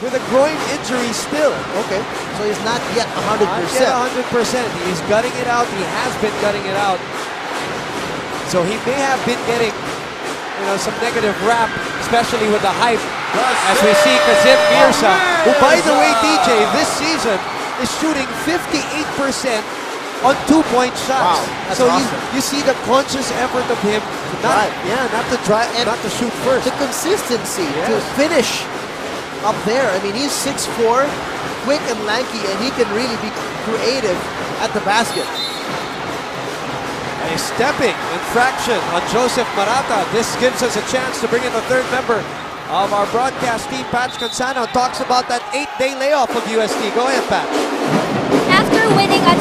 with a groin injury still. Okay, so he's not yet 100%. Not yet 100%. He's gutting it out. He has been gutting it out. So he may have been getting, some negative rap, especially with the hype, as we see Kazim Mirza, who, by the way, DJ, this season is shooting 58% on 2-point shots. Wow, so awesome. you see the conscious effort of him not to drive, and not to shoot first. The consistency to finish up there. I mean, he's 6'4", quick and lanky, and he can really be creative at the basket. A stepping infraction on Joseph Marata. This gives us a chance to bring in the third member of our broadcast team. Patch Cansano talks about that 8-day layoff of UST. Go ahead, Patch. After winning a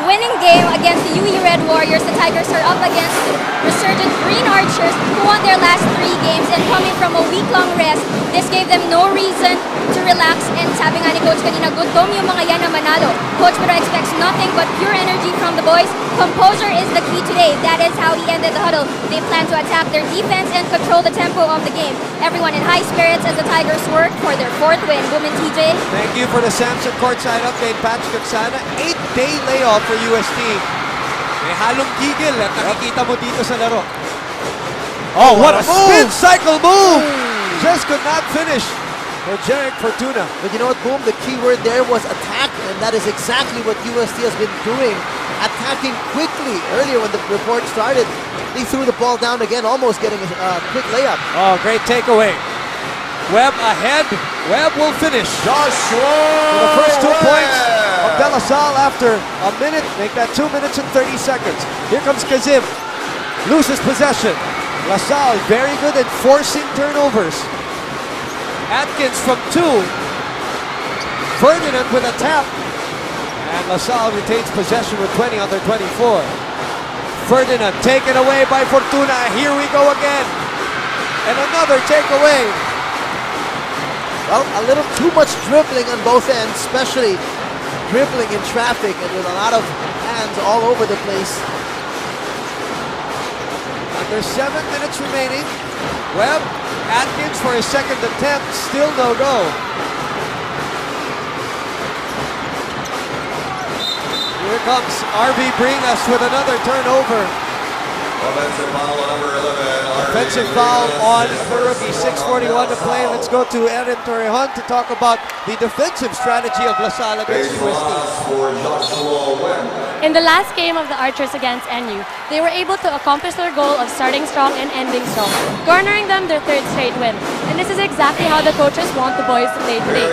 winning game against the UE Red Warriors, the Tigers are up against the resurgent Green Archers, who won their last 3 games, and coming from a week-long rest, this gave them no reason to relax. And sabi nga ni Coach kanina, gutom yung mga yan na manalo. Coach Pedro expects nothing but pure energy from the boys. Composure is the key today. That is how he ended the huddle. They plan to attack their defense and control the tempo of the game. Everyone in high spirits as the Tigers work for their 4th win. Boom and TJ. Thank you for the Samson courtside update, Patch Cansano. 8-day layoff for UST. May halong gigil at nakikita mo dito sa laro. Oh, what a spin cycle move! Just could not finish for Jeric Fortuna. But you know what, Boom? The key word there was attack, and that is exactly what UST has been doing. Attacking quickly. Earlier when the report started, they threw the ball down again, almost getting a quick layup. Oh, great takeaway. Webb ahead. Webb will finish. Joshua for the first 2 points of De La Salle after a minute. Make that 2 minutes and 30 seconds. Here comes Kazim. Loses possession. La Salle very good at forcing turnovers. Atkins from 2. Ferdinand with a tap. And La Salle retains possession with 20 on their 24. Ferdinand taken away by Fortuna. Here we go again. And another takeaway. Well, a little too much dribbling on both ends, especially dribbling in traffic and with a lot of hands all over the place. Under 7 minutes remaining. Webb, Atkins for his second attempt, still no go. Here comes RV Bringas with another turnover. Offensive foul on number 11. Offensive foul on the rookie. 6:41 to play. Let's go to Erin Torrejon to talk about the defensive strategy of La Salle against UST. For Joshua Webb. In the last game of the Archers against NU, they were able to accomplish their goal of starting strong and ending strong, garnering them their 3rd straight win. And this is exactly how the coaches want the boys to play today.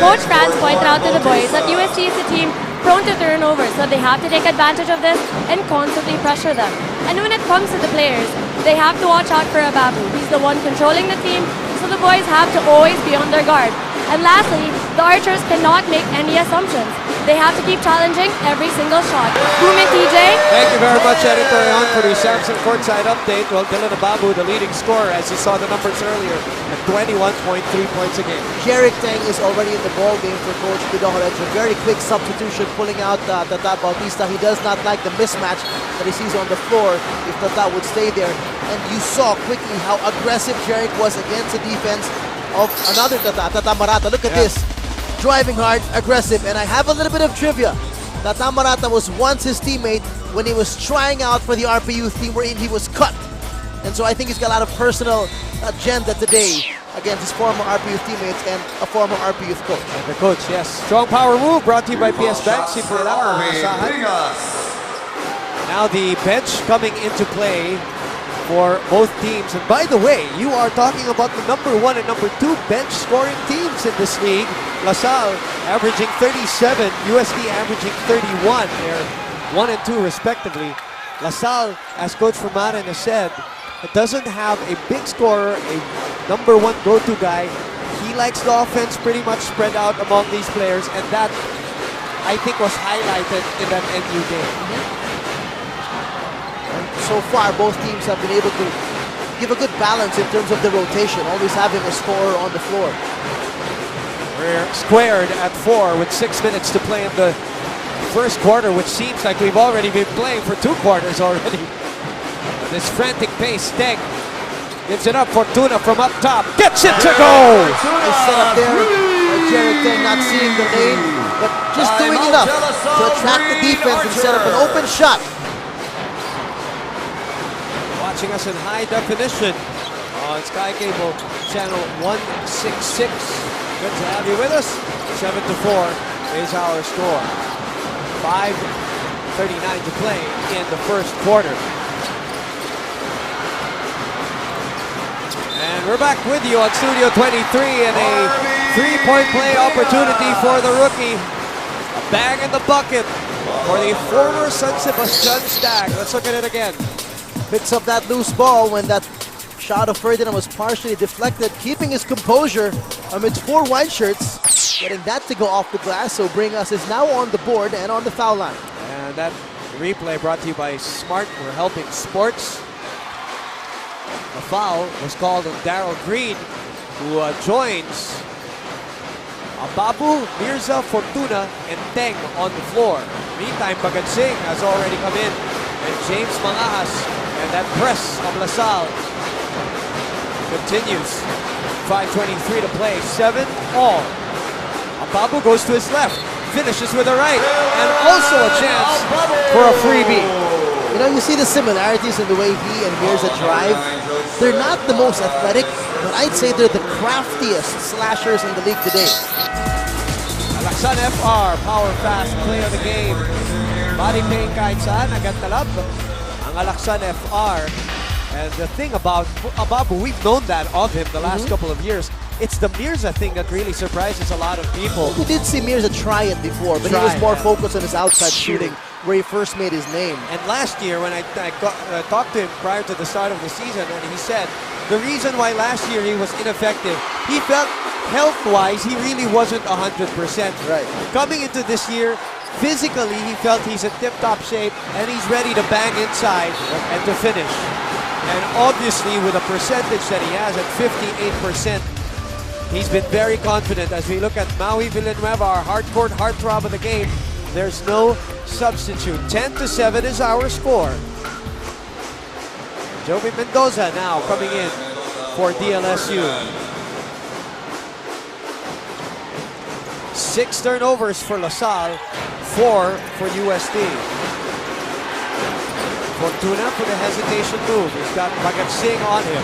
Coach Franz pointed out to the boys that UST is a team prone to turnovers, so they have to take advantage of this and constantly pressure them. And when it comes to the players, they have to watch out for Ababu. He's the one controlling the team, so the boys have to always be on their guard. And lastly, the Archers cannot make any assumptions. They have to keep challenging every single shot. Boom and TJ. Thank you very much, Erin Torrejon, for the Samson courtside update. Well, Dylan Ababu, the leading scorer, as you saw the numbers earlier, at 21.3 points a game. Jeric Tang is already in the ball game for Coach Pidoro. It's a very quick substitution, pulling out Tata Bautista. He does not like the mismatch that he sees on the floor if Tata would stay there. And you saw quickly how aggressive Jeric was against the defense of another Tata Marata. Look at this. Driving hard, aggressive, and I have a little bit of trivia. Tata Marata was once his teammate when he was trying out for the RP Youth team wherein he was cut. And so I think he's got a lot of personal agenda today against his former RP Youth teammates and a former RP Youth coach. And the coach, yes. Strong power move brought to you by PS Bank. Simple lang. Now the bench coming into play for both teams. And by the way, you are talking about the number 1 and number 2 bench scoring teams in this league. La Salle averaging 37, UST averaging 31. They're 1 and 2 respectively. La Salle, as Coach Fermanen has said, doesn't have a big scorer, a number 1 go-to guy. He likes the offense pretty much spread out among these players, and that, I think, was highlighted in that NU game. So far, both teams have been able to give a good balance in terms of the rotation, always having a scorer on the floor. We're squared at 4 with 6 minutes to play in the first quarter, which seems like we've already been playing for 2 quarters already. This frantic pace, Steg Gives it up. Fortuna from up top. Gets it to go. Nice setup there. Jarek Teng not seeing the lane, but just doing enough to attract the defense and set up an open shot. Watching us in high definition on Sky Cable channel 166. Good to have you with us. 7-4 is our score. 5:39 to play in the first quarter. And we're back with you on Studio 23 and a three-point play opportunity for the rookie. A bang in the bucket for the former San Sebastian Stag. Let's look at it again. Picks up that loose ball when that shot of Ferdinand was partially deflected, keeping his composure amidst 4 white shirts, getting that to go off the glass. So Bring Us is now on the board and on the foul line. And that replay brought to you by Smart. We're helping sports. A foul was called on Daryl Green, who joins Ababu, Mirza, Fortuna, and Teng on the floor. Meantime, Bagat Singh has already come in, and James Mangahas, and that press of LaSalle continues. 5:23 to play, 7-all. Ababu goes to his left, finishes with a right, and also a chance for a freebie. You know, you see the similarities in the way he and Mirza drive. They're not the most athletic, but I'd say they're the craftiest slashers in the league today. Alaksan FR, power fast play of the game. Body pain kahit saan, agad talab. Ang Alaksan FR. And the thing about Ababu, we've known that of him the last couple of years. It's the Mirza thing that really surprises a lot of people. We did see Mirza try it before, but he was more focused on his outside shooting, where he first made his name. And last year, when I talked to him prior to the start of the season, and he said the reason why last year he was ineffective, he felt health-wise he really wasn't 100%. Right. Coming into this year, physically he felt he's in tip-top shape and he's ready to bang inside and to finish. And obviously with a percentage that he has at 58%, he's been very confident. As we look at Maui Villanueva, our hardcourt heartthrob of the game, there's no substitute. 10-7 is our score. Joey Mendoza now coming in for DLSU. 6 turnovers for LaSalle, 4 for UST. Fortuna for the hesitation move. He's got Bagat Singh on him.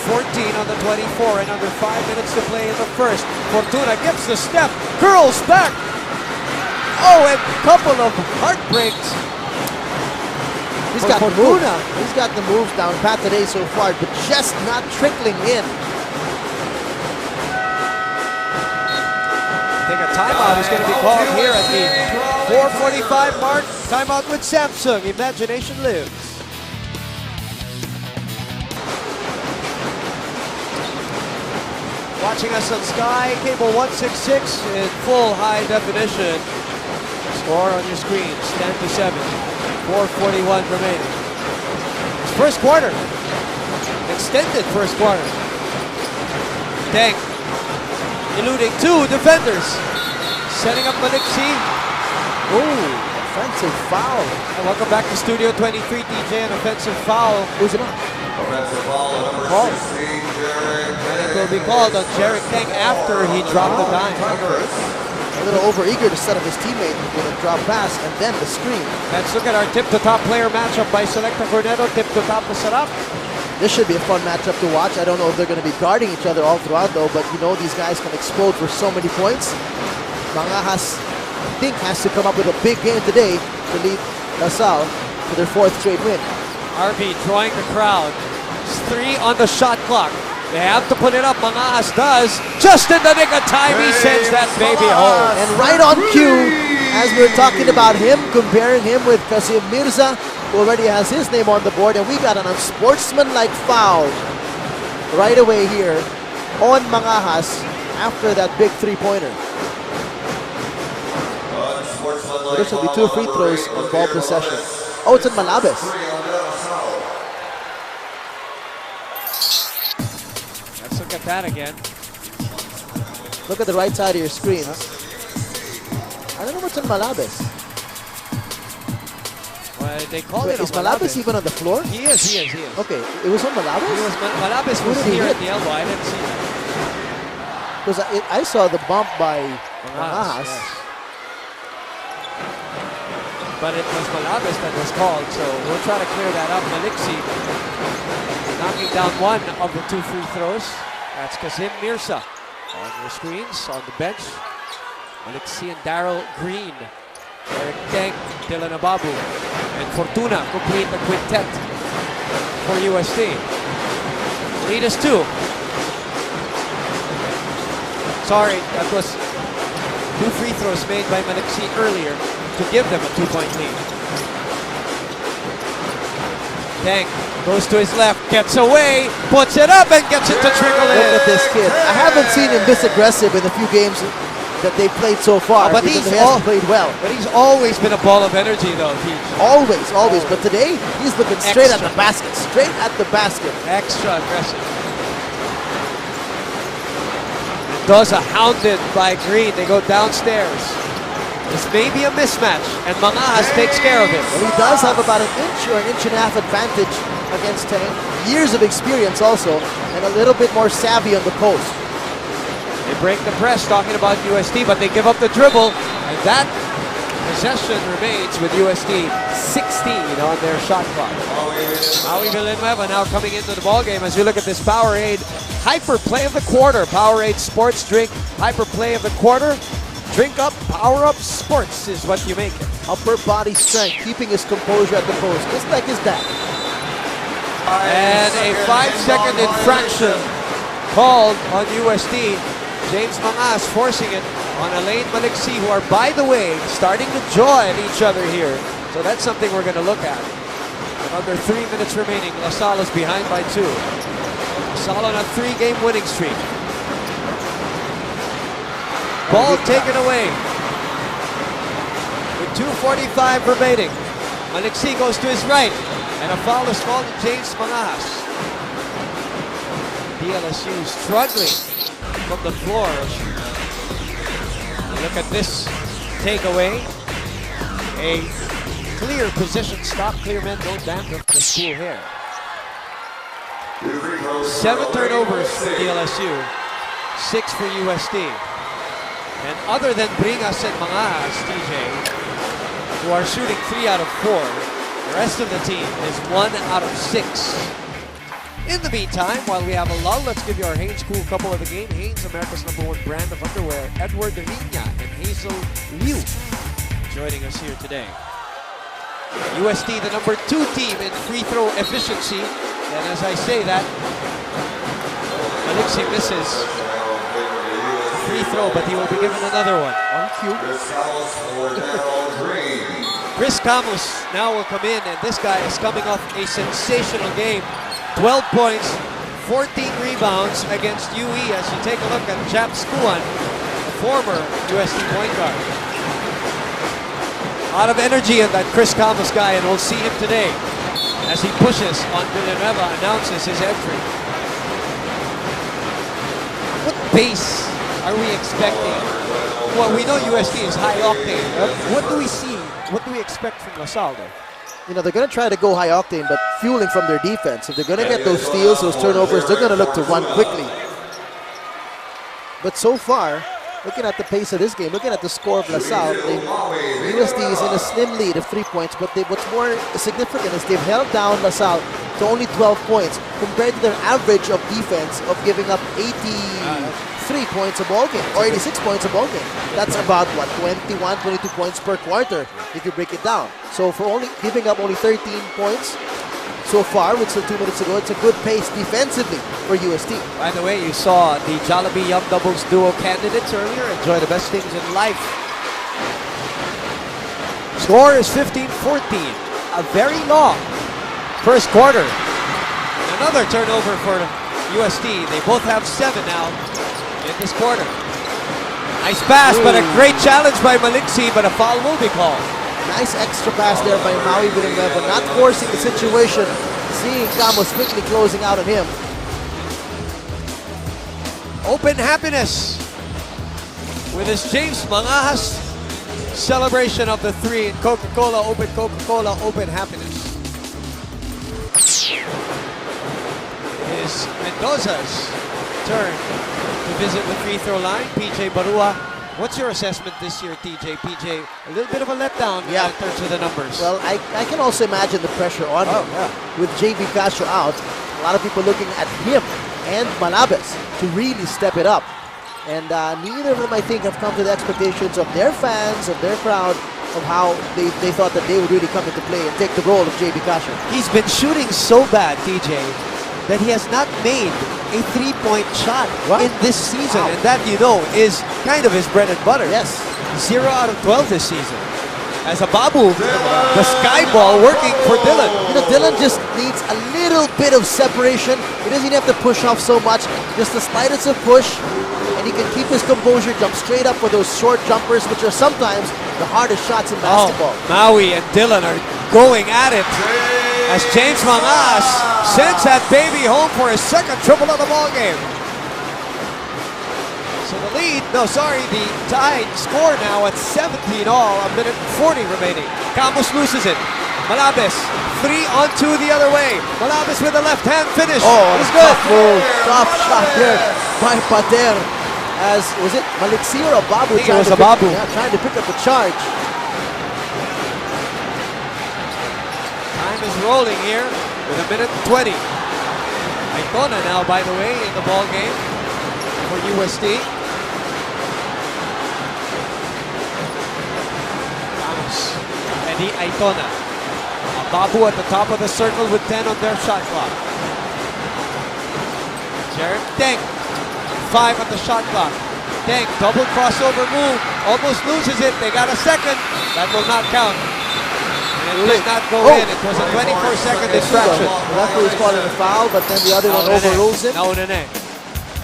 14 on the 24 and under 5 minutes to play in the first. Fortuna gets the step, curls back. Oh, and a couple of heartbreaks. He's got the moves. He's got the moves down pat today so far, but just not trickling in. I think a timeout is going to be called here at the 4:45 mark. Timeout with Samsung. Imagination lives. Watching us on Sky Cable 166 in full high definition. Score on your screens, 10-7. 4:41 remaining. First quarter. Extended first quarter. Teng eluding 2 defenders. Setting up Maliksi. Ooh, offensive foul. And welcome back to Studio 23, DJ. An offensive foul. Who's it on? Offensive foul, number 16, Jarek And it will be called on Jarek Teng after he dropped the dime. A little overeager to set up his teammate with a drop pass and then the screen. Let's look at our tip-to-top player matchup by Selecta Corneto. Tip-to-top Masarap. This should be a fun matchup to watch. I don't know if they're going to be guarding each other all throughout though, but you know these guys can explode for so many points. Mangahas, I think, has to come up with a big game today to lead LaSalle to their 4th straight win. RB drawing the crowd. It's 3 on the shot clock. They have to put it up. Mangahas does. Just in the nick of time, he sends that baby home. And right on cue, as we were talking about him, comparing him with Kasim Mirza, who already has his name on the board, and we got an unsportsmanlike foul right away here on Mangahas after that big 3-pointer. This will be 2 free throws on ball possession. Oh, it's in Malabes. Let's look at that again. Look at the right side of your screens. I don't know what's in Malabes. Well, They called Wait, it is on Malabes even on the floor? He is. Okay, it was on Malabes? Malabes Who was did he here hit? at the elbow. I didn't see that. Because I saw the bump by Mangas, Mangas. yes. But it was Malabes that was called, so we'll try to clear that up. Maliksi knocking down one of the 2 free throws. That's Kazim Mirza on your screens, on the bench. Maliksi and Daryl Green. Eric Teng, Dylan Ababu, and Fortuna complete the quintet for UST. Lead is 2. Sorry, that was 2 free throws made by Maliksi earlier to give them a 2-point lead. Teng goes to his left, gets away, puts it up, and gets it to trickle in. Look at this kid. I haven't seen him this aggressive in the few games that they've played so far. But because he's he hasn't played well. But he's always been a ball of energy, though, Teach. Always. But today, he's looking straight at Extra. the basket. Straight at the basket. Extra aggressive. Mendoza hounded by Green. They go downstairs. This may be a mismatch, and Mangas takes care of it. Well, he does have about an inch or an inch and a half advantage against Teng. Years of experience also, and a little bit more savvy on the post. They break the press, talking about UST, but they give up the dribble, and that possession remains with UST 16 on their shot clock. Maui Villanueva now coming into the ballgame as we look at this Powerade Hyper Play of the Quarter. Powerade Sports Drink Hyper Play of the Quarter. Drink up, power up, sports is what you make it. Upper body strength, keeping his composure at the post, just like his dad. And a 5-second infraction called on UST. James Mangas forcing it on Elaine Maliksi, who are, by the way, starting to join each other here. So that's something we're going to look at. With under 3 minutes remaining, LaSalle is behind by 2. LaSalle on a 3-game winning streak. Ball taken away with 2:45 remaining. Maliksi goes to his right, and a foul is called to James Mangas. DLSU struggling from the floor. Look at this takeaway. A clear position stop. Clear men don't dandruff the school here. 7 turnovers for DLSU, 6 for UST. And other than Bringas and Mangas, TJ, who are shooting 3 out of 4, the rest of the team is 1 out of 6. In the meantime, while we have a lull, let's give you our Hanes Cool couple of the game. Hanes, America's #1 brand of underwear. Edward Viña and Hazel Liu joining us here today. UST, the #2 team in free throw efficiency. And as I say that, Maliksi misses free throw, but he will be given another one. On cue. Chris Camus now will come in, and this guy is coming off a sensational game. 12 points, 14 rebounds against UE as you take a look at Jap Skuan, the former UST point guard. A lot of energy in that Chris Camus guy, and we'll see him today as he pushes on Villanueva, announces his entry. What pace are we expecting? Well, we know UST is high octane. What do we see? What do we expect from LaSalle though? You know, they're going to try to go high octane, but fueling from their defense. If they're going to get those steals, those turnovers, they're going to look to run quickly. But so far, looking at the pace of this game, looking at the score of LaSalle, UST is in a slim lead of 3 points, but what's more significant is they've held down LaSalle to only 12 points compared to their average of defense of giving up 83 points a ball game, or 86 points a ball game. That's about, what, 21, 22 points per quarter if you break it down. So for only giving up only 13 points so far, with still 2 minutes to go, it's a good pace defensively for UST. By the way, you saw the Jollibee Yum Doubles duo candidates earlier. Enjoy the best things in life. Score is 15-14. A very long first quarter. And another turnover for UST. They both have 7 now in this quarter. Nice pass, but a great challenge by Maliksi, but a foul will be called. Nice extra pass there by Maui Villanueva, not forcing the situation, seeing Camus quickly closing out on him. Open happiness with his James Mangas celebration of the three in Coca-Cola, open happiness. It is Mendoza's turn to visit the free throw line. PJ Barua. What's your assessment this year, TJ? PJ, a little bit of a letdown in terms of the numbers. Well, I can also imagine the pressure on him. With JB Castro out, a lot of people looking at him and Malabes to really step it up. And neither of them, I think, have come to the expectations of their fans, of their crowd, of how they thought that they would really come into play and take the role of JB Castro. He's been shooting so bad, TJ, that he has not made a three-point shot in this season. And that, you know, is kind of his bread and butter. Yes. 0 out of 12 this season. As a Babu, the sky ball working for Dylan. You know, Dylan just needs a little bit of separation. He doesn't have to push off so much. Just the slightest of push, and he can keep his composure, jump straight up for those short jumpers, which are sometimes the hardest shots in basketball. Maui and Dylan are going at it as James Mangas sends that baby home for his second triple of the ball game. So the tie score now at 17 all, a minute and 40 remaining. Camus loses it. Malabes, 3 on 2 the other way. Malabes with a left hand finish. Oh, it's good. Tough shot there by Pader. As, was it Maliksi or Babu? I think it was Babu. Yeah, trying to pick up the charge. Time is rolling here with a minute and 20. Aitona now, by the way, in the ball game for UST. Ramos, Eddie Aitona. Babu at the top of the circle with 10 on their shot clock. Jared Deng, 5 on the shot clock. Deng, double crossover move, almost loses it. They got a second. That will not count. And it did not go in. It was a 24-second distraction. The referee is calling a foul, but then the other one overrules him. Nauna na eh.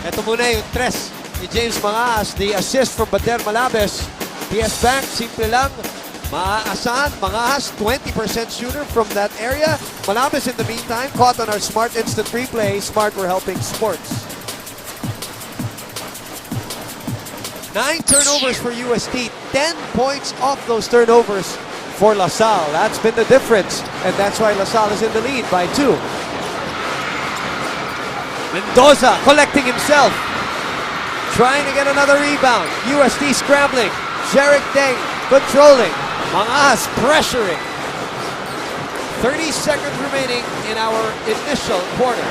Ito muna yung tres ni James Mangas. The assist from Bader Malabes. PS Bank, simple lang. Maaasahan, Mangas, 20% shooter from that area. Malabes in the meantime, caught on our Smart Instant Replay. Smart, we're helping sports. 9 turnovers for UST, 10 points off those turnovers for LaSalle. That's been the difference, and that's why LaSalle is in the lead by 2. Mendoza collecting himself, trying to get another rebound. UST scrambling, Jarek Deng controlling, Mangas pressuring. 30 seconds remaining in our initial quarter.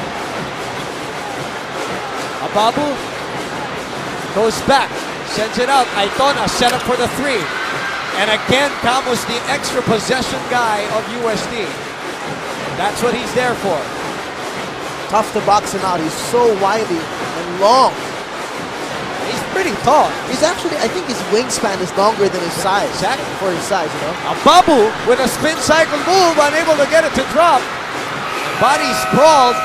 Ababu goes back. Sends it out. Aitona set up for the 3. And again, Camus, the extra possession guy of UST. That's what he's there for. Tough to box him out. He's so wily and long. He's pretty tall. He's actually, I think his wingspan is longer than his size. Exactly. For his size, you know. Babu with a spin cycle move, unable to get it to drop. Body sprawled.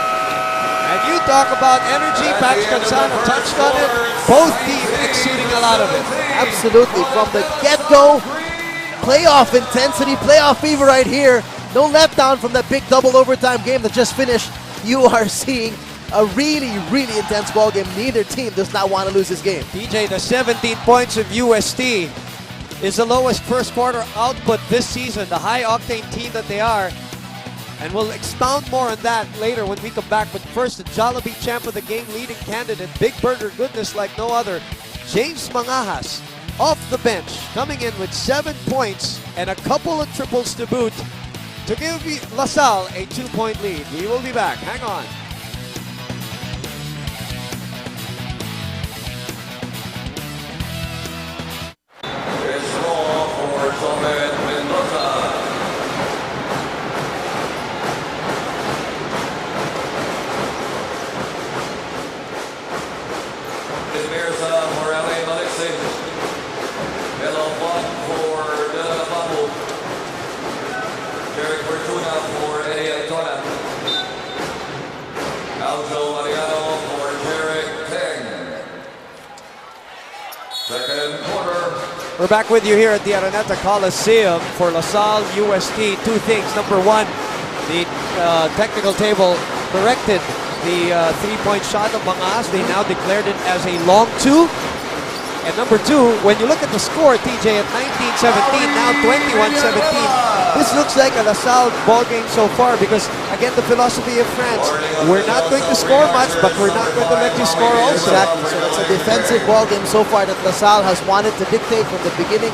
And you talk about energy, Pax Cansano touched on it. Both teams exceeding a lot of it. Absolutely. From the get-go, playoff intensity, playoff fever right here. No letdown from that big double overtime game that just finished. You are seeing a really, really intense ball game. Neither team does not want to lose this game. DJ, the 17 points of UST is the lowest first quarter output this season. The high-octane team that they are. And we'll expound more on that later when we come back. But first, the Jollibee champ of the game, leading candidate, Big Burger goodness like no other, James Mangas, off the bench, coming in with 7 points and a couple of triples to boot to give LaSalle a 2-point lead. We will be back. Hang on. It's all for Somed Mendoza. We're back with you here at the Araneta Coliseum for LaSalle UST. 2 things. Number 1, the technical table corrected the 3-point shot of Mangas. They now declared it as a long 2. And number two, when you look at the score, TJ, at 19-17, now 21-17, this looks like a LaSalle ball game so far because, again, the philosophy of France, we're not going to score much, but we're not going to let you score also. Exactly. So that's a defensive ball game so far that LaSalle has wanted to dictate from the beginning,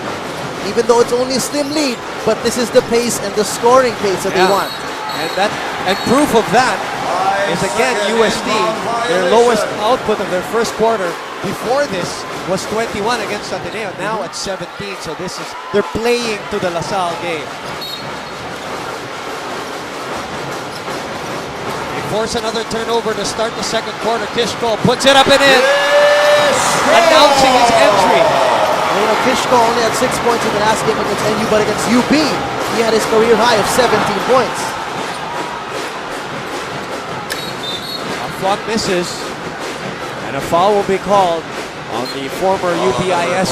even though it's only a slim lead, but this is the pace and the scoring pace that they want. And proof of that is, again, UST, their lowest output of their first quarter before this was 21 against Ateneo, now at 17, so they're playing to the LaSalle game. They force another turnover to start the second quarter. Kishko puts it up and in, announcing his entry. You know, Kishko only had 6 points in the last game against NU, but against UP, he had his career high of 17 points. Clock misses, and a foul will be called on the former UPIS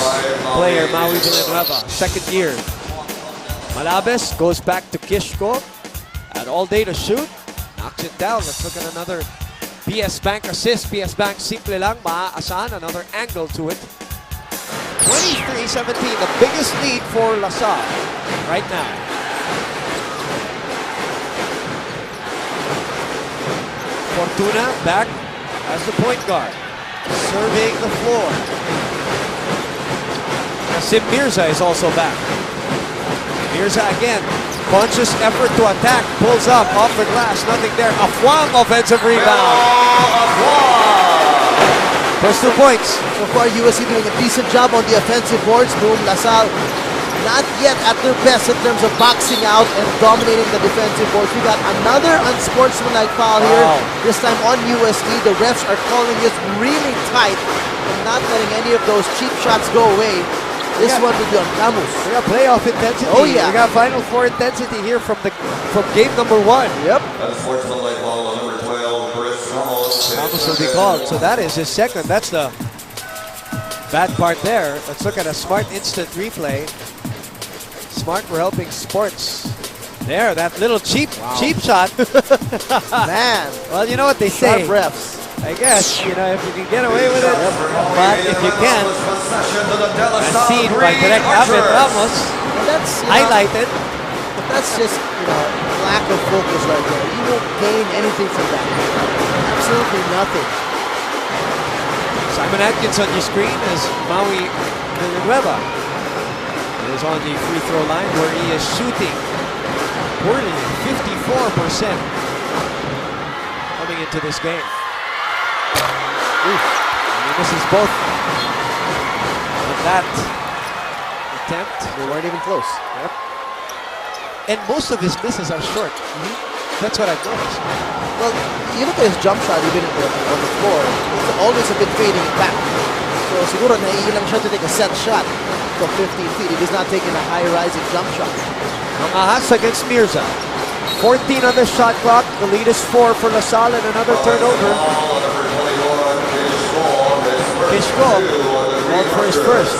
player, Maui Villanueva, second year. Malabes goes back to Kishko, had all day to shoot, knocks it down. Let's look at another PS Bank assist. PS Bank simple lang, maaasahan, another angle to it. 23-17, the biggest lead for LaSalle right now. Fortuna back as the point guard, surveying the floor. Sim Mirza is also back. Mirza again, conscious effort to attack, pulls up, off the glass, nothing there. Afuang offensive rebound. First 2 points. So far, USC doing a decent job on the offensive boards. Boom, LaSalle not yet at their best in terms of boxing out and dominating the defensive boards. We got another unsportsmanlike foul here. This time on UST. The refs are calling this really tight and not letting any of those cheap shots go away. This one will be on Camus. We got playoff intensity. Oh yeah. We got Final Four intensity here from game number 1. Yep. Unsportsmanlike foul on number 12, Chris Ramos. Ramos will be called. So that is his second. That's the bad part there. Let's look at a smart instant replay. Smart, we're helping sports. There, that little cheap shot. Man. Well, you know what they say. Sharp refs. I guess, you know, if you can get away with it. But if you can, as seen by Direct Abed Ramos, That's, highlighted. But that's just, lack of focus right there. You won't gain anything from that. Absolutely nothing. Simon Atkins on your screen as Maui Villanueva is on the free throw line where he is shooting poorly, 54% coming into this game. And he misses both on that attempt. They weren't even close. Yep. And most of his misses are short. That's what I've noticed. Well, you look at his jump shot even on the floor, it's always a bit fading back. So siguro naiilang siya to take a set shot from 15 feet. He is not taking a high-rising jump shot. Ang ahas against Mirza. 14 on the shot clock. The lead is 4 for LaSalle and another turnover. Kishko called for his first.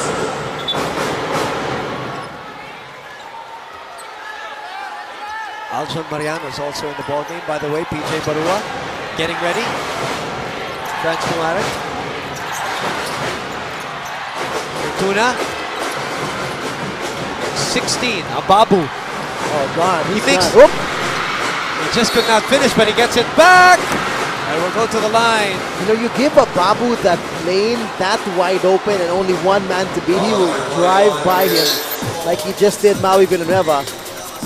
Aljon Mariano is also in the ballgame. By the way, PJ Barua getting ready. Transformatic. Fortuna. 16. Ababu. Oh, gone. He He's thinks gone. he just could not finish, but he gets it back. And we'll go to the line. You give a Babu that lane that wide open and only one man to beat, he will drive by him like he just did Maui Villanueva.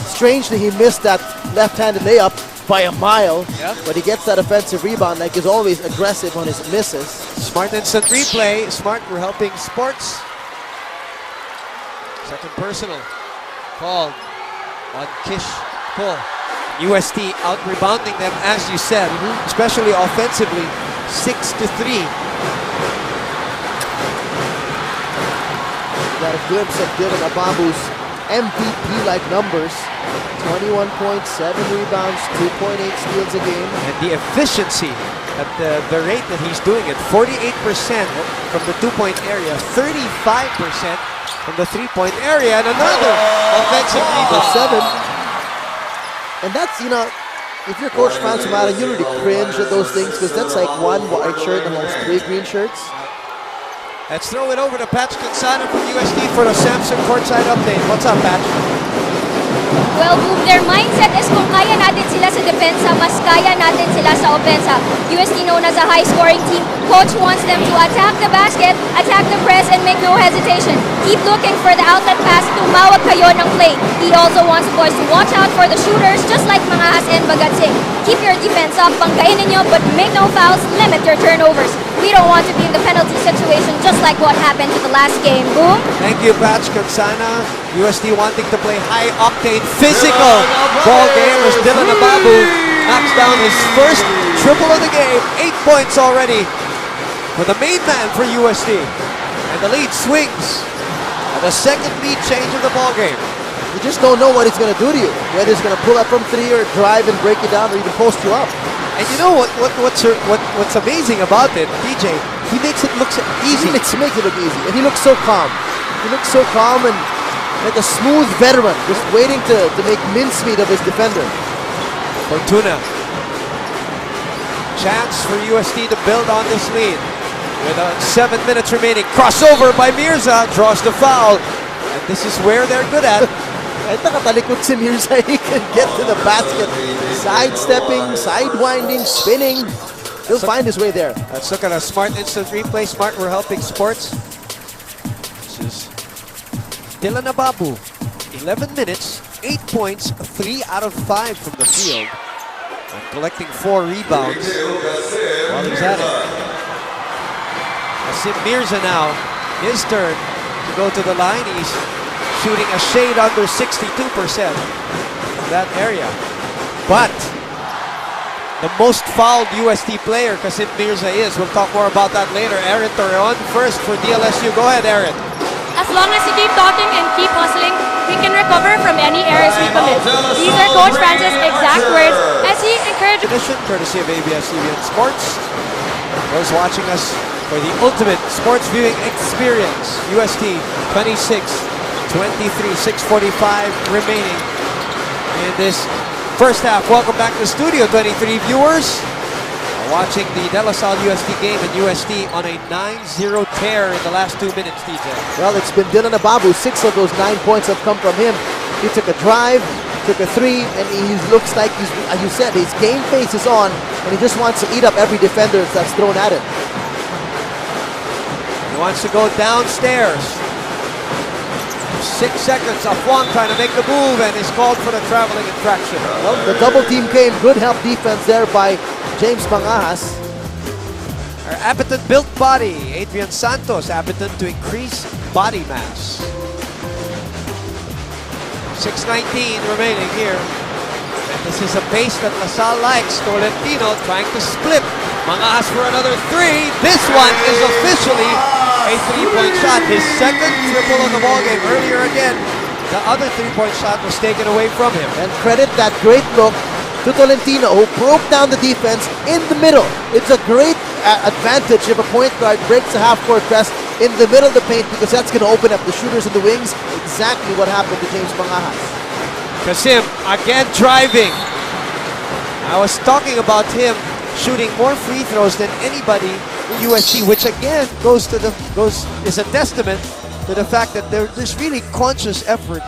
Strangely, he missed that left-handed layup by a mile, but he gets that offensive rebound like he's always aggressive on his misses. Smart instant replay. Smart, we're helping sports. Second personal called on Kishko. UST out-rebounding them, as you said, especially offensively, 6-3. Got a glimpse of Dylan Ababu's MVP-like numbers. 21 points, 7 rebounds, 2.8 steals a game. And the efficiency at the rate that he's doing it, 48% from the two-point area, 35% from the three-point area, and another offensive rebound. 7. And that's, if you're Coach Mansumara, you really cringe at those things because that's like one white shirt amongst 3 green shirts. Let's throw it over to Patch Cansana from UST for the Samsung courtside update. What's up, Patch? Well, Boom, their mindset is kung kaya natin sila sa depensa, mas kaya natin sila sa opensa. UST known as a high-scoring team, coach wants them to attack the basket, attack the press, and make no hesitation. Keep looking for the outlet pass, tumawag kayo ng play. He also wants boys to watch out for the shooters, just like Mangahas and Bagatsing. Keep your defense up, banggain ninyo, but make no fouls, limit your turnovers. We don't want to be in the penalty situation, just like what happened in the last game. Boom. Thank you, Patch Cansana. UST wanting to play high-octane, physical ball game as Dylan Ababu knocks down his first triple of the game. 8 points already for the main man for UST. And the lead swings at the second lead change of the ball game. You just don't know what he's going to do to you. Whether he's going to pull up from three or drive and break you down or even post you up. And you know what's amazing about it, DJ? He makes it look easy. He makes it look easy, and he looks so calm. He looks so calm and like a smooth veteran, just waiting to make mincemeat of his defender. Fortuna. Chance for UST to build on this lead. With 7 minutes remaining. Crossover by Mirza. Draws the foul. And this is where they're good at. Kahit nakatalikod si Mirza, he can get to the basket. Sidestepping, sidewinding, spinning. He'll find his way there. Let's look at a Smart Instant Replay. Smart, we're helping sports. This is Dylan Ababu. 11 minutes, 8 points, 3 out of 5 from the field. And collecting 4 rebounds while he's at it. Asim Mirza now, his turn to go to the line. He's shooting a shade under 62% from that area. But the most fouled UST player, Kasim Mirza is. We'll talk more about that later. Aaron Torreon first for DLSU. Go ahead, Aaron. As long as you keep talking and keep hustling, we can recover from any errors we commit. These are Coach Francis' exact words as he encourages. Edition courtesy of ABS-CBN Sports. Those watching us for the ultimate sports viewing experience. UST 26-23, 6:45 remaining in this first half. Welcome back to the studio, 23 viewers. Watching the De La Salle UST game, and UST on a 9-0 tear in the last 2 minutes, DJ. Well, it's been Dylan Ababu. 6 of those 9 points have come from him. He took a drive, took a 3, and he looks like he's, as you said, his game face is on, and he just wants to eat up every defender that's thrown at him. He wants to go downstairs. 6 seconds. Afuang trying to make the move and is called for the traveling infraction. Well, the double team came. Good help defense there by James Mangahas. Our Appeton built body. Adrian Santos, Appeton to increase body mass. 6:19 remaining here. And this is a pace that LaSalle likes. Tolentino trying to split. Mangahas for another 3. This one is officially a 3-point shot. His second triple of the ballgame. Earlier again, the other 3-point shot was taken away from him. And credit that great look to Tolentino, who broke down the defense in the middle. It's a great advantage if a point guard breaks a half-court press in the middle of the paint, because that's going to open up the shooters in the wings. Exactly what happened to James Mangahas. Kasim again driving. I was talking about him shooting more free throws than anybody in UST, which again is a testament to the fact that there's really conscious effort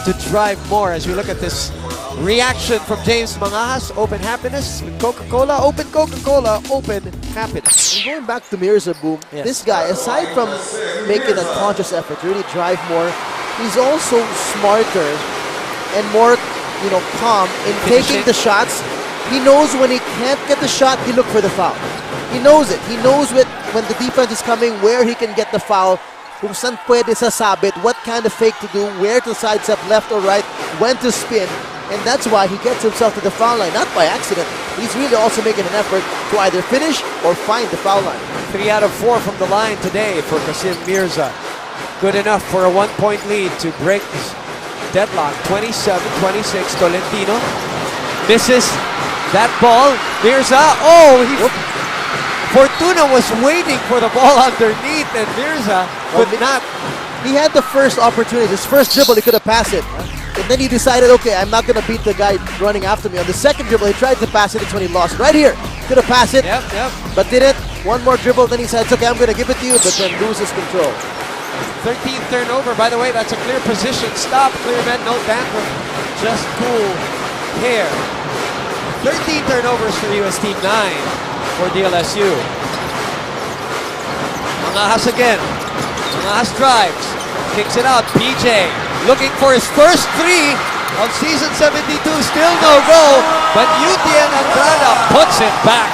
to drive more. As we look at this reaction from James Mangahas, open happiness with Coca-Cola, open Coca-Cola, open happiness. And going back to Mirza, Boom, Yes. this guy, aside from making a conscious effort to really drive more, he's also smarter and more, calm in taking the shots. He knows when he can't get the shot, he look for the foul. He knows it. He knows when the defense is coming, where he can get the foul, kung saan pwede sasabit, what kind of fake to do, where to sidestep left or right, when to spin. And that's why he gets himself to the foul line, not by accident. He's really also making an effort to either finish or find the foul line. 3 out of 4 from the line today for Kasim Mirza. Good enough for a 1-point lead to break this deadlock. 27-26, Tolentino misses that ball. Mirza, Fortuna was waiting for the ball underneath, and Mirza could not. He had the first opportunity, his first dribble, he could have passed it. And then he decided, okay, I'm not going to beat the guy running after me. On the second dribble, he tried to pass it. It's when he lost. Right here, could have passed it, Yep. but didn't. One more dribble, then he says, okay, I'm going to give it to you, but then loses control. 13th turnover. By the way, that's a clear position. Stop, clear men, no tantrum. Just cool hair. 13 turnovers for UST, 9 for DLSU. Mangahas again. Mangahas drives. Kicks it out. PJ looking for his first three of season 72. Still no go. But UTN Andrada puts it back.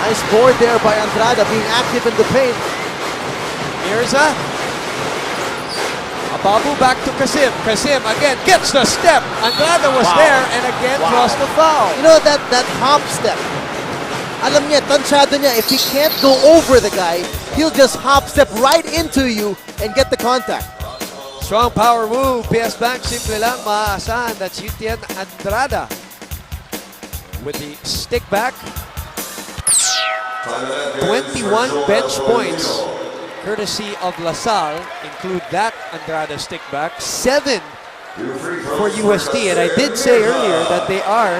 Nice board there by Andrada, being active in the paint. Mirza. Ababu back to Kasim. Kasim again gets the step. Andrada was there and again draws the foul. You know that hop step. Alam niya, tansyado niya, if he can't go over the guy, he'll just hop step right into you and get the contact. Strong power move. PS Bank simple lang maasahan. That's UTN Andrada with the stick back. 21 bench points courtesy of LaSalle, include that Andrada stick back. 7 for UST, and I did say earlier that they are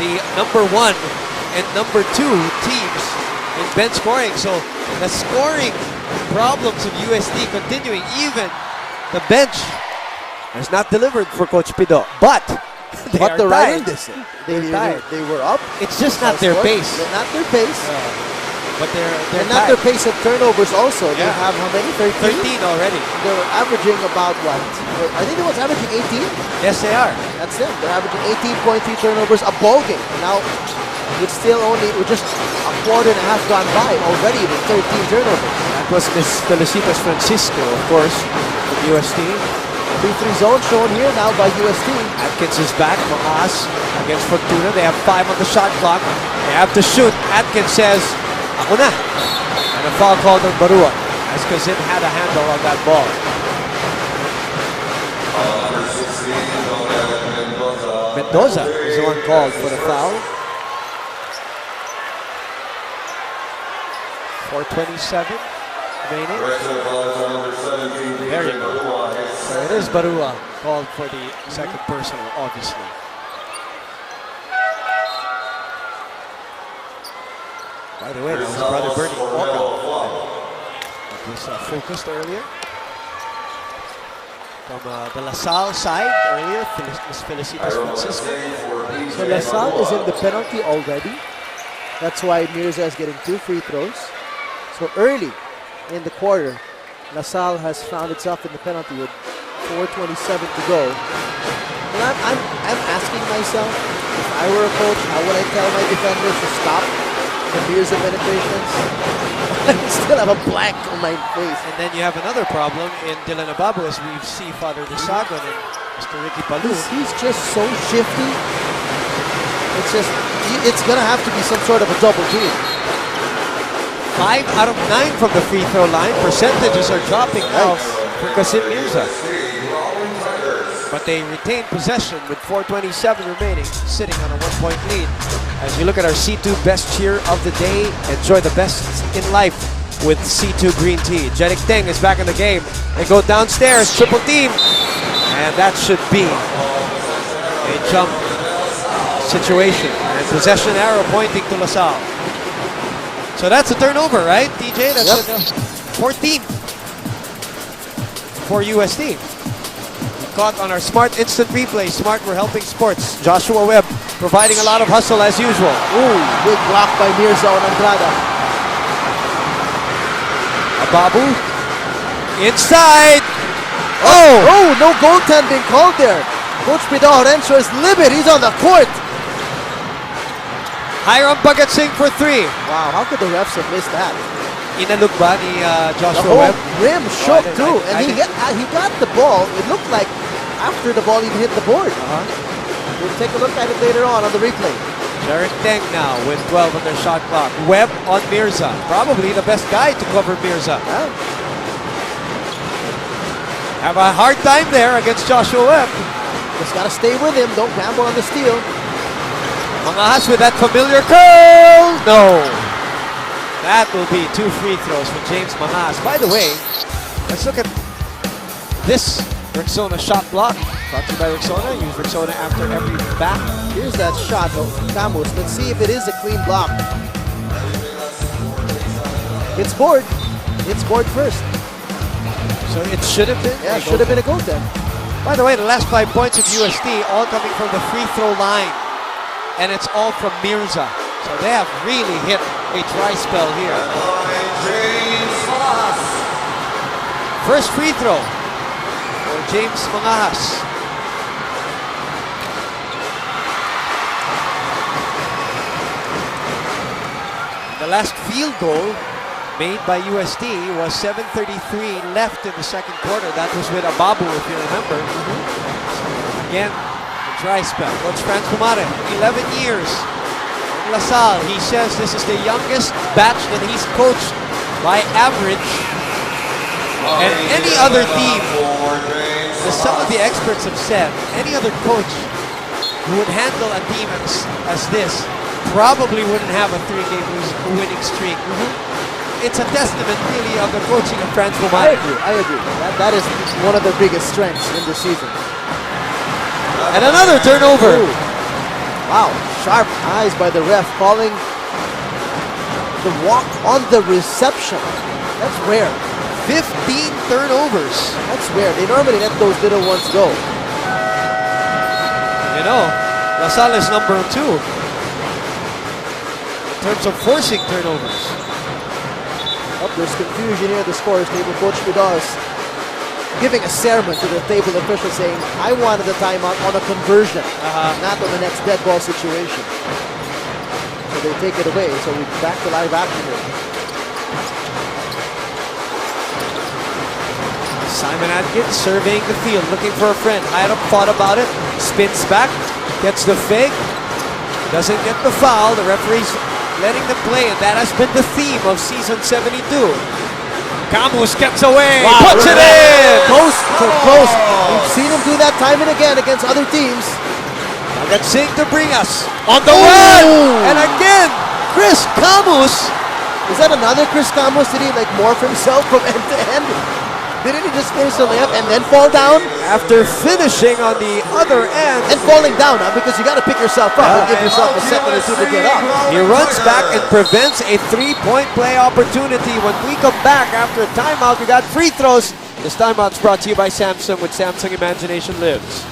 the number 1 and number 2 teams in bench scoring. So the scoring problems of UST continuing. Even the bench has not delivered for Coach Pido, but they're right in this. They were up. It's just not their pace. They're not their pace. But they're not their pace of turnovers also. They Yeah. have how many? 13? 13 already. They're averaging about what? I think it was averaging 18. Yes, they are. That's it. They're averaging 18.3 turnovers a ball game. Now, it's still only just a quarter and a half gone by already with 13 turnovers. That was Miss Felicitas Francisco, of course, from UST. 3-3 zone shown here now by UST. Atkins is back. Maas against Fortuna. They have 5 on the shot clock. They have to shoot. Atkins says, ako na. And a foul called on Barua, as Kazim had a handle on that ball. Mendoza is the one called for the foul. 4:27 remaining. There you go. So it is Barua called for the second personal, obviously. By the way, that was Brother Bernie walkout. That was focused earlier. From the LaSalle side earlier, Miss Felicitas Francisco. So LaSalle is in the penalty already. That's why Mirza is getting 2 free throws. So early in the quarter, LaSalle has found itself in the penalty with 4:27 to go. And I'm asking myself, if I were a coach, how would I tell my defenders to stop the Mirza penetrations? I still have a blank on my face. And then you have another problem in Dylan Ababu, as we see Father Desagon and Mr. Ricky Palu. He's just so shifty. It's gonna have to be some sort of a double team. 5 out of 9 from the free throw line. Percentages are dropping now for Kasim Mirza. But they retain possession with 4:27 remaining, sitting on a 1-point lead. As we look at our C2 best cheer of the day, enjoy the best in life with C2 Green Tea. Jeric Teng is back in the game. They go downstairs, triple team, and that should be a jump situation. And possession arrow pointing to LaSalle. So that's a turnover, right, DJ? That's 14 for UST. Caught on our Smart Instant Replay. Smart, we're helping sports. Joshua Webb providing a lot of hustle as usual. Ooh, big block by Mirza on Andrada. Ababu inside. Oh, no goaltending called there. Coach Pido Horencio is livid. He's on the court. Hiram Bagatsing for 3. Wow, how could the refs have missed that? Inalog ba ni The Joshua whole Webb? rim shook I too, didn't- and he got the ball. It looked like after the ball even hit the board. We'll take a look at it later on the replay. Jeric Teng now with 12 on their shot clock. Webb on Mirza. Probably the best guy to cover Mirza. Yeah. Have a hard time there against Joshua Webb. Just gotta stay with him. Don't gamble on the steal. Mangahas with that familiar curl. No. That will be 2 free throws for James Mangahas. By the way, let's look at this Rexona shot block. Brought to you by Rexona. Use Rexona after every bath Here's that shot of Camus. Let's see if it is a clean block. It's board. It's board first. So it should have been? Yeah, it should have been a goal then. By the way, the last 5 points of UST all coming from the free throw line. And it's all from Mirza. So they have really hit a dry spell here. First free throw for James Mangahas. The last field goal made by UST was 7:33 left in the second quarter. That was with Ababu, if you remember. Again, a dry spell. Coach Franz Pumare, 11 years in La Salle. He says this is the youngest batch that he's coached by average. And any other team, as some of the experts have said, any other coach who would handle a team as this probably wouldn't have a 3-game winning streak. It's a testament really of the coaching of Franz Pumare. I agree. That is one of the biggest strengths in the season. And another turnover. Ooh. Wow, sharp eyes by the ref calling the walk on the reception. That's rare. 15 turnovers. That's rare. They normally let those little ones go. You know, La Salle is number 2 in terms of forcing turnovers. Oh, there's confusion here at the scores table. Coach Pidos giving a sermon to the table official saying, I wanted a timeout on a conversion, not on the next dead ball situation. So they take it away. So we're back to live action here. Simon Atkins surveying the field, looking for a friend. High up, thought about it, spins back, gets the fake, doesn't get the foul. The referee's letting them play, and that has been the theme of season 72. Camus gets away, puts it in! Post to post. We've seen him do that time and again against other teams. Let's sing to bring us on the run! And again, Chris Camus. Is that another Chris Camus? Did he like morph himself from end to end? Didn't he just finish the layup and then fall down? After finishing on the other end. And falling down now because you got to pick yourself up and give yourself a second or two to get up. He runs back and prevents a 3-point play opportunity. When we come back after a timeout, we got free throws. This timeout's brought to you by Samsung, with Samsung Imagination Lives.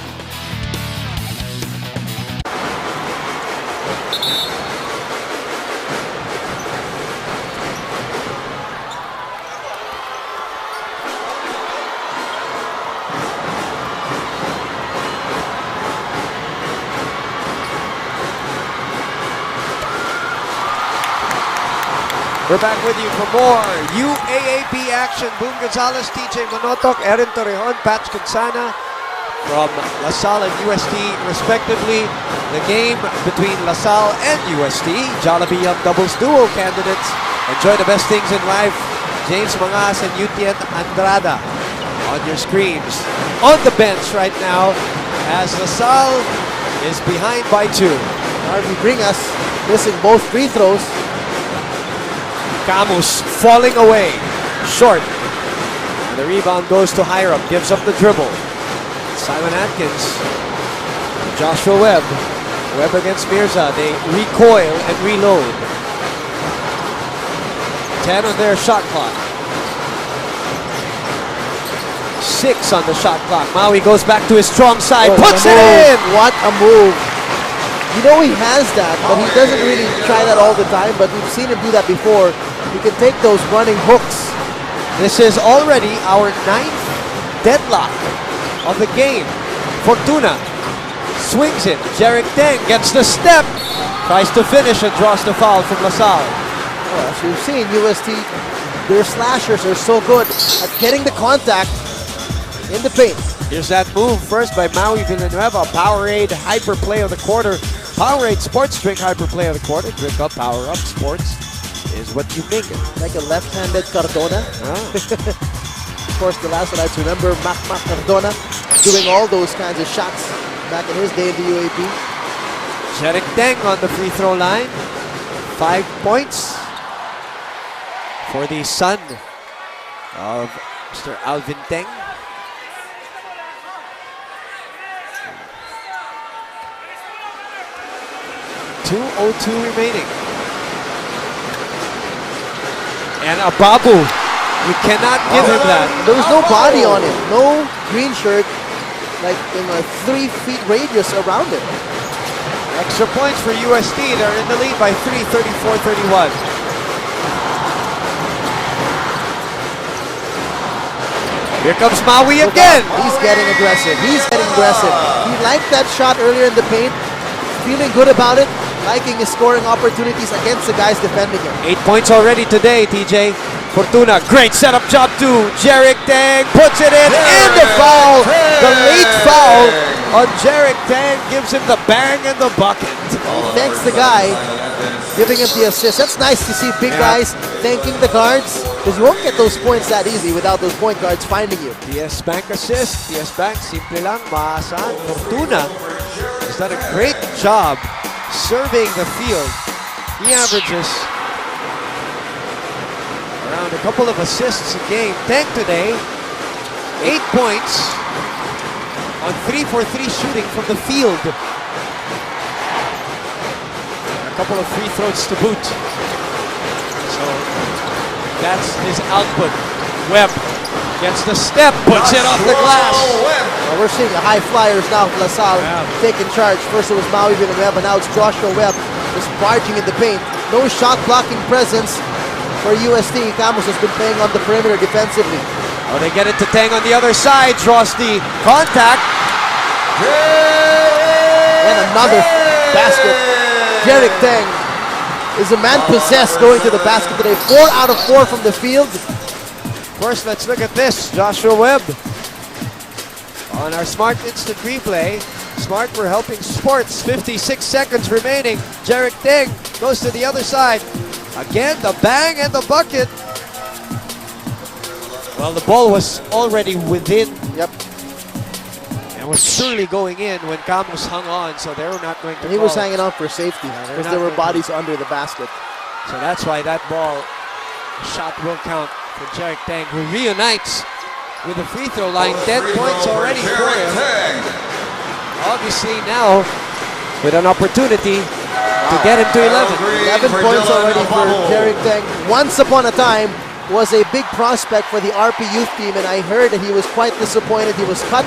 We're back with you for more UAAP action. Boom Gonzalez, TJ Manotok, Erin Torrejon, Patch Cansana from La Salle and UST respectively. The game between La Salle and UST. Jollibee Young Doubles Duo candidates. Enjoy the best things in life. James Mangas and Yutien Andrada on your screens. On the bench right now as La Salle is behind by 2. Harvey Bringas missing both free throws. Camus falling away, short. And the rebound goes to Hiram, gives up the dribble. Simon Atkins, Joshua Webb. Webb against Mirza. They recoil and reload. 10 on their shot clock. 6 on the shot clock. Maui goes back to his strong side, puts it in! What a move. You know he has that, but he doesn't really try that all the time, but we've seen him do that before. He can take those running hooks. This is already our 9th deadlock of the game. Fortuna swings it. Jarek Teng gets the step, tries to finish and draws the foul from La Salle. Well, as you've seen, UST, their slashers are so good at getting the contact in the paint. Here's that move first by Maui Villanueva. Powerade Hyper Play of the Quarter. Powerade Sports Drink Hyper Play of the Quarter. Drink up, power up. Sports is what you make it. Like a left-handed Cardona. Of course, the last one I remember, Mac Cardona doing all those kinds of shots back in his day in the UAP. Jarek Teng on the free throw line. 5 points for the son of Mr. Alvin Teng. 2:02 remaining. And Ababu, you cannot give him that. There was no body on him. No green shirt, like in a 3 feet radius around it. Extra points for UST. They're in the lead by 3, 34-31. Here comes Maui again. He's getting aggressive. He's getting aggressive. He liked that shot earlier in the paint. Feeling good about it. Liking his scoring opportunities against the guys defending him. 8 points already today, TJ. Fortuna, great setup job too. Jarek Tang puts it in. And the foul. The late foul on Jarek Tang gives him the bang and the bucket. Thanks the guy, giving him the assist. That's nice to see big guys thanking the guards, because you won't get those points that easy without those point guards finding you. PS Bank assist. PS Bank, simple lang, maasahan. Fortuna has done a great job serving the field. He averages around a couple of assists a game. Tang today, 8 points on 3-for-3 shooting from the field. A couple of free throws to boot. So that's his output. Webb gets the step, puts it off the glass. Well, we're seeing the high flyers now from LaSalle taking charge. First it was Maui Villanueva, but now it's Joshua Webb just barging in the paint. No shot blocking presence for UST. Camus has been playing on the perimeter defensively. Oh, they get it to Tang on the other side, draws the contact. And another basket. Jarek Tang is a man possessed going to the basket today. 4 out of 4 from the field. First, let's look at this. Joshua Webb on our Smart Instant Replay. Smart, we're helping sports. 56 seconds remaining. Jarek Tang goes to the other side. Again, the bang and the bucket. Well, the ball was already within. Yep. And was surely going in when Camus hung on, so they were not going to And he was call it. hanging on for safety because there were bodies under the basket. So that's why that ball shot will count for Jarek Tang, who reunites with the free throw line. 10 points already for him. Obviously now with an opportunity to get him to 11. 11 points already for Jarek Tang. Once upon a time was a big prospect for the RP youth team, and I heard that he was quite disappointed. He was cut.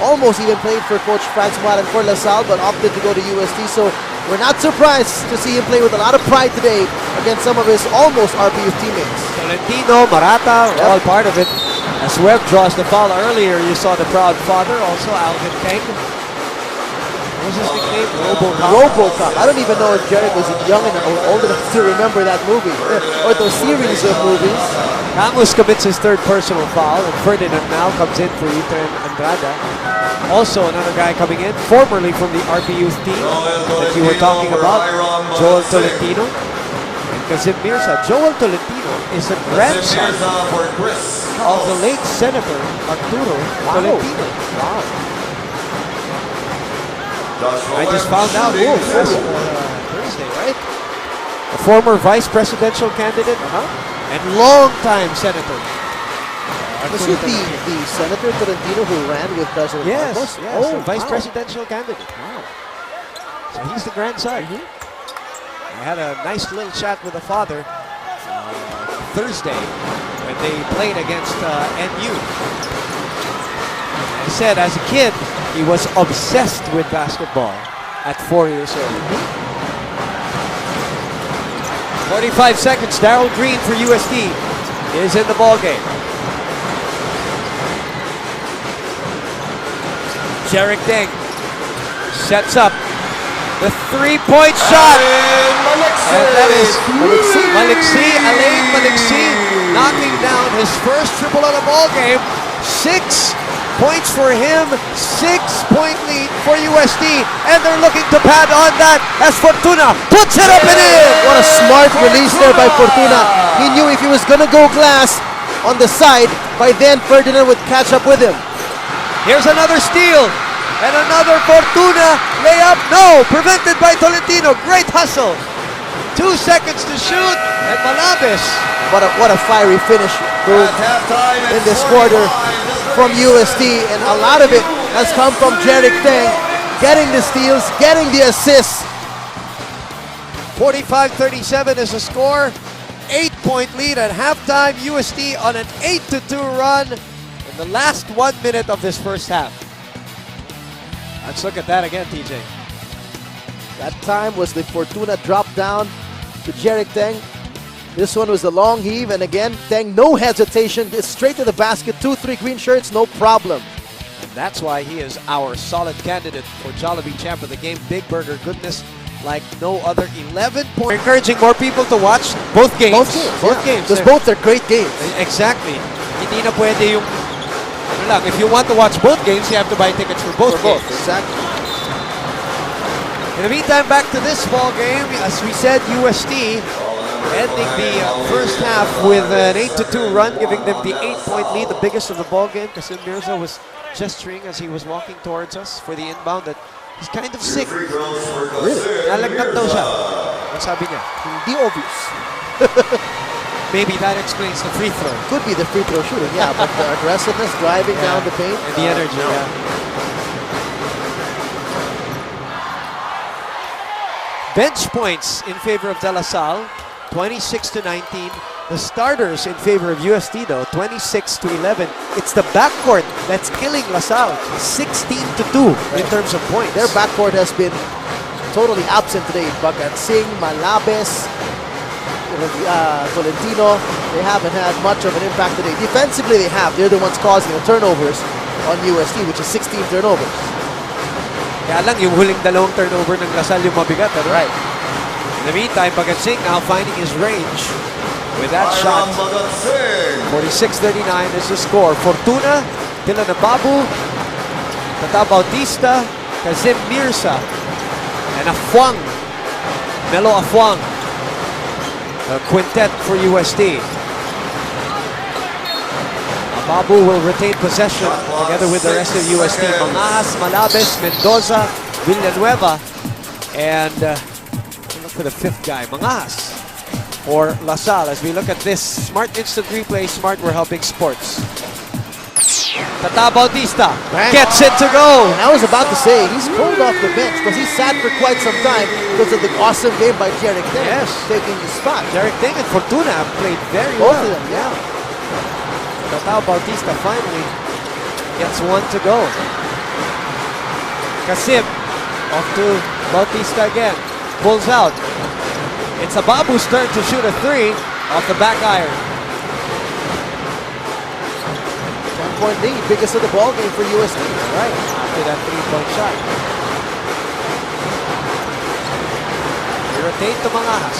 Almost even played for Coach Francois and for LaSalle, but opted to go to UST. So we're not surprised to see him play with a lot of pride today against some of his almost RP youth teammates. Tolentino, Marata, all part of it. As Webb draws the foul earlier, you saw the proud father, also Alvin Tang. What was his nickname? Robocop. Robocop. I don't even know if Jarek was young enough or old enough to remember that movie or those series of movies. Camus commits his third personal foul, and Ferdinand now comes in for Ethan Andrada. Also another guy coming in, formerly from the RP youth team that you were talking about, Joel Tolentino. And Kazim Mirza. Joel Tolentino is the grandson of the late Senator Arturo Tolentino. Wow. I just found out Thursday, right? A former vice presidential candidate and long-time senator. Was it the Senator Tolentino who ran with President Marcos? Yes, the vice presidential candidate. Wow. So he's the grandson. I had a nice little chat with the father Thursday when they played against NU. I said as a kid, he was obsessed with basketball at 4 years old. 45 seconds, Daryl Green for UST is in the ballgame. Jarek Tang sets up the three-point shot. And that is Alain Maliksi knocking down his first triple of the ballgame. 6 points for him, 6-point lead for UST, and they're looking to pad on that as Fortuna puts it up and in. What a smart release there by Fortuna. He knew if he was gonna go glass on the side, by then Ferdinand would catch up with him. Here's another steal and another Fortuna layup. No, prevented by Tolentino. Great hustle. 2 seconds to shoot, and Malabes. What a fiery finish in this quarter from UST, and a lot of it has come from Jarek Tang, getting the steals, getting the assists. 45-37 is the score. 8-point lead at halftime. UST on an 8-2 run in the last 1 minute of this first half. Let's look at that again, TJ. That time was the Fortuna drop down to Jeric Teng. This one was the long heave, and again, Teng, no hesitation, it's straight to the basket. 2-3 green shirts, no problem. And that's why he is our solid candidate for Jollibee Champ of the Game. Big Burger goodness like no other. 11 points. Encouraging more people to watch both games. Both games. Because both are great games. Exactly. Hindi na pwede yung, ano lang, if you want to watch both games, you have to buy tickets for both games. Exactly. In the meantime, back to this ball game. As we said, UST ending the first half with an 8-2 run, giving them the 8-point lead, the biggest of the ball game. Kasim Mirza was gesturing as he was walking towards us for the inbound that he's kind of sick. Really? Nalagnat daw siya. Ang sabi niya. Hindi obvious. Maybe that explains the free throw. Could be the free throw shooting, yeah, but the aggressiveness, driving down the paint. And the energy, yeah. Bench points in favor of De La Salle, 26-19. The starters in favor of UST though, 26-11. It's the backcourt that's killing La Salle, 16-2 in terms of points. Their backcourt has been totally absent today. Bagat Singh, Malabes, Tolentino, they haven't had much of an impact today. Defensively they have. They're the ones causing the turnovers on UST, which is 16 turnovers. Kaya lang yung huling dalawang turnover ng La Salle yung mabigat. Right. In the meantime, Bagat Singh now finding his range with that shot. 46-39 is the score. Fortuna, Dylan Ababu, Tata Bautista, Kazim Mirza, and Afuang, Melo Afuang. A quintet for UST. Ababu will retain possession together with the rest of UST. Mangas, Malabes, Mendoza, Villanueva, and look for the fifth guy, Mangas, or La Salle. As we look at this Smart Instant Replay, Smart, we're helping sports. Tata Bautista gets it to go. And I was about to say, he's pulled off the bench because he sat for quite some time because of the awesome game by Jeric Teng, taking his spot. Jeric Teng and Fortuna have played very Both well. of them, yeah. Tata Bautista finally gets one to go. Kasim off to Bautista again. Pulls out. It's Ababu's turn to shoot a three off the back iron. 10-point lead, biggest of the ball game for UST. Right, after that three-point shot. They rotate to Mangas.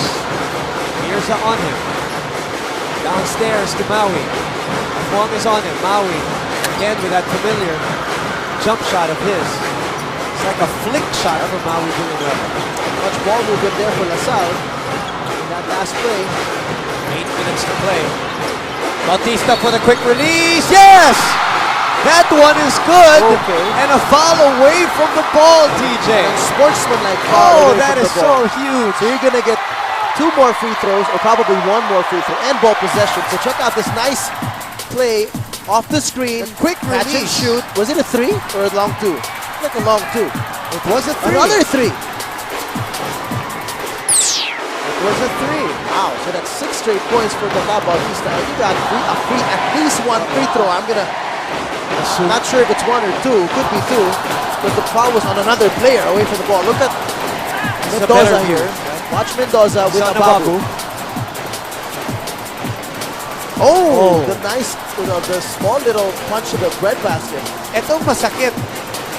Mirza on him. Downstairs to Maui. Afuang is on him. Maui again with that familiar jump shot of his. It's like a flick shot for Maui Villanueva. Much ball movement there for La Salle in that last play. 8 minutes to play. Bautista for the quick release. Yes! That one is good. Okay. And a foul away from the ball, TJ. Sportsmanlike Oh, foul. that is so huge. So you're going to get 2 more free throws, or probably 1 more free throw, and ball possession. So check out this nice play off the screen. Quick catch and release. shoot. Was it a 3 or a long 2? Like a long 2. It was a 3. Another 3. It was a 3. Wow, so that's 6 straight points for Tata Bautista. I think at least 1 free throw. I'm not sure if it's 1 or 2. Could be 2. But the foul was on another player away from the ball. Look at Mendoza here. Watch Mendoza with Ababu. Oh, the nice, the small little punch to the breadbasket. Etong masakit.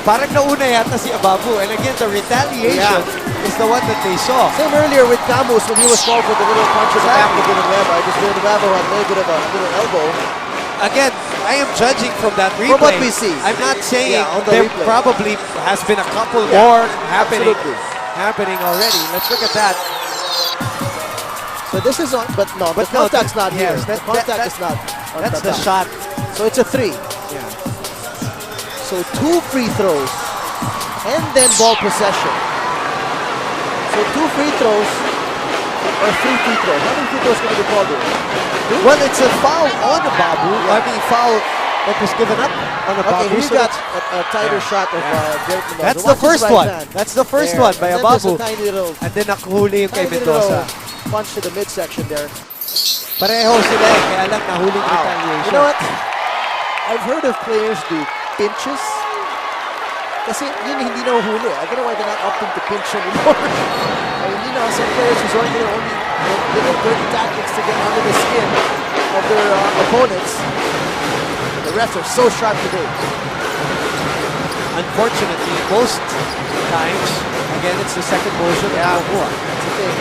Parang nauna yata si Ababu. And again, the retaliation is the one that they saw. Same earlier with Camus when he was called for the little punch to the back of Villanueva. Just Villanueva had a little bit of a little elbow. Again, I am judging from that replay. From what we see. I'm not saying on the there replay. probably has been a couple more happening already. Let's look at that. So this is on, but the contact's not here. Yes, The contact is not on That's the Tata. shot. So it's a 3. Yeah. So 2 free throws and then ball possession. So 2 free throws or 3 free throws. How many free throws going to be called here? Well, it's a foul on Ababu. I mean, foul that was given up on Okay, Ababu. he So got that's- a tighter shot of Derek Mendoza. that's the Watch his first right one. hand. That's the first There. one by And then there's Ababu. a tiny little, And then nakuhuli yung kay tiny Mendoza. little punch to the midsection there. Pareho sila eh, kaya lang nahuling retaliation. You know what? I've heard of players do pinches. Kasi yun hindi nahuhuli. I don't know why they're not opting to pinch anymore. I mean, you know, some players resort to their only little dirty tactics to get under the skin of their opponents. The refs are so sharp today. Unfortunately, most times, again, it's the second motion. Yeah. of Bubuha. That's the thing.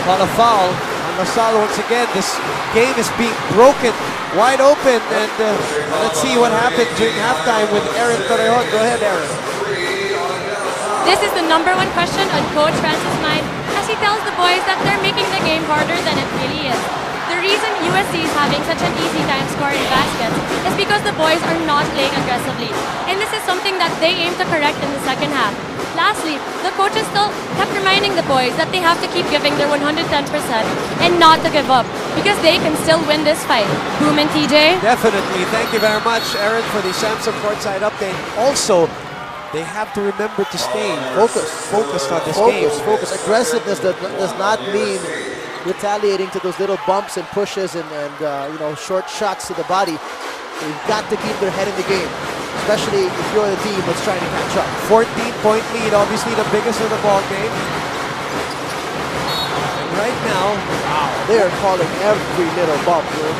Call a foul on Lasal once again. This game is being broken wide open, and let's see what happened during halftime with Aaron Torrejon. Go ahead, Aaron. This is the #1 question on Coach Francis' mind as he tells the boys that they're making the game harder than it really is. The reason UST is having such an easy time scoring baskets is because the boys are not playing aggressively, and this is something that they aim to correct in the second half. Lastly, the coaches still kept reminding the boys that they have to keep giving their 110% and not to give up because they can still win this fight. Boom and TJ. Definitely. Thank you very much, Aaron, for the Samsung courtside update. Also, they have to remember to stay focused on this game. Focus. Aggressiveness does not mean retaliating to those little bumps and pushes and you know, short shots to the body. They've got to keep their head in the game, especially if you're the team that's trying to catch up. 14-point lead, obviously the biggest of the ball game. And right now, They're calling every little bump. Dude.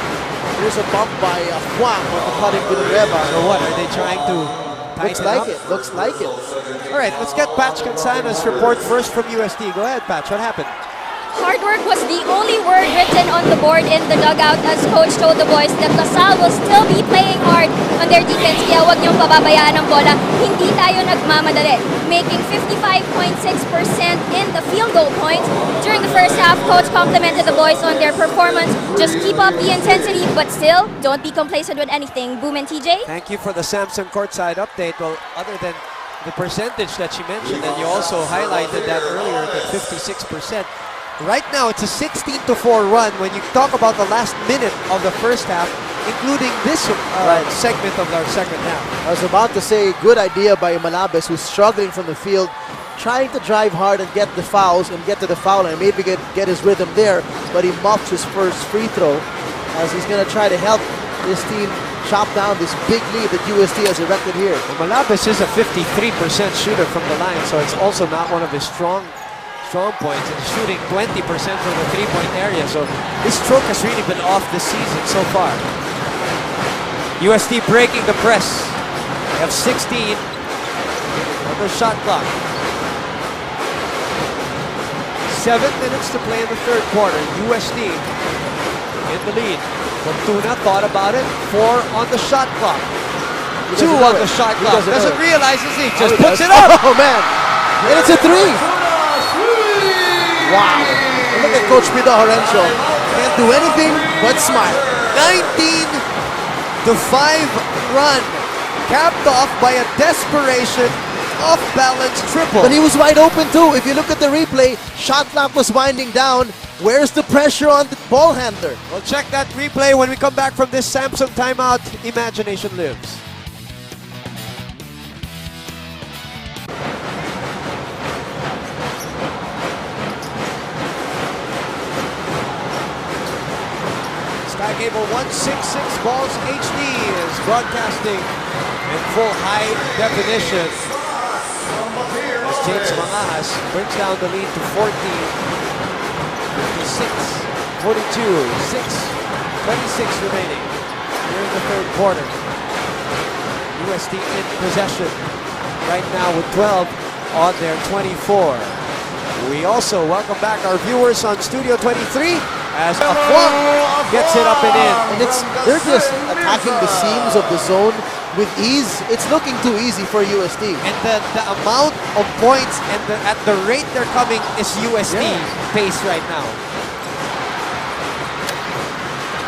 Here's a bump by Juan on the cutting Villanueva. so what are they trying to Looks tighten like up? it. Looks like it. All right, let's get Patch Cansana's report first from UST. Go ahead, Patch. What happened? Hard work was the only word written on the board in the dugout as coach told the boys that Lasal will still be playing hard on their defense kaya huwag niyong pababayaan ang bola. Hindi tayo nagmamadali. Making 55.6% in the field goal points. During the first half, coach complimented the boys on their performance. Just keep up the intensity, but still, don't be complacent with anything. Boom and TJ? Thank you for the Samsung courtside update. Well, other than the percentage that she mentioned, and you also highlighted that earlier, that 56%. Right now, it's a 16-4 run when you talk about the last minute of the first half, including this segment of our second half. I was about to say, good idea by Malabes, who's struggling from the field, trying to drive hard and get the fouls and get to the foul line, maybe get his rhythm there, but he muffed his first free throw as he's going to try to help this team chop down this big lead that UST has erected here. Well, Malabes is a 53% shooter from the line, so it's also not one of his strong points, and shooting 20% from the three-point area. So his stroke has really been off this season so far. UST breaking the press. They have 16 on the shot clock. 7 minutes to play in the third quarter. UST in the lead. Fortuna thought about it. 4 on the shot clock. 2 on the shot clock. Doesn't realize he just puts it up. Oh man! And it's a three! Wow! And look at Coach Pida Horencio. Can't do anything but smile. 19-5 run, capped off by a desperation off-balance triple. But he was wide open too. If you look at the replay, shot clock was winding down. Where's the pressure on the ball handler? We'll check that replay when we come back from this Samsung timeout. Imagination lives. Sky Cable 166 Balls HD is broadcasting in full high definition. As James Mangas brings down the lead to 14, 56, 42, 26 remaining here in the third quarter. UST in possession right now with 12 on their 24. We also welcome back our viewers on Studio 23 as Afuang gets it up and in. And they're just attacking the seams of the zone with ease. It's looking too easy for UST. And the amount of points and at the rate they're coming is UST pace right now.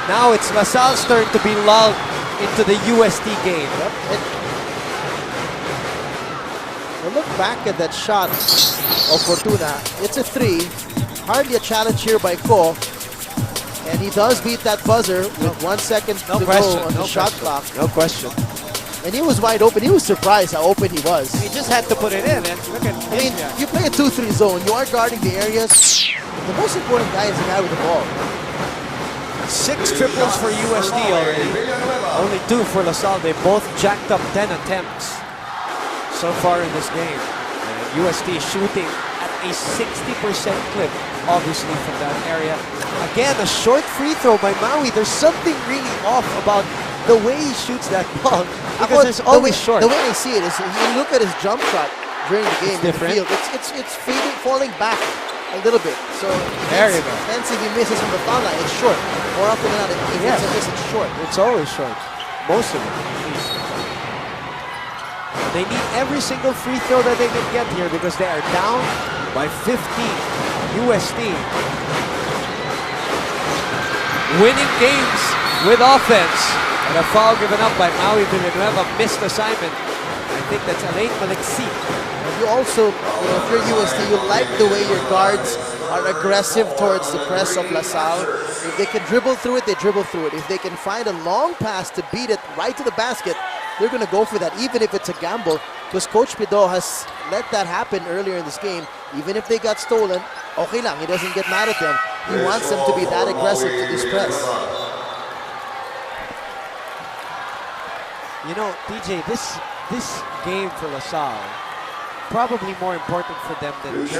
Now it's Lasalle's turn to be lulled into the UST game. Well, look back at that shot of Fortuna. It's a three. Hardly a challenge here by Ko. And he does beat that buzzer with 1 second to go on the shot clock. No question. And he was wide open. He was surprised how open he was. He just had to put it in, and look at I mean, you play a 2-3 zone. You are guarding the areas. The most important guy is the guy with the ball. 6 triples for UST already. Only 2 for LaSalle. They both jacked up 10 attempts so far in this game. And UST shooting at a 60% clip, obviously, from that area. Again, a short free throw by Maui. There's something really off about the way he shoots that ball. Because it's always short. The way I see it is, you look at his jump shot during the game in the field. It's fading, falling back a little bit. So there you go. Hence, if he misses from the foul line, it's short. More often than not, if it's a miss, it's short. It's always short. Most of it, at least. They need every single free throw that they can get here because they are down by 15. UST winning games with offense. And a foul given up by Maui Villanueva, missed assignment. I think that's Alain Maliksi. And you also, if you're UST, you like the way your guards are aggressive towards the press of LaSalle. If they can dribble through it, they dribble through it. If they can find a long pass to beat it right to the basket, they're going to go for that, even if it's a gamble. Because Coach Pido has let that happen earlier in this game. Even if they got stolen, okay lang, he doesn't get mad at them. He wants them to be that aggressive to this press. You know, DJ, this game for LaSalle, probably more important for them than UST.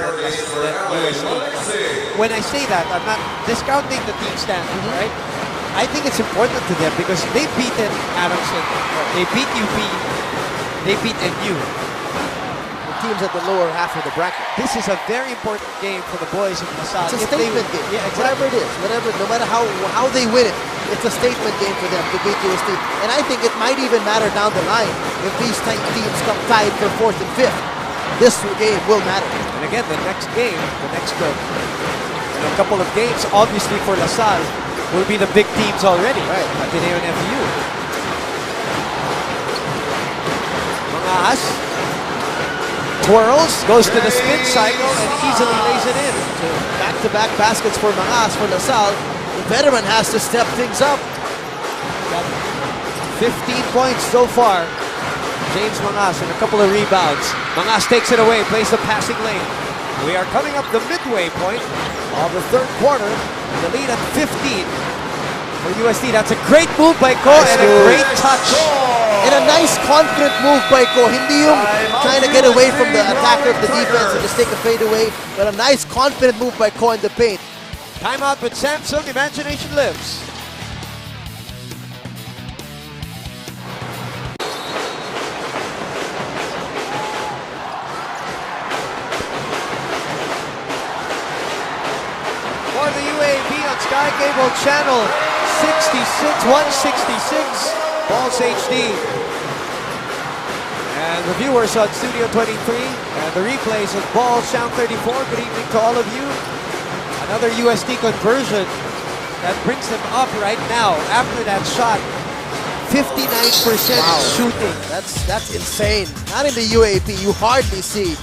When I say that, I'm not discounting the team standing, right? I think it's important to them because they've beaten Adamson, they beat UP, they beat NU. The teams at the lower half of the bracket. This is a very important game for the boys of LaSalle. It's a statement game. Yeah, exactly. Whatever, no matter how they win it, it's a statement game for them to beat UST. And I think it might even matter down the line if these teams come tied for 4th and 5th. This game will matter. And again, the next game, in a couple of games, obviously for LaSalle, will be the big teams already. Right. Ateneo and FU. Mangas twirls, goes to the spin cycle, and easily lays it in. Back-to-back baskets for Mangas for LaSalle. The veteran has to step things up. Got 15 points so far. James Mangas and a couple of rebounds. Mangas takes it away, plays the passing lane. We are coming up the midway point of the 3rd quarter. The lead at 15 for UST. That's a great move by Ko and a great touch. And a nice confident move by Ko. Hindi yung trying to get away from the attacker of the defense and just take a fade away. But a nice confident move by Ko in the paint. Timeout with Samsung. Imagination lives. For the UAAP on Sky Cable Channel 66, 166, Balls HD. And the viewers on Studio 23 and the replays of Balls Sound 34. Good evening to all of you. Another UST conversion that brings them up right now after that shot. 59% shooting. That's insane. Not in the UAP. You hardly see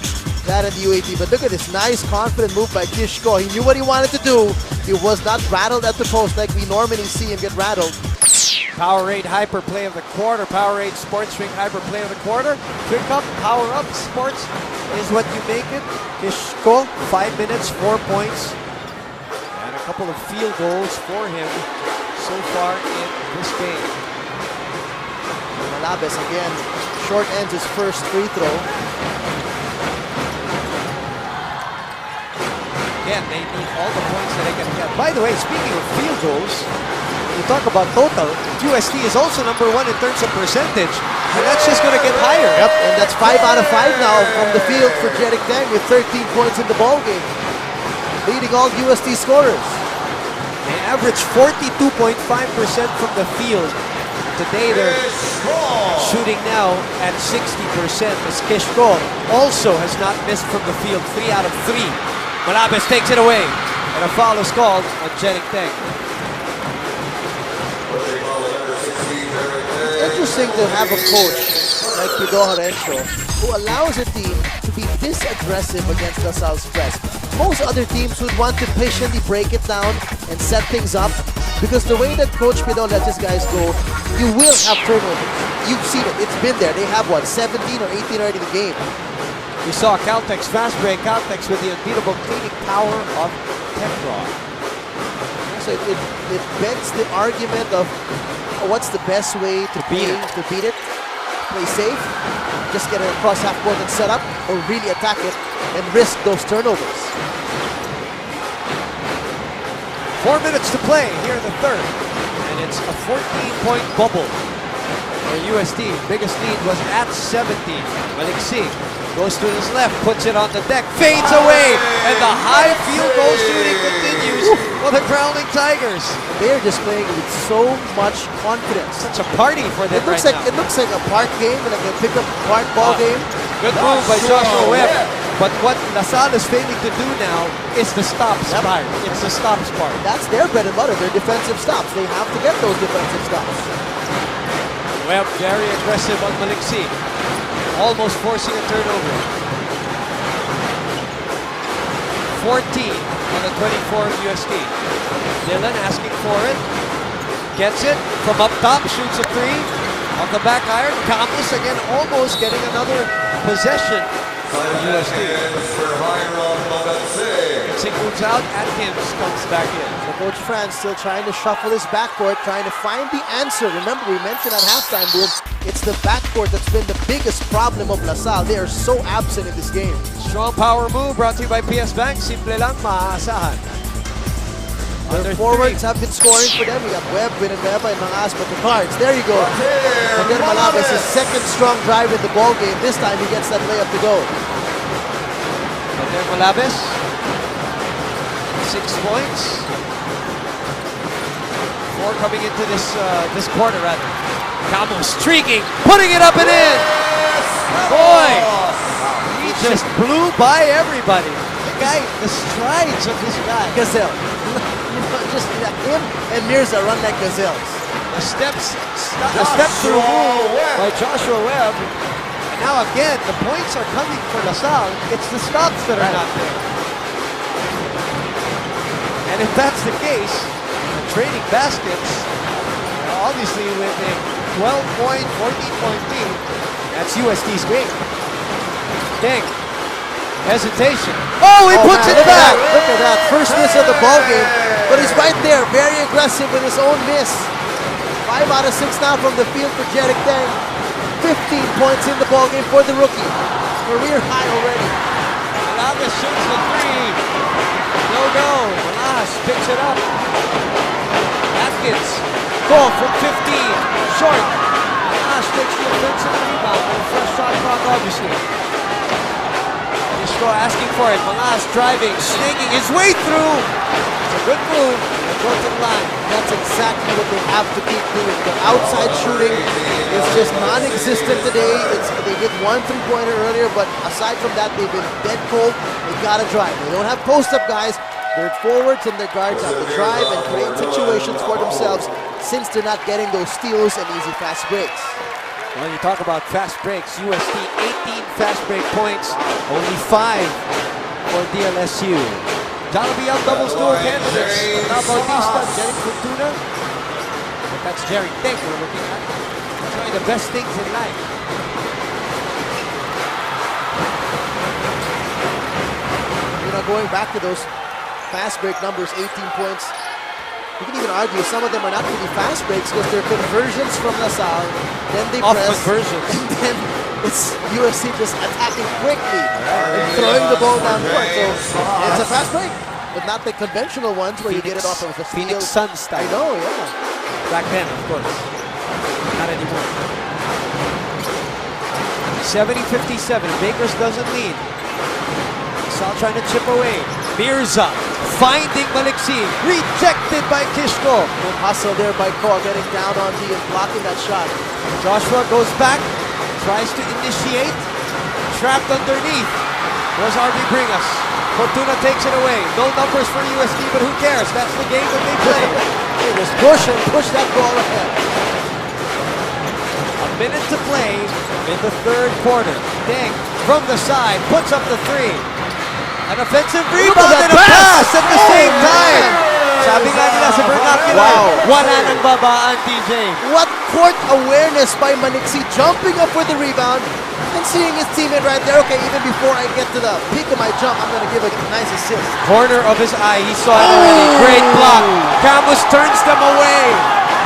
that in the UAP. But look at this nice, confident move by Kishko. He knew what he wanted to do. He was not rattled at the post like we normally see him get rattled. Powerade Hyper Play of the Quarter. Powerade Sports Drink Hyper Play of the Quarter. Drink up, power up. Sports is what you make it. Kishko, 5 minutes, 4 points. And a couple of field goals for him so far in this game. Malabes again, short ends his first free throw. Again, they need all the points that they can get. By the way, speaking of field goals, when you talk about total, UST is also #1 in terms of percentage, and that's just going to get higher. Yep, and that's 5 out of 5 now from the field for Jeric Tang with 13 points in the ball game, leading all UST scorers. They average 42.5% from the field. Today they're shooting now at 60%. As Kishko also has not missed from the field, 3 out of 3. Malabes takes it away, and a foul is called on Jeric Tang. It's interesting to have a coach like Pido Horencio who allows a team to be this aggressive against LaSalle's press. most other teams would want to patiently break it down and set things up, because the way that Coach Pidon lets his guys go, you will have turnovers. You've seen it. It's been there. They have, what, 17 or 18 already in the game. We saw Caltex fast break. Caltex with the unbeatable cleaning power of Teflon. So it begs the argument of what's the best way to beat it. Play safe, just get it across half court and set up, or really attack it and risk those turnovers. 4 minutes to play here in the third. And it's a 14-point bubble for UST. Biggest lead was at 17. Maliksi goes to his left, puts it on the deck, fades away, and the high field goal shooting continues for the Growling Tigers. They're just playing with so much confidence. Such a party for them right now. It looks like a park game, like a pick-up park ball game. Good move by Joshua Webb. But what LaSalle is failing to do now is the stops part. It's the stops part. That's their bread and butter, their defensive stops. They have to get those defensive stops. Webb very aggressive on Maliksi, almost forcing a turnover. 14 on the 24 of UST. Dylan asking for it. Gets it from up top, shoots a three. Off the back iron, Campos again almost getting another possession for UST. Sing moves out, Atkins comes back in. So Coach Franz still trying to shuffle his backcourt, trying to find the answer. Remember, we mentioned at halftime, Boom, it's the backcourt that's been the biggest problem of LaSalle. They are so absent in this game. Strong power move brought to you by PS Bank. Simple lang, maaasahan. Their forwards have been scoring for them. We got Webb, Villanueva, and Mangas, but the cards. There you go. Again, Malabes, his second strong drive in the ball game. This time he gets that layup to go. Again, Malabes. 6 points. 4 coming into this quarter, rather. Camo streaking, putting it up and in. Boy, he just blew by everybody. The strides of this guy. Gazelle. Just him and Mirza run like gazelles. A step through move by Joshua Webb. And now again, the points are coming for LaSalle. It's the stops that are not there. And if that's the case, trading baskets, obviously with a 12-point, 14-point lead, that's UST's game. Dang. Hesitation. Oh, he puts it back! Look at that. First miss of the ball game. But he's right there, very aggressive with his own miss. 5 out of 6 now from the field for Jerick Deng. 15 points in the ball game for the rookie. Career high already. Malagas shoots the three. No go. Malas picks it up. Atkins. Goal from 15. Short. Malas takes the offensive rebound. And a fresh shot clock, obviously. Disco asking for it. Malas driving, snaking his way through. It's a good move. And go to the line. That's exactly what they have to keep doing. The outside shooting is just non-existent today. They did 1 3-pointer earlier, but aside from that, they've been dead cold. They gotta drive. They don't have post-up guys. Their forwards and their guards have to drive and create situations for themselves, since they're not getting those steals and easy fast breaks. Well, you talk about fast breaks. UST 18 fast break points, only 5 for DLSU. Jollibee Young doubles dual candidates. Now Bautista, Jerry Fortuna. But that's Jerry Deng we're looking at. Enjoying the best things in life. You know, going back to those fast break numbers, 18 points. You can even argue some of them are not really fast breaks because they're conversions from LaSalle. Then they press. Conversions. And then it's USC just attacking quickly and throwing the ball down court. So it's a fast break, but not the conventional ones where you get it off of the field. Phoenix Sun style. I know, yeah. Back then, of course. Not anymore. 70-57. Bakers doesn't lead. Saul trying to chip away. Mirza finding Maliksi. Rejected by Kishko. Good hustle there by Ko, getting down on D and blocking that shot. Joshua goes back. Tries to initiate. Trapped underneath. Where's RB bring us? Fortuna takes it away. No numbers for UST, but who cares? That's the game that they play. They just push that ball ahead. A minute to play in the third quarter. Deng from the side puts up the three. An offensive Look rebound at and a that pass pass! at the same time. Sabi nga nila sa vernacular, Wow. wala nang babaan, TJ. What court awareness by Manixi, jumping up for the rebound and seeing his teammate right there. Okay, even before I get to the peak of my jump, I'm going to give a nice assist. Corner of his eye, he saw it already. Great block. Camus turns them away.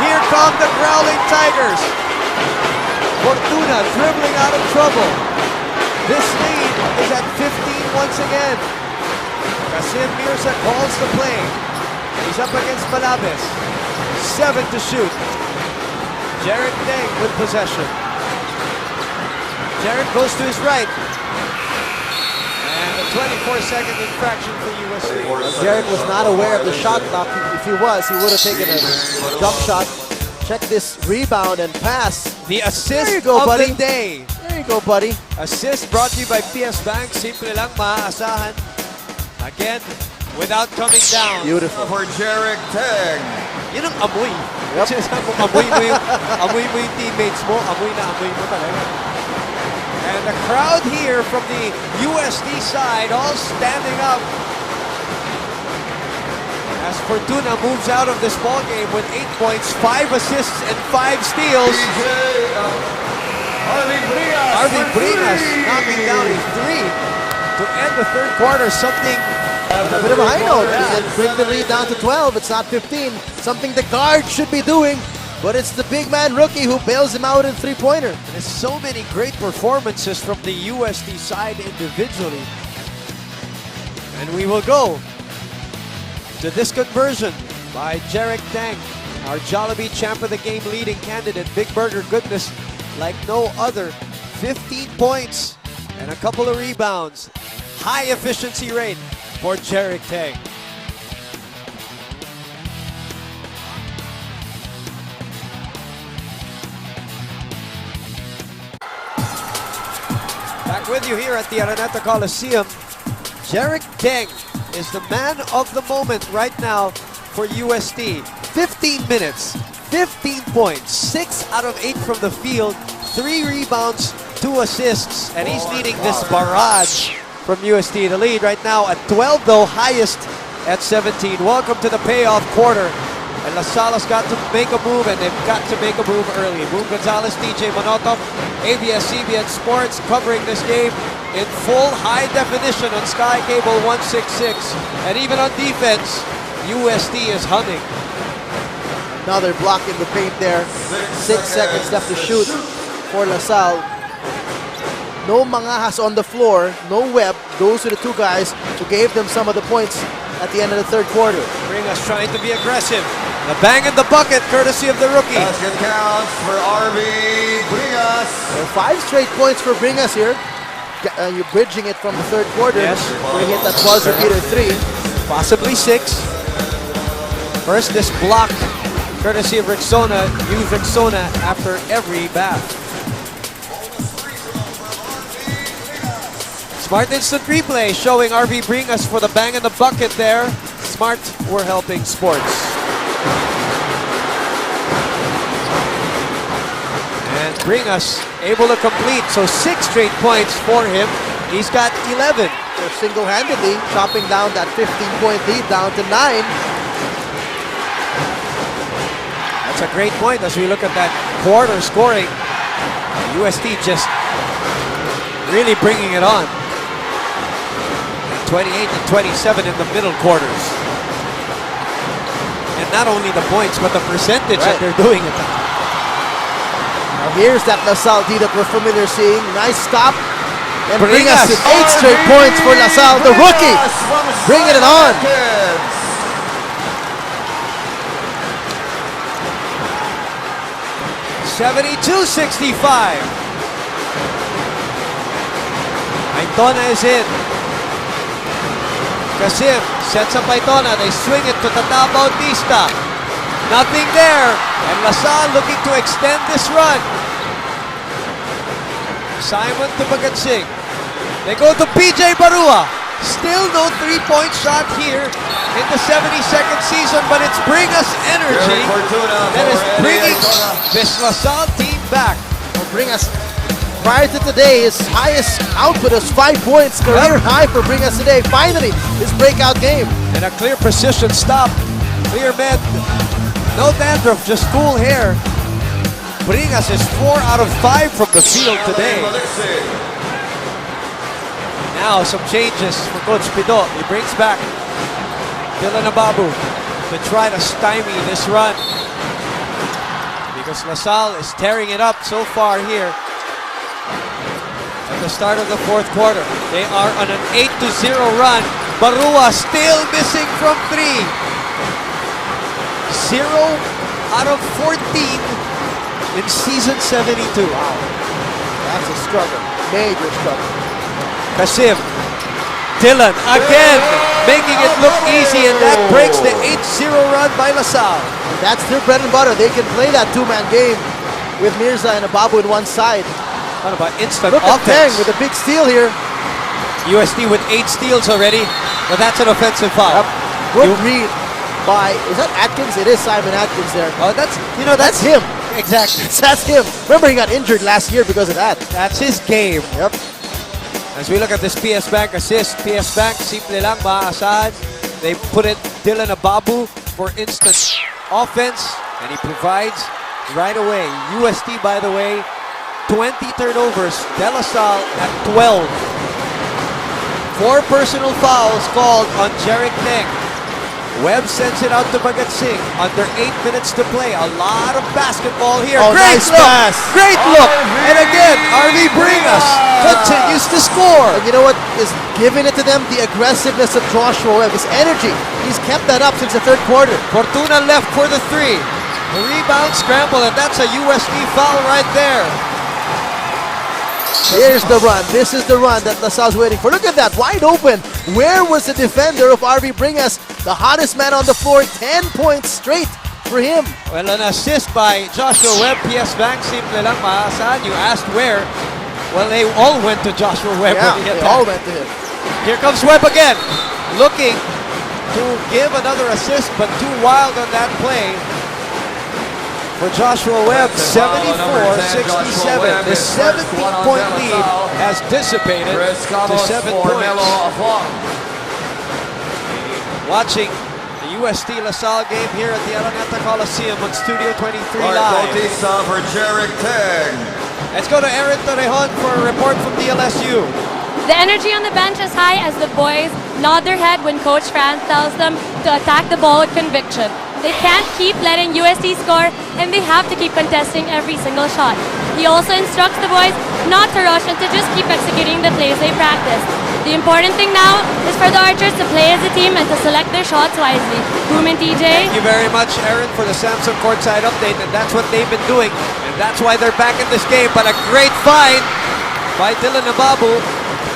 Here come the Growling Tigers. Fortuna dribbling out of trouble. This lead is at 15 once again. Kasim Mirza calls the play. He's up against Malabes. 7 to shoot. Jared Deng with possession. Jared goes to his right. And a 24-second infraction for UST. Jared was not aware of the shot clock. If he was, he would have taken a jump shot. Check this rebound and pass. The assist There you go, of buddy. the day. There you go, buddy. Assist brought to you by PS Bank. Simple lang, maaasahan. Again, without coming down. Beautiful. For Jarek Teng. Yun ang amoy. Yep. Kung amoy mo yung teammates mo, amoy na amoy mo talaga. And the crowd here from the UST side all standing up as Fortuna moves out of this ball game with 8 points, 5 assists, and 5 steals. Arvin Bringas knocking down a 3 to end the third quarter. Something A bit of a high note. And bring the lead down to 12. It's not 15. Something the guard should be doing. But it's the big man rookie who bails him out in three-pointer. There's so many great performances from the UST side individually. And we will go to this conversion by Jarek Tang, our Jollibee Champ of the Game leading candidate. Big Burger goodness like no other. 15 points and a couple of rebounds. High efficiency rate for Jarek Tang. Back with you here at the Araneta Coliseum. Jarek Tang is the man of the moment right now for UST. 15 minutes, 15 points, 6 out of 8 from the field, 3 rebounds, 2 assists, and he's leading this barrage from UST. The lead right now at 12 though, highest at 17. Welcome to the payoff quarter. And La Salle's got to make a move, and they've got to make a move early. Boom Gonzalez, DJ Monotov, ABS-CBN Sports covering this game in full high definition on Sky Cable 166. And even on defense, UST is humming. Now they're blocking the paint there. 6 seconds left to shoot for La Salle. No Mangahas on the floor, no Webb. Those are the two guys who gave them some of the points at the end of the third quarter. Bringas trying to be aggressive. The bang in the bucket, courtesy of the rookie. Basket counts for RB Bringas. So 5 straight points for Bringas here. You're bridging it from the third quarter. Yes. Where he hit that buzzer beater 3. Possibly 6. First, this block, courtesy of Rexona. Use Rexona after every bath. Smart instant replay showing RV Bringas for the bang in the bucket there. Smart, we're helping sports. And Bringas able to complete, so 6 straight points for him. He's got 11. They're single-handedly chopping down that 15-point lead down to 9. That's a great point as we look at that quarter scoring. UST just really bringing it on. 28 and 27 in the middle quarters. And not only the points, but the percentage that they're doing it. Now here's that La Salle D that we're familiar seeing. Nice stop. And Bringas. Bringas with 8 straight points for La Salle, the rookie. Bringing it on. 72-65. Aitona is in. Kasim sets up Aitona. They swing it to Tata Bautista. Nothing there. And La Salle looking to extend this run. Simon to Bagatsing. They go to PJ Barua. Still no three-point shot here in the 72nd season, but it's Bringas energy that is bringing this La Salle team back. Bringas Prior to today, his highest output was 5 points, career high for Bringas today. Finally, his breakout game. And a clear precision stop. Clear med. No dandruff, just full hair. Bringas is 4 out of 5 from the field today. Now some changes for Coach Pido. He brings back Dylan Ababu to try to stymie this run. Because LaSalle is tearing it up so far here at the start of the fourth quarter. They are on an 8-0 run. Barua still missing from 3. 0 out of 14 in season 72. Wow, that's a struggle, major struggle. Kasim, Dylan again making it look easy, and that breaks the 8-0 run by LaSalle. And that's their bread and butter. They can play that two-man game with Mirza and Ababu in one side. What about instant Look at Teng offense? with a big steal here. UST with 8 steals already, but that's an offensive foul. Good read by, is that Atkins? It is Simon Atkins there. Oh, that's That's him. exactly. That's him. Remember, he got injured last year because of that. That's his game. Yep. As we look at this PS Bank assist, PS Bank, simple lang, maaasahan. They put it Dylan Ababu for instant offense, and he provides right away. UST, by the way, 20 turnovers. De La Salle at 12. 4 personal fouls called on Jeric Teng. Webb sends it out to Bagatsing. Under 8 minutes to play. A lot of basketball here. Oh, Great nice look! pass. Great look! And again, RV Bringas continues to score. And you know what is giving it to them? The aggressiveness of Joshua Webb, his energy. He's kept that up since the third quarter. Fortuna left for the 3. The rebound scramble, and that's a UST foul right there. Here's the run. This is the run that LaSalle's waiting for. Look at that, wide open. Where was the defender of RV Bringas? The hottest man on the floor, 10 points straight for him. Well, an assist by Joshua Webb. PS Bank, simple lang, maaasahan. You asked where. Well, they all went to Joshua Webb. Yeah, when he hit they that. all went to him. Here comes Webb again. Looking to give another assist, but too wild on that play. For Joshua Webb, 74-67. The 17-point lead has dissipated to 7 points. Watching the UST LaSalle game here at the Araneta Coliseum on Studio 23 Live. Bautista for Jeric Teng. Let's go to Aaron Torrejon for a report from the LSU. The energy on the bench is high as the boys nod their head when Coach Franz tells them to attack the ball with conviction. They can't keep letting UST score, and they have to keep contesting every single shot. He also instructs the boys not to rush and to just keep executing the plays they practice. The important thing now is for the Archers to play as a team and to select their shots wisely. Boom and TJ. Thank you very much, Aaron, for the Samsung courtside update, and that's what they've been doing, and that's why they're back in this game. But a great find by Dylan Ababu.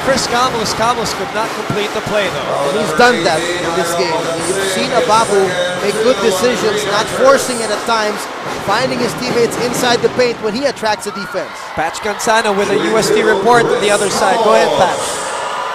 Chris Camus could not complete the play, though. And he's done that in this game. You've seen Ababu make good decisions, not forcing it at times, finding his teammates inside the paint when he attracts the defense. Patch Cansano with a UST report on the other side. Go ahead, Patch.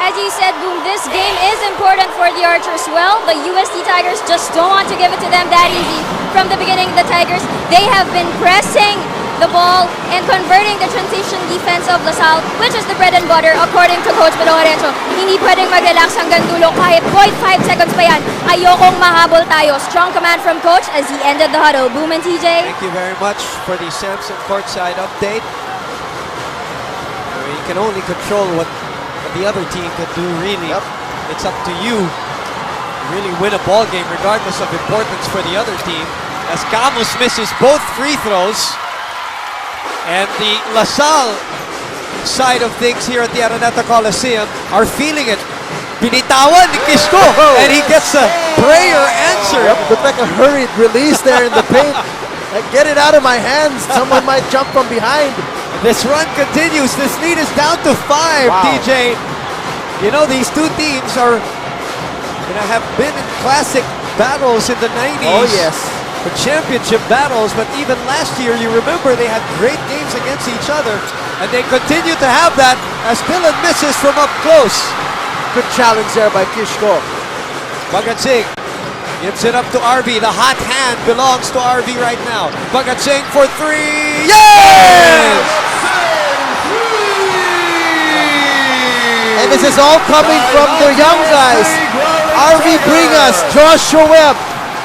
As you said, Boom, this game is important for the Archers. Well, the UST Tigers just don't want to give it to them that easy. From the beginning, the Tigers, they have been pressing the ball and converting the transition defense of LaSalle, which is the bread and butter according to Coach Pedro Lorenzo. Hindi pwedeng mag-relax hanggang dulo kahit 0.5 seconds pa yan. Ayokong mahabol tayo. Strong command from Coach as he ended the huddle. Boom and TJ. Thank you very much for the Samsung courtside update. You can only control what the other team can do, really. Yep. It's up to you to really win a ball game regardless of importance for the other team. As Camus misses both free throws. And the LaSalle side of things here at the Araneta Coliseum are feeling it. Binitawan ni Kisko, and he gets a prayer answer. Yep, looked like a hurried release there in the paint. Like, get it out of my hands. Someone might jump from behind. This run continues. This lead is down to 5, Wow. DJ. You know, these two teams are gonna have been in classic battles in the 90s. Oh, yes. For championship battles, but even last year, you remember they had great games against each other, and they continue to have that as Dylan misses from up close. Good challenge there by Kishko. Bagatsing gives it up to RV. The hot hand belongs to RV right now. Bagatsing for 3. Yes! this is all coming from their young guys. RV Bringas, Joshua Webb.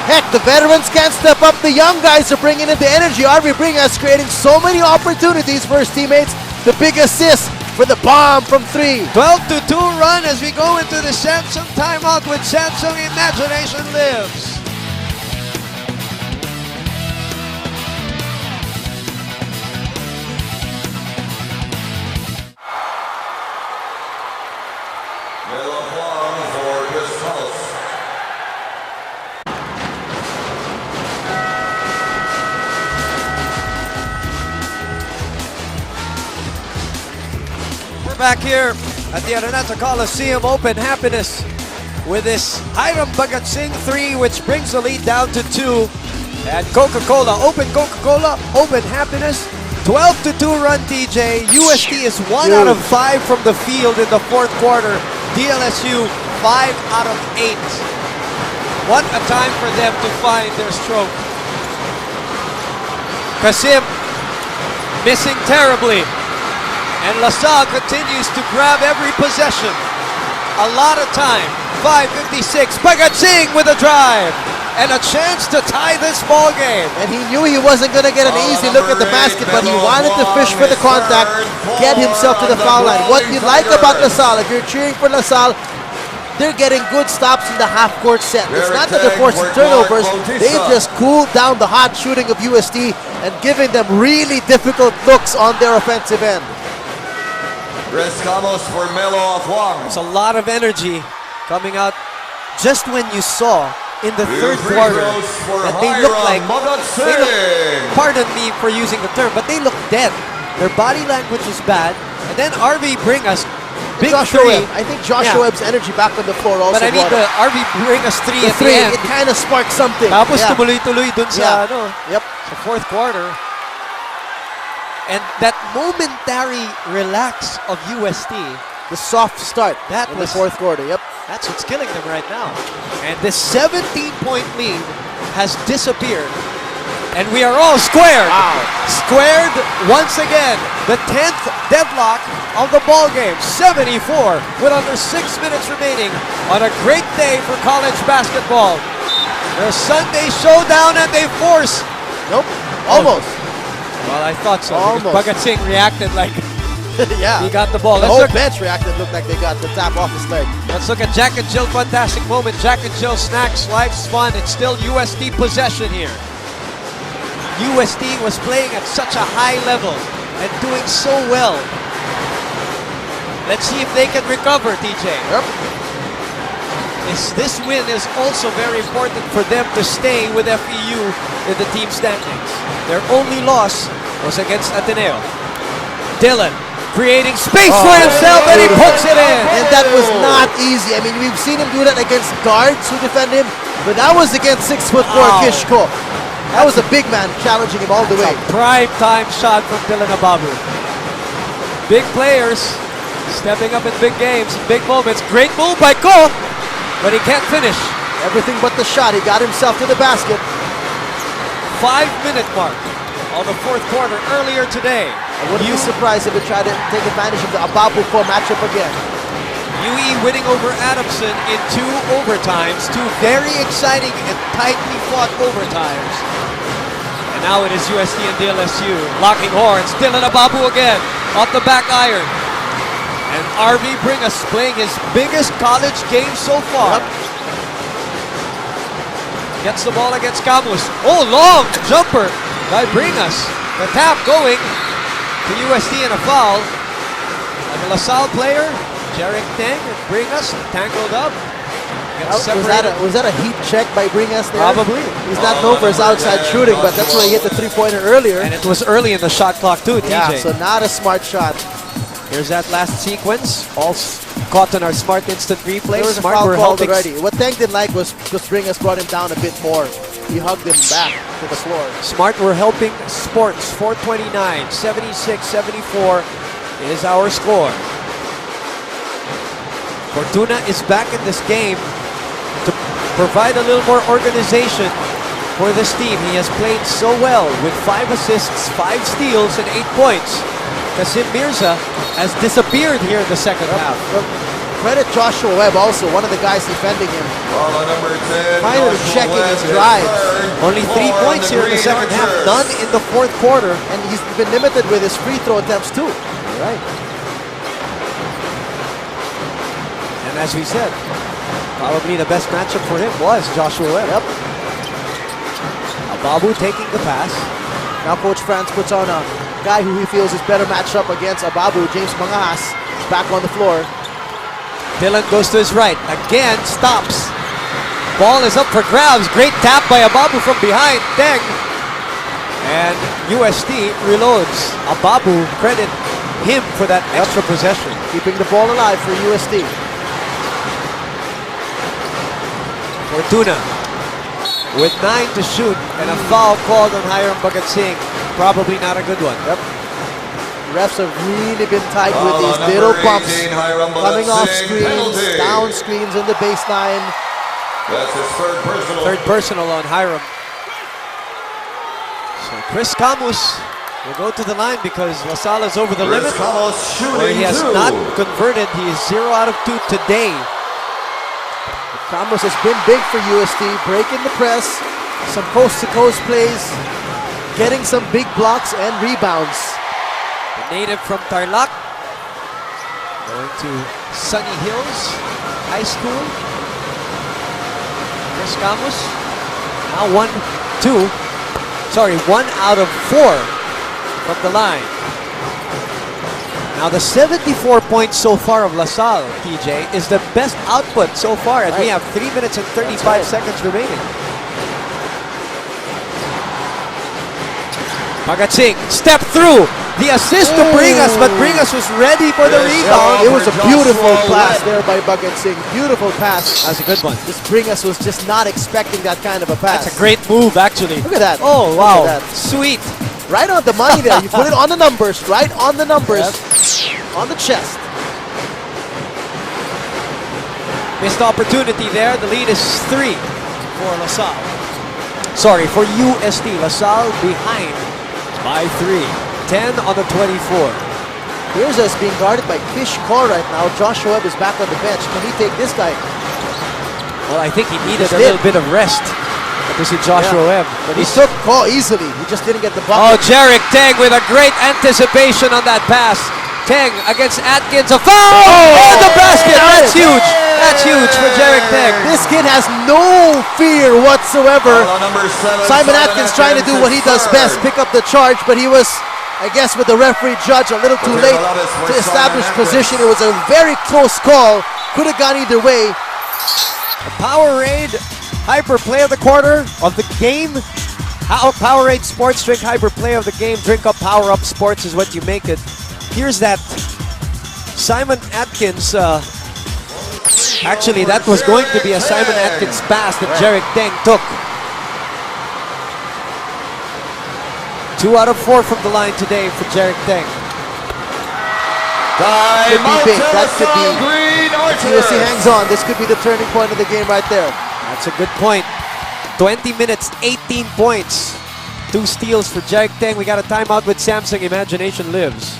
Heck, the veterans can't step up. The young guys are bringing in the energy. RV Bringas creating so many opportunities for his teammates. The big assist for the bomb from 3. 12-2 run as we go into the Samsung timeout with Samsung Imagination Lives. Back here at the Araneta Coliseum, Open Happiness with this Hiram Bhagat Singh 3, which brings the lead down to 2. And Coca-Cola, Open Coca-Cola, Open Happiness, 12-2 run, TJ. UST is 1 out of 5 from the field in the 4th quarter. DLSU 5 out of 8. What a time for them to find their stroke. Kasim missing terribly. And LaSalle continues to grab every possession. A lot of time. 5:56. Bhagat Singh with a drive. And a chance to tie this ball game. And he knew he wasn't going to get an easy look at the basket, but he wanted to fish for the contact, get himself to the foul line. What you like about LaSalle, if you're cheering for LaSalle, they're getting good stops in the half-court set. It's not that they're forcing turnovers. They've just cooled down the hot shooting of UST and giving them really difficult looks on their offensive end. Rescamos for Melo of Wang. It's a lot of energy coming out just when you saw in the 3rd quarter that they look like, pardon me for using the term, but they look dead. Their body language is bad. And then RV Bringas, big Joshua 3. Webb. I think Joshua Webb's energy back on the floor also. But I mean brought the RV Bringas 3 the at three, the end. it kind of sparked something. Tapos tumuloy-tuloy dun sa, Yep. sa 4th quarter. And that momentary relax of UST, The soft start that in was the 4th quarter. Yep. That's what's killing them right now. And this 17-point lead has disappeared. And we are all squared. Wow. Squared once again. The 10th deadlock of the ball game. 74 with under 6 minutes remaining on a great day for college basketball. Their Sunday showdown, and they force. Nope. Almost. Well, I thought so. Almost. Bhagat Singh reacted like Yeah. he got the ball. The Let's whole look, bench reacted. Looked like they got the tap off his leg. let's look at Jack and Jill. Fantastic moment. Jack and Jill snacks. Life's fun. It's still UST possession here. UST was playing at such a high level and doing so well. Let's see if they can recover, TJ. Yep. This win is also very important for them to stay with FEU in the team standings. Their only loss was against Ateneo. Dylan creating space for himself, and he puts it in. And that was not easy. I mean, we've seen him do that against guards who defend him, but that was against 6'4" Wow. Kishko. That was a big man challenging him all the way. Prime time shot from Dylan Ababu. Big players stepping up in big games, big moments. Great move by Ko, but he can't finish. Everything but the shot. He got himself to the basket. 5-minute mark on the 4th quarter earlier today. I wouldn't be surprised if they try to take advantage of the Ababu-Ko matchup again. UE winning over Adamson in 2 overtimes, 2 very exciting and tightly fought overtimes. And now it is UST and DLSU locking horns. Dylan Ababu again off the back iron. And RV Bringas playing his biggest college game so far. Gets the ball against Camus. Oh, long jumper by Bringas. The tap going to UST and a foul. And the LaSalle player, Jarek Teng, and Bringas tangled up. Was that a heat check by Bringas there? Probably. He's not known for his outside shooting, but that's where he hit the three-pointer earlier. And it was early in the shot clock too, TJ. Yeah, so not a smart shot. Here's that last sequence, all caught on our Smart Instant Replay. There was a Smart foul were called helping. already. What Teng didn't like was because Bringas brought him down a bit more. He hugged him back to the floor. Smart were helping Sports. 429, 76-74 is our score. Fortuna is back in this game to provide a little more organization for this team. He has played so well with 5 assists, 5 steals, and 8 points. Kasim Mirza has disappeared here in the second half. credit Joshua Webb also, one of the guys defending him. Follow number 10. Finally Joshua checking Webb his is drives. third. Only 3 For points here in the Green second half, Archers. none in the fourth quarter. And he's been limited with his free throw attempts too. Right. And as we said, probably the best matchup for him was Joshua Webb. Yep. Ababu taking the pass. Now Coach Franz puts on a guy who he feels is better matched up against Ababu. James Mangas is back on the floor. Dylan goes to his right. Again, stops. Ball is up for grabs. Great tap by Ababu from behind. Deng. And UST reloads. Ababu, credit him for that extra possession. Keeping the ball alive for UST. Fortuna with 9 to shoot and a foul called on Hiram Bhagat Singh. Probably not a good one. Yep. Refs have really been tight with Follow these number little bumps 18, Hiram Bhagat coming off Singh, screens, penalty. down screens in the baseline. That's his third personal. Third personal on Hiram. So Chris Camus will go to the line because LaSalle is over the limit. Ramos Where he shooting has 2. not converted. He is 0 out of 2 today. Ramos has been big for UST, breaking the press, some coast-to-coast plays, getting some big blocks and rebounds. The native from Tarlac going to Sunny Hills High School. Chris Camus. Now 1 out of 4 from the line. Now the 74 points so far of LaSalle, TJ, is the best output so far, and we have 3 minutes and 35 seconds remaining. Bhagat Singh, step through. The assist to Bringas, but Bringas was ready for the rebound. It was a beautiful pass there by Bhagat Singh. Beautiful pass. That's a good one. This Bringas was just not expecting that kind of a pass. That's a great move, actually. Look at that. Oh, Look wow. at that. Sweet. Right on the money there. You put it on the numbers. Right on the numbers. On the chest. Missed opportunity there. The lead is 3 for LaSalle. Sorry, for UST. LaSalle behind by 3. 10 on the 24. Here's us being guarded by Kish Kaur right now. Joshua Webb is back on the bench. Can he take this guy? Well, I think he needed Just a little bit of rest. But this is Joshua Webb. But he took Kaur easily. He just didn't get the Oh, bucket. Jarek Teng with a great anticipation on that pass. Teng against Atkins. A foul! Oh, the basket! That's huge. That's huge for Jarek Teng. This kid has no fear whatsoever. Follow number 7. Simon Atkins trying to do what he does best, pick up the charge, but he was, I guess, with the referee judge a little too late to establish position. It was a very close call. Could have gone either way. The Powerade Hyper Play of the Quarter of the game. Powerade Sports Drink Hyper Play of the game. Drink up, power up. Sports is what you make it. Here's that Simon Atkins. Actually, that was going to be a Simon Atkins pass that Jarek Teng took. 2 out of 4 from the line today for Jarek Teng. Could be big. That could be. Green If USC Archers. hangs on, this could be the turning point of the game right there. That's a good point. 20 minutes, 18 points. 2 steals for Jarek Teng. We got a timeout with Samsung. Imagination lives.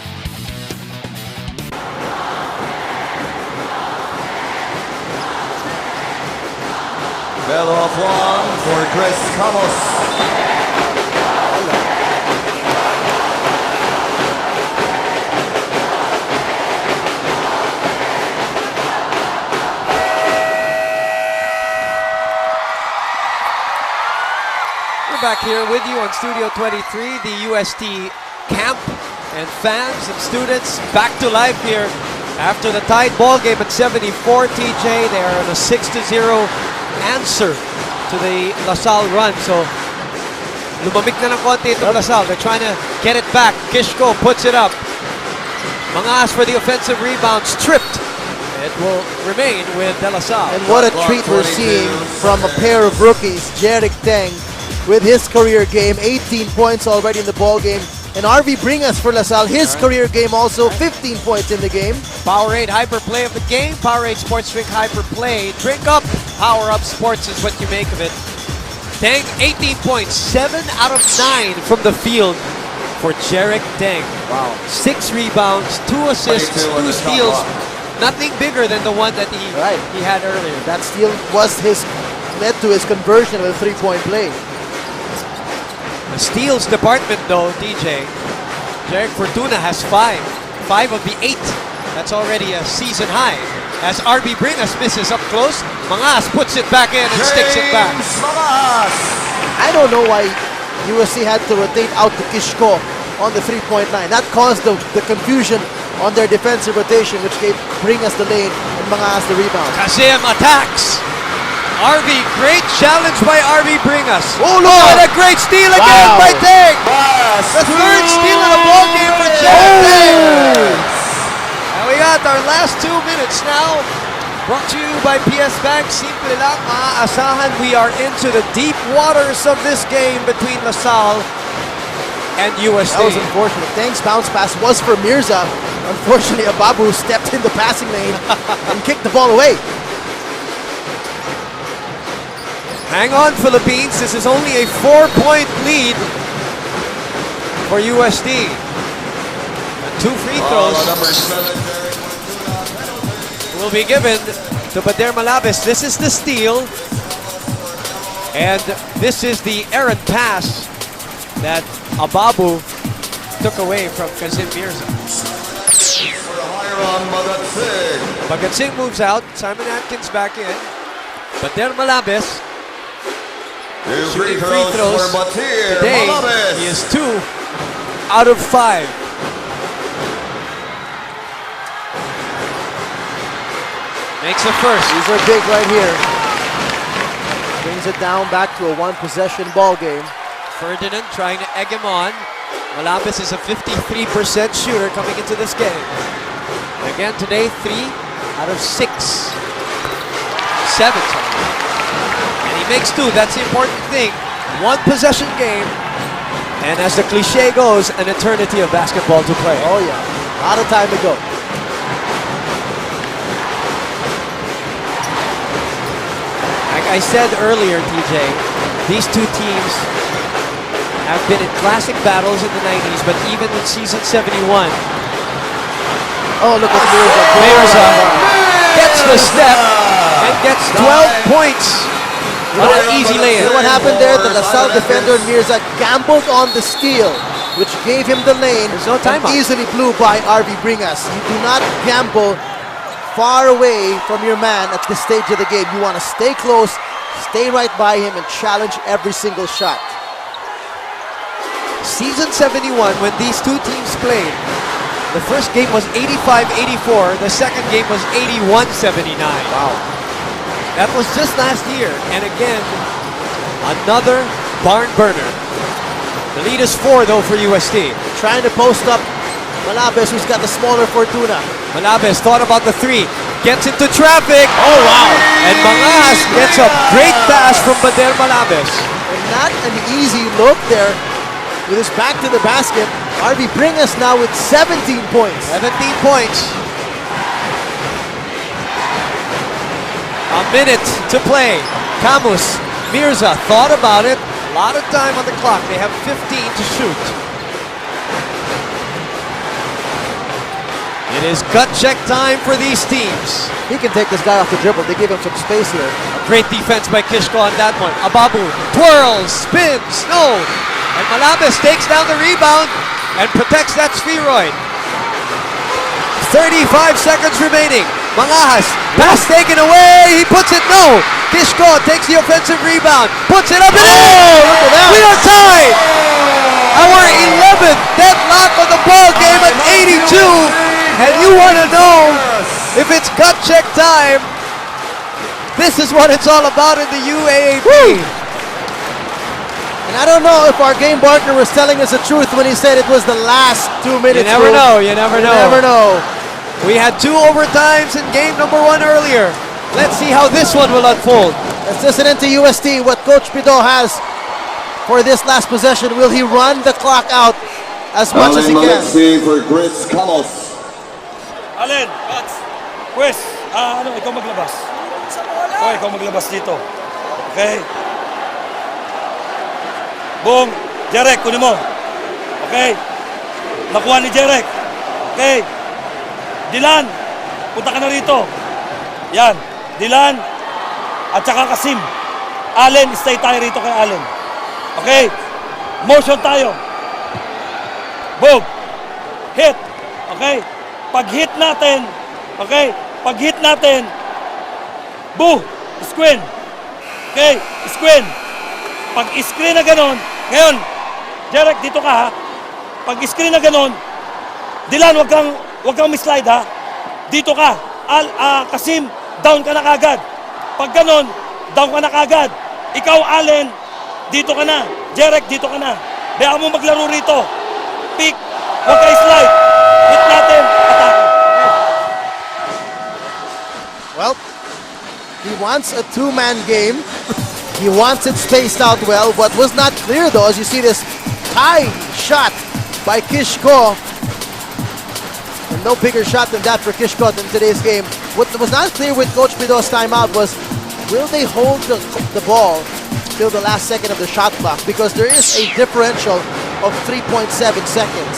Bello off long for Chris Camus. We're back here with you on Studio 23, the UST camp and fans and students back to life here after the tied ball game at 74. TJ, they are on a 6-0 answer to the LaSalle run. So lumamig na ng konti itong LaSalle. They're trying to get it back. Kishko puts it up. Mangas for the offensive rebound, stripped. It will remain with De La Salle. And what a treat we're seeing from a pair of rookies, Jarek Teng with his career game, 18 points already in the ball game. And RV Bringas for LaSalle, his career game also, 15 points in the game. Powerade Hyper Play of the game. Powerade Sports Drink Hyper Play. Drink up. Power up sports is what you make of it. Teng, 18 points. 7 out of 9 from the field for Jarek Teng. Wow. 6 rebounds, 2 assists, 22 on 2 the shot steals. clock. Nothing bigger than the one that he had earlier. That steal led to his conversion of a three-point play. The steals department though, DJ, Jeric Fortuna has 5 of the 8. That's already a season high. As RB Bringas misses up close, Mangas puts it back in and sticks it back. I don't know why USC had to rotate out to Kishko on the three-point line. That caused the confusion on their defensive rotation, which gave Bringas the lane and Mangas the rebound. Kazim attacks. RB, great challenge by RB Bringas. Oh, no! And a great steal again by Teng. The third steal of the ball game for Jeric Teng. And we got our last 2 minutes now. Brought to you by PS Bank. Simple lang, maaasahan. We are into the deep waters of this game between LaSalle and UST. That was unfortunate. Teng's bounce pass was for Mirza. Unfortunately, Ababu stepped in the passing lane and kicked the ball away. Hang on, Philippines. This is only a 4-point lead for USD. And 2 free throws will be given to Bader Malabes. This is the steal. And this is the errant pass that Ababu took away from Kazim Mirza. Bagatsing moves out. Simon Atkins back in. Bader Malabes shooting free throws. Today, he is 2 out of 5. Makes a first. These are big right here. Brings it down back to a one-possession ball game. Ferdinand trying to egg him on. Malabes is a 53% shooter coming into this game. Again today, 3 out of 6. 7, sorry. And he makes 2, that's the important thing. One possession game. And as the cliche goes, an eternity of basketball to play. Oh yeah, a lot of time to go. Like I said earlier, TJ, these two teams have been in classic battles in the 90s, but even in season 71, oh, look at Mirza gets the step and gets 12 points on an easy layup. You know what happened there? The LaSalle defender Mirza gambled on the steal, which gave him the lane. There's no timeout. Easily blew by RB Bringas. You do not gamble far away from your man at this stage of the game. You want to stay close, stay right by him, and challenge every single shot. Season 71, when these two teams played, the first game was 85-84, the second game was 81-79. Wow. That was just last year, and again, another barn burner. The lead is 4 though for UST. Trying to post up Malabes, who's got the smaller Fortuna. Malabes thought about the 3, gets into traffic. Oh wow! And Mangas gets a great pass from Bader Malabes. And not an easy look there. With his back to the basket, RB Bringas now with 17 points. 17 points. A minute to play. Camus, Mirza thought about it. A lot of time on the clock. They have 15 to shoot. It is gut check time for these teams. He can take this guy off the dribble. They give him some space here. A great defense by Kishko on that one. Ababu twirls, spins, no. And Malabes takes down the rebound and protects that spheroid. 35 seconds remaining. Mangas, pass taken away. He puts it, no. Kishko takes the offensive rebound, puts it up and in. Look at that. We are tied. Our 11th deadlock of the ball game at 82. And you want to know if it's gut check time. This is what it's all about in the UAAP. Woo. And I don't know if our game partner was telling us the truth when he said it was the last 2 minutes. You never know, you never know. You never know. We had 2 overtimes in game number 1 earlier. Let's see how this one will unfold. Let's listen into UST, what Coach Pido has for this last possession. Will he run the clock out as much as he can? For Chris Camus. Alin, Wes, ikaw maglabas. Okay, ikaw maglabas dito. Okay? Boom, Jeric, kunin mo. Okay? Nakuha ni Jeric. Okay? Dylan, punta ka na rito. Yan. Dylan at saka Kasim. Allen, stay tayo rito kay Allen. Okay? Motion tayo. Boom. Hit. Okay? Pag hit natin, okay? Pag hit natin, boo. Screen. Okay? Screen. Pag screen na ganon, ngayon, Derek, dito ka ha. Pag screen na ganon, Dylan, wag kang mislide ha. Dito ka. Kasim, down ka na kagad. Pag ganon, down ka na kagad. Ikaw, Allen, dito ka na. Derek, dito ka na. Kaya mo maglaro rito. Pick, wag kayo slide. Hit natin, atake. Well, he wants a two-man game. He wants it spaced out well. What was not clear though, as you see this high shot by Kishko. And no bigger shot than that for Kishko in today's game. What was not clear with Coach Pido's timeout was, will they hold the ball till the last second of the shot clock? Because there is a differential of 3.7 seconds.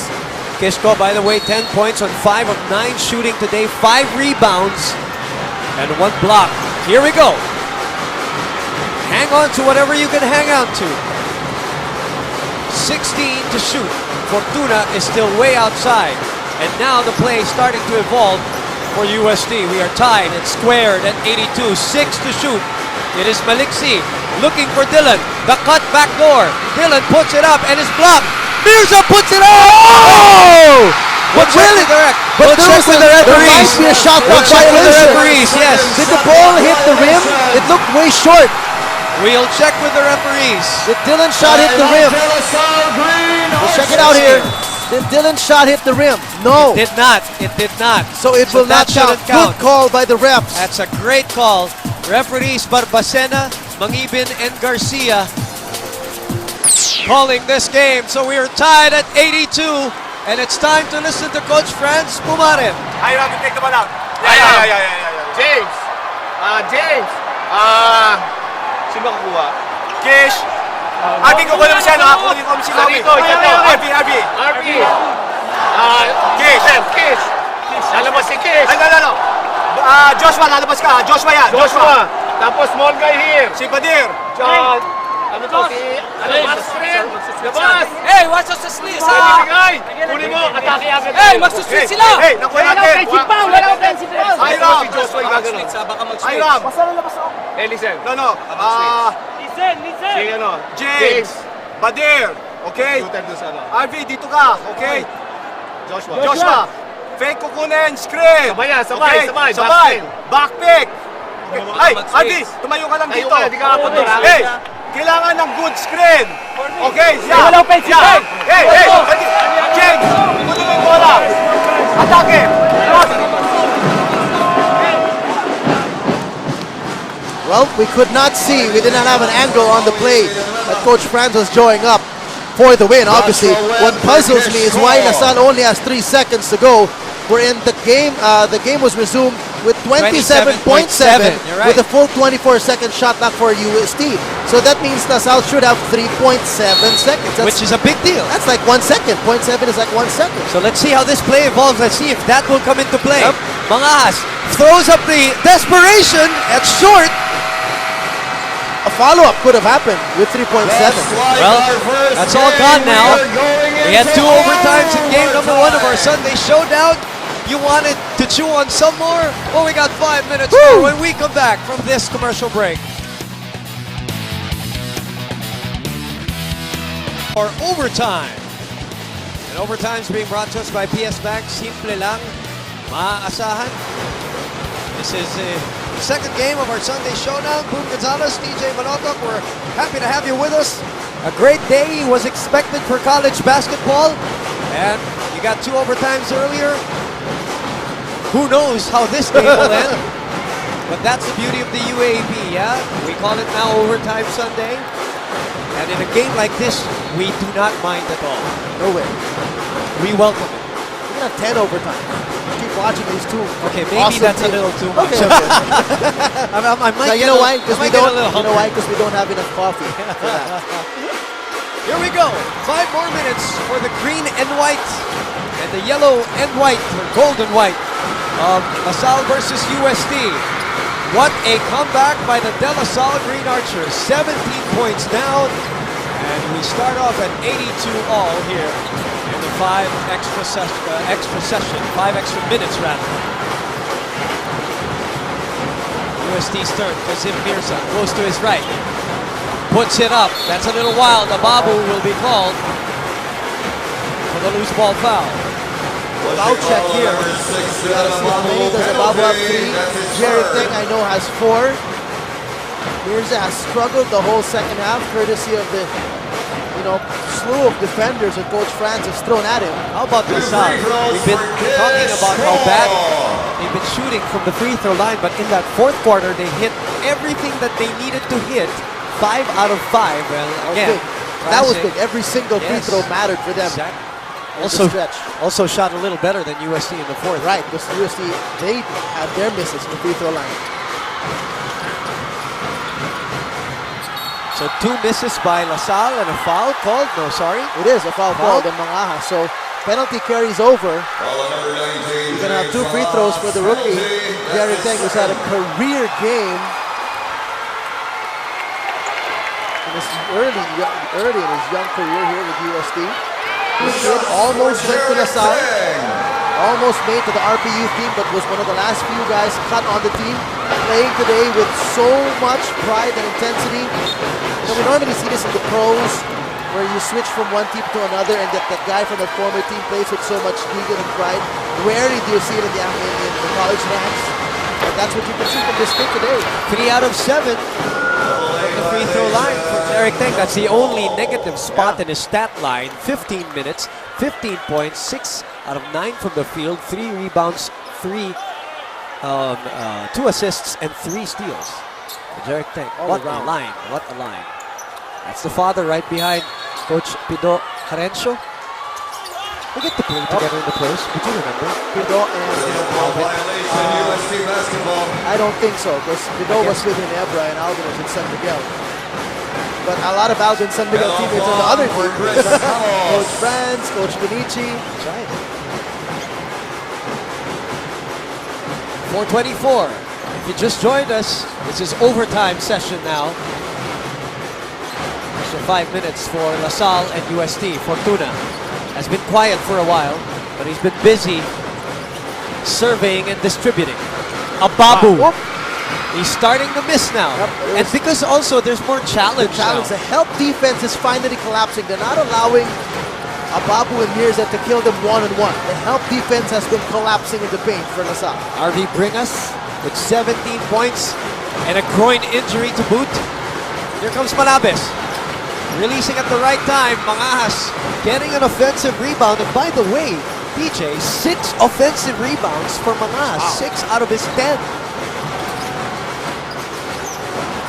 Kishko, by the way, 10 points on 5 of 9 shooting today, 5 rebounds, and 1 block. Here we go. Hang on to whatever you can hang on to. 16 to shoot. Fortuna is still way outside. And now the play is starting to evolve for UST. We are tied and squared at 82. 6 to shoot. It is Maliksi looking for Dylan. The cut back door. Dylan puts it up and is blocked. Mirza puts it up! Oh! But really, We'll check with the there referees. might be a shot We'll clock check with the violation. referees, yes. Did the ball hit the rim? It looked way short. We'll check with the referees. Did Dylan's shot hit the rim? We'll check it out here. Did Dylan's shot hit the rim? No. Did not. It did not. So it will that not count. shouldn't count. Good call by the refs. That's a great call. Referees Barbacena, Mangibin, and Garcia calling this game. So we are tied at 82, and it's time to listen to Coach Franz Pumarin. I have to take the ball out. James. James. Sino kukuha? Kish. Abi, kukuha naman siya. Nakakuha ko si Bobby. Abi. Kish. Kish. Lalabas si Kish. Ay, no. Joshua, lalabas ka. Joshua yan. Joshua. Tapos small guy here. Si Badir. Ano to? Labas friend. Labas. Hey, watch us sleep. Sabi guy. Kunin mo. Atake agad. Hey, magsuswitch sila. Hey, nakuha natin. Wala offensive foul. Hiram. Si Joshua yung gagano. Baka mag-switch. Hiram. Hey, listen. No. Listen. Si ano? James. Badir. Okay? Shooter dun sa ano. RV, dito ka. Okay? Joshua. Fake kukunin. Screen. Sabay yan, sabay. Sabay. Backpick. Okay. Ay, RV, tumayo ka lang Tayo dito. ka, di ka kapatid. Hey, kailangan ng good screen. Okay, yeah. Wala offensive. Hey. James, kunin mo yung bola. Atake. Well, we could not see. We did not have an angle on the play that Coach Franz was drawing up for the win. Obviously, what puzzles me is why LaSalle only has 3 seconds to go. We're in the game. The game was resumed with 27.7 right. with a full 24-second shot clock for UST. So that means LaSalle should have 3.7 seconds. Which is a big deal. That's like 1 second. 0.7 is like 1 second. So let's see how this play evolves. Let's see if that will come into play. Mangas throws up the desperation at short. A follow-up could have happened with 3.7. Well, that's all gone now. We had 2 overtimes in game number 1 of our Sunday showdown. You wanted to chew on some more? Well, we got 5 minutes more when we come back from this commercial break. For overtime. And overtime is being brought to us by PS Bank. Simple lang, maaasahan. This is the second game of our Sunday showdown. Boom Gonzalez, DJ Manotok, we're happy to have you with us. A great day was expected for college basketball. And you got 2 overtimes earlier. Who knows how this game will end? But that's the beauty of the UAAP, yeah? We call it now Overtime Sunday. And in a game like this, we do not mind at all. No way. We welcome it. We're going to have 10 overtime. Keep watching these 2. Okay, maybe awesome that's teams. a little too much. Okay. I might Now, you get know a- why? I Because might we get a don't. little You know hungry. why? Because we don't have enough coffee for that. Here we go. 5 more minutes for the green and white. And the yellow and white, or gold and white. of LaSalle versus UST. What a comeback by the De La Salle Green Archers. 17 points down. And we start off at 82 all here in the 5 extra minutes rather. UST's turn. Kazim Mirza goes to his right. Puts it up. That's a little wild. Ababu will be called for the loose ball foul. Foul check here. You gotta see how many does Ababu have 3. Jerry Thing I know has 4. Mirza has struggled the whole second half, courtesy of the slew of defenders that Coach Franz has thrown at him. How about LaSalle? We've been talking about how bad they've been shooting from the free throw line, but in that fourth quarter, they hit everything that they needed to hit. 5 out of 5. Well, again, that was big. Every single free throw mattered for them. Exactly. Also shot a little better than UST in the fourth. Right, because UST, they had their misses in the free throw line. So 2 misses by LaSalle and a foul called. No, sorry. It is a foul called on Mangaha. So penalty carries over. You're going to have 2 free throws for the rookie. Jerry Teng, who's had a career game. Early in his young career here with UST. This kid almost went to LaSalle, almost made to the RPU team, but was one of the last few guys cut on the team, playing today with so much pride and intensity. We normally see this in the pros, where you switch from one team to another, and that guy from the former team plays with so much ego and pride. Rarely do you see it in the college ranks, but that's what you can see from this kid today. 3 out of 7. The free throw line for Derek Teng. That's the only negative spot in his stat line. 15 minutes, 15 points, 6 out of 9 from the field, 3 rebounds, 2 assists, and 3 steals. Derek Teng. What a line! What a line! That's the father right behind Coach Pido Carencio. They get to play together in the pros. Would you remember? Pido and I don't think so, because Pido was with Ginebra and Alvin was in San Miguel. But a lot of Alvin San Miguel teammates on the other team. Coach Franz, Coach Benici. That's right. 4:24. If you just joined us, this is overtime session now. So 5 minutes for LaSalle and UST. Fortuna has been quiet for a while, but he's been busy surveying and distributing. Ababu. He's starting to miss now. And because also there's more challenge now. The help defense is finally collapsing. They're not allowing Ababu and Mirza to kill them one-on-one. The help defense has been collapsing in the paint for LaSalle. RV Bringas with 17 points and a groin injury to boot. Here comes Malabes. Releasing at the right time. Mangahas getting an offensive rebound. And by the way, DJ, 6 offensive rebounds for Mangahas. 6 out of his 10.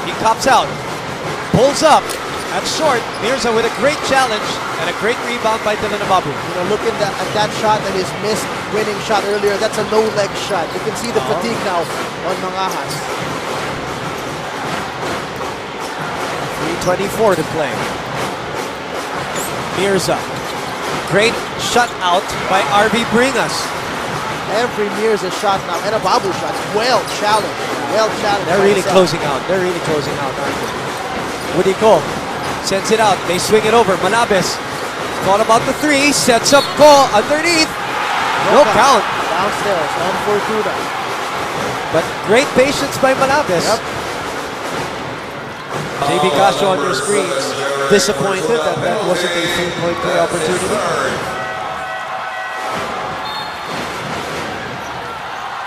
He cops out. Pulls up. At short, Mirza with a great challenge and a great rebound by Dylan Ababu. Looking at that shot and his missed winning shot earlier, that's a no-leg shot. You can see the fatigue now on Mangahas. 3:24 to play. Mirza. Great shutout by RV Bringas. Every Mirza shot now and Ababu shot. Well challenged. Well challenged. They're really closing out. They're really closing out, aren't they? Woody Ko sends it out. They swing it over. Malabes. Thought about the 3. Sets up Ko underneath. No count. Downstairs on Fortuna. But great patience by Malabes. JB Castro on your screens. Disappointed that that wasn't a 3-point play opportunity.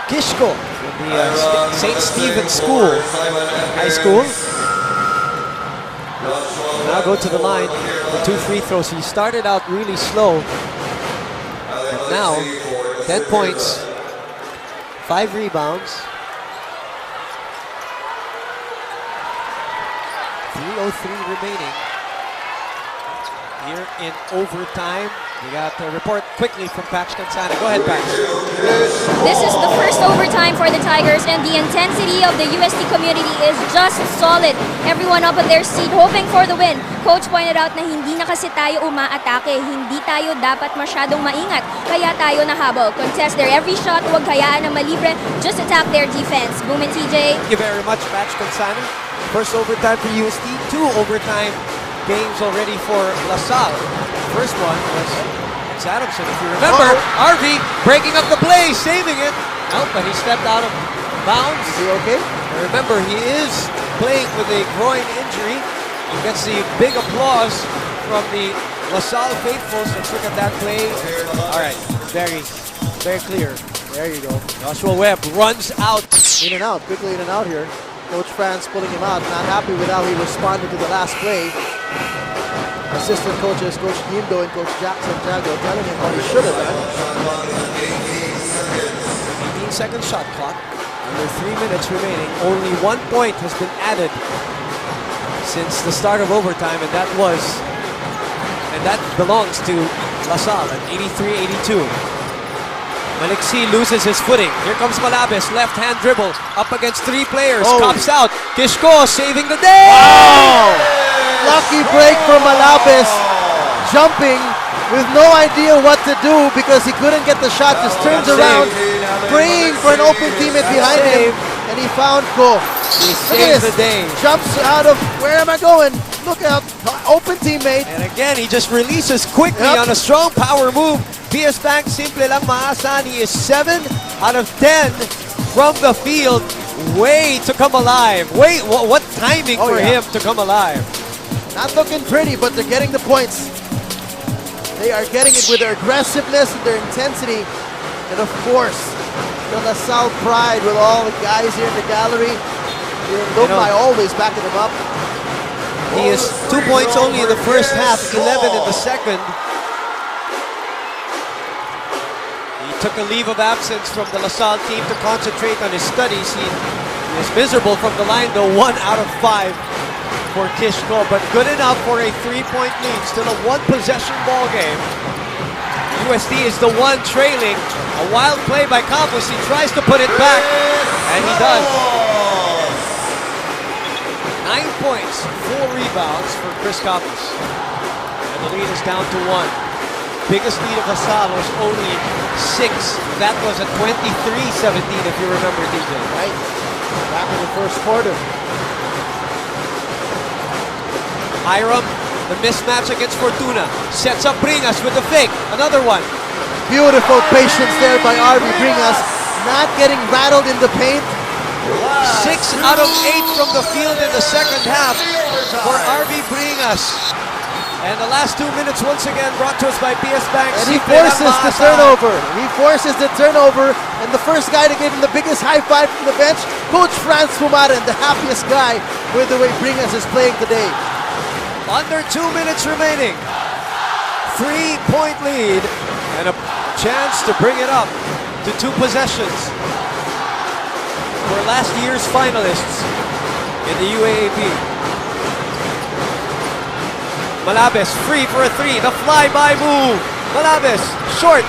Kishko from the St. Stephen's School, High School. Now go to the line for 2 free throws. He started out really slow. And now, 10 points, 5 rebounds. 3:03 remaining here in overtime. We got a report quickly from Pax Cansana. Go ahead, Pax. This is the first overtime for the Tigers, and the intensity of the UST community is just solid. Everyone up on their seat hoping for the win. Coach pointed out na hindi na kasi tayo umaatake. Hindi tayo dapat masyadong maingat. Kaya tayo nahabol. Contest their every shot. Huwag hayaan na malibre. Just attack their defense. Boom and TJ. Thank you very much, Pax Cansana. First overtime for UST. 2 overtime games already for LaSalle. First one was Adamson, if you remember. RV breaking up the play, saving it. No, but he stepped out of bounds. Is he okay? And remember, he is playing with a groin injury. He gets the big applause from the LaSalle faithfuls. Let's look at that play. All right, very clear. There you go. Joshua Webb runs out. In and out, quickly in and out here. Coach Franz pulling him out, not happy with how he responded to the last play. Assistant coaches, Coach Gindo and Coach Jackson Jago, telling him what he should have done. 18-second shot clock. Under 3 minutes remaining. Only 1 point has been added since the start of overtime, and that belongs to LaSalle at 83-82. Maliksi loses his footing. Here comes Malabes, left-hand dribble, up against 3 players, cops out. Kishko saving the day! Wow! Lucky break from Malabes, jumping with no idea what to do because he couldn't get the shot, just turns around, praying for an open teammate behind him, and he found Ko. He saves the day. Jumps out of, where am I going? Look out, open teammate. And again, he just releases quickly on a strong power move. PS Bank simple lang maasahan. He is 7 out of 10 from the field. Way to come alive. Wait, what timing for him to come alive. Not looking pretty, but they're getting the points. They are getting it with their aggressiveness and their intensity. And of course, the LaSalle pride with all the guys here in the gallery. Lumai always backing them up. He is 2 points only in the first half, 11 in the second. He took a leave of absence from the LaSalle team to concentrate on his studies. He is miserable from the line, though 1 out of 5. For Kishko, but good enough for a 3-point lead. Still a 1-possession ball game. UST is the one trailing. A wild play by Campos. He tries to put it back, and he does. 9 points, 4 rebounds for Chris Campos. And the lead is down to 1. Biggest lead of LaSalle was only 6. That was a 23-17, if you remember, DJ. Right, back in the first quarter. Hiram, the mismatch against Fortuna. Sets up Bringas with the fake. Another one. Beautiful patience there by RV Bringas. Not getting rattled in the paint. 6 out of 8 from the field in the second half for RV Bringas. And the last 2 minutes once again brought to us by PS Bank. And he forces the turnover. He forces the turnover. And the first guy to give him the biggest high five from the bench, Coach Franz Fumaren, the happiest guy with the way Bringas is playing today. Under 2 minutes remaining. 3-point lead and a chance to bring it up to 2 possessions for last year's finalists in the UAAP. Malabes free for a 3. The flyby move. Malabes short.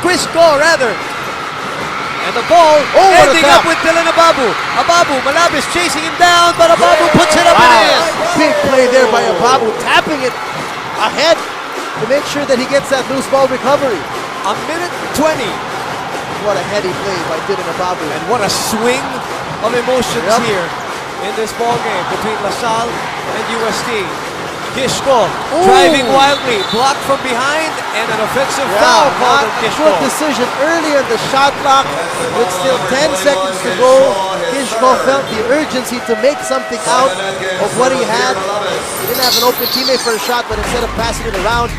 Quisco rather. And the ball ending up with Dylan Ababu. Ababu, Malabes chasing him down, but Ababu puts it up and in. Big play there by Ababu, tapping it ahead to make sure that he gets that loose ball recovery. A minute 20. What a heady play by Dylan Ababu. And what a swing of emotions here in this ball game between LaSalle and UST. Kishko driving wildly, blocked from behind, and an offensive foul called on Kishko. Good decision earlier in the shot clock with still 10 seconds to go. Kishko felt the urgency to make something out of what he had. He didn't have an open teammate for a shot, but instead of passing it around,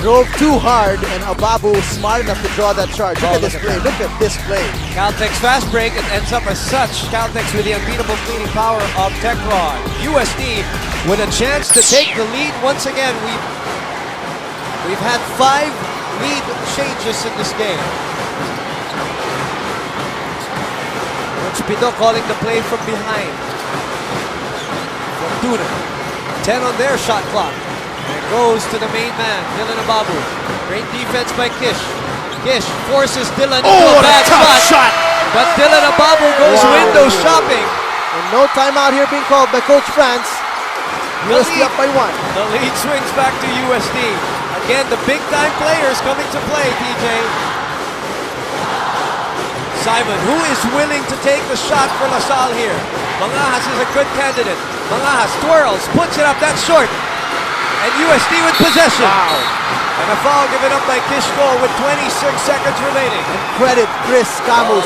drove too hard, and Ababu smart enough to draw that charge. Look at this play. Look at this play. Caltech's fast break, it ends up as such. Caltech's with the unbeatable cleaning power of Techron. USD with a chance to take the lead once again. We've had 5 lead changes in this game. Coach Pido calling the play from behind. Fortuna. 10 on their shot clock. And it goes to the main man, Dylan Ababu. Great defense by Kish. Kish forces Dylan into a bad spot. But Dylan Ababu goes window shopping. And no timeout here being called by Coach France. UST up by 1. The lead swings back to UST. Again, the big-time players coming to play, TJ. Simon, who is willing to take the shot for LaSalle here? Mangajas is a good candidate. Mangajas twirls, puts it up, that's short. And UST with possession. And a foul given up by Kishko with 26 seconds remaining. And credit Chris Camus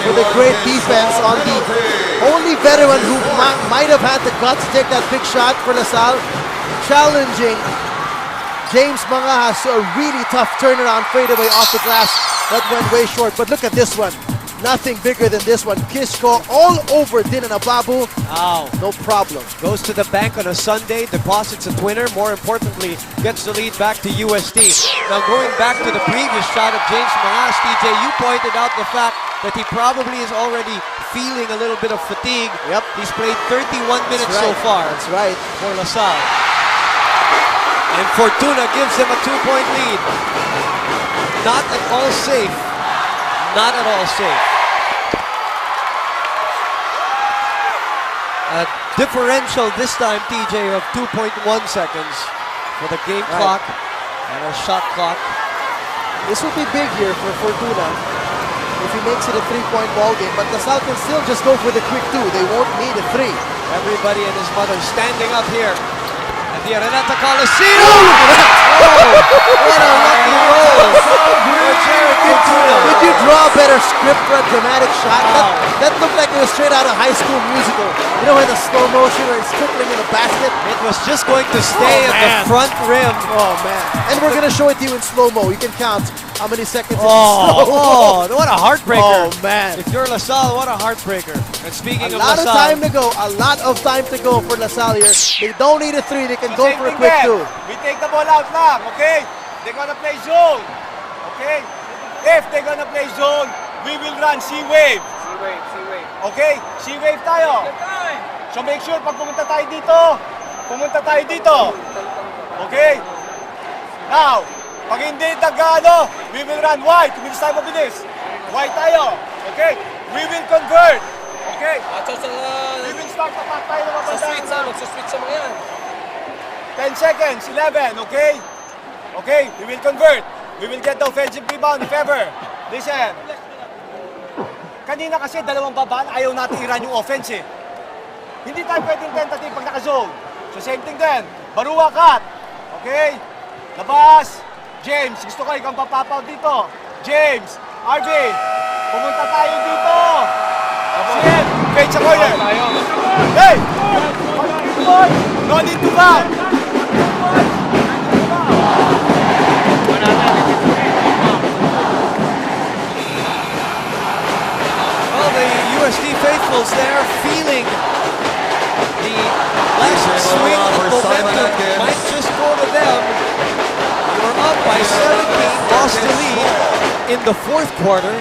for the great defense on the only veteran who might have had the guts to take that big shot for LaSalle. Challenging James Mangajas to a really tough turnaround fadeaway off the glass that went way short. But look at this one. Nothing bigger than this one. Kishko all over Dylan Ababu. No problem. Goes to the bank on a Sunday, deposits a twinner. More importantly, gets the lead back to UST. Now going back to the previous shot of James Mangajas, TJ, you pointed out the fact that he probably is already feeling a little bit of fatigue. Yep. He's played 31 minutes so far. That's right. For LaSalle. And Fortuna gives them a 2-point lead. Not at all safe. Not at all safe. A differential this time, TJ, of 2.1 seconds for the game clock and a shot clock. This will be big here for Fortuna if he makes it a 3-point ball game. But LaSalle can still just go for the quick 2. They won't need a 3. Everybody and his mother standing up here at the Arenata Coliseum. What a lucky roll for Jared Fortuna. Did you draw a better script for a dramatic shot? That looked like it was straight out of High School Musical. You know, where the slow motion where it's trickling in the basket? It was just going to stay at the front rim. Oh, man. And we're going to show it to you in slow-mo. You can count how many seconds it's Oh, what a heartbreaker. Oh, man. If you're LaSalle, what a heartbreaker. And speaking A of lot of LaSalle, time to go. A lot of time to go for LaSalle here. They don't need a 3. They can go for a quick 2. We take the ball out lang, okay? They're gonna play zone, okay? If they're gonna play zone, we will run C-wave. C-wave. Okay? C-wave tayo. So make sure pag pumunta tayo dito. Okay? Now, pag hindi taga we will run wide. Tumilis tayo mabilis. Wide tayo. Okay? We will convert. Okay? We will start the pack tayo na mabanda. Switch sa mga yan. 10 seconds, 11, okay? Okay, we will convert. We will get the offensive rebound if ever. Listen. Kanina kasi dalawang babaan, ayaw natin i-run yung offense eh. Hindi tayo pwedeng tentative pag naka-zone. So same thing din. Barua cut. Okay? Labas. James, gusto ko ikaw papapaw dito. James, Arvin, pumunta tayo dito. Sige, fade sa corner. Hey! No need to foul. well, the UST faithfuls there feeling the last swing of momentum might just go to them. You're up by 17, lost the lead in the fourth quarter.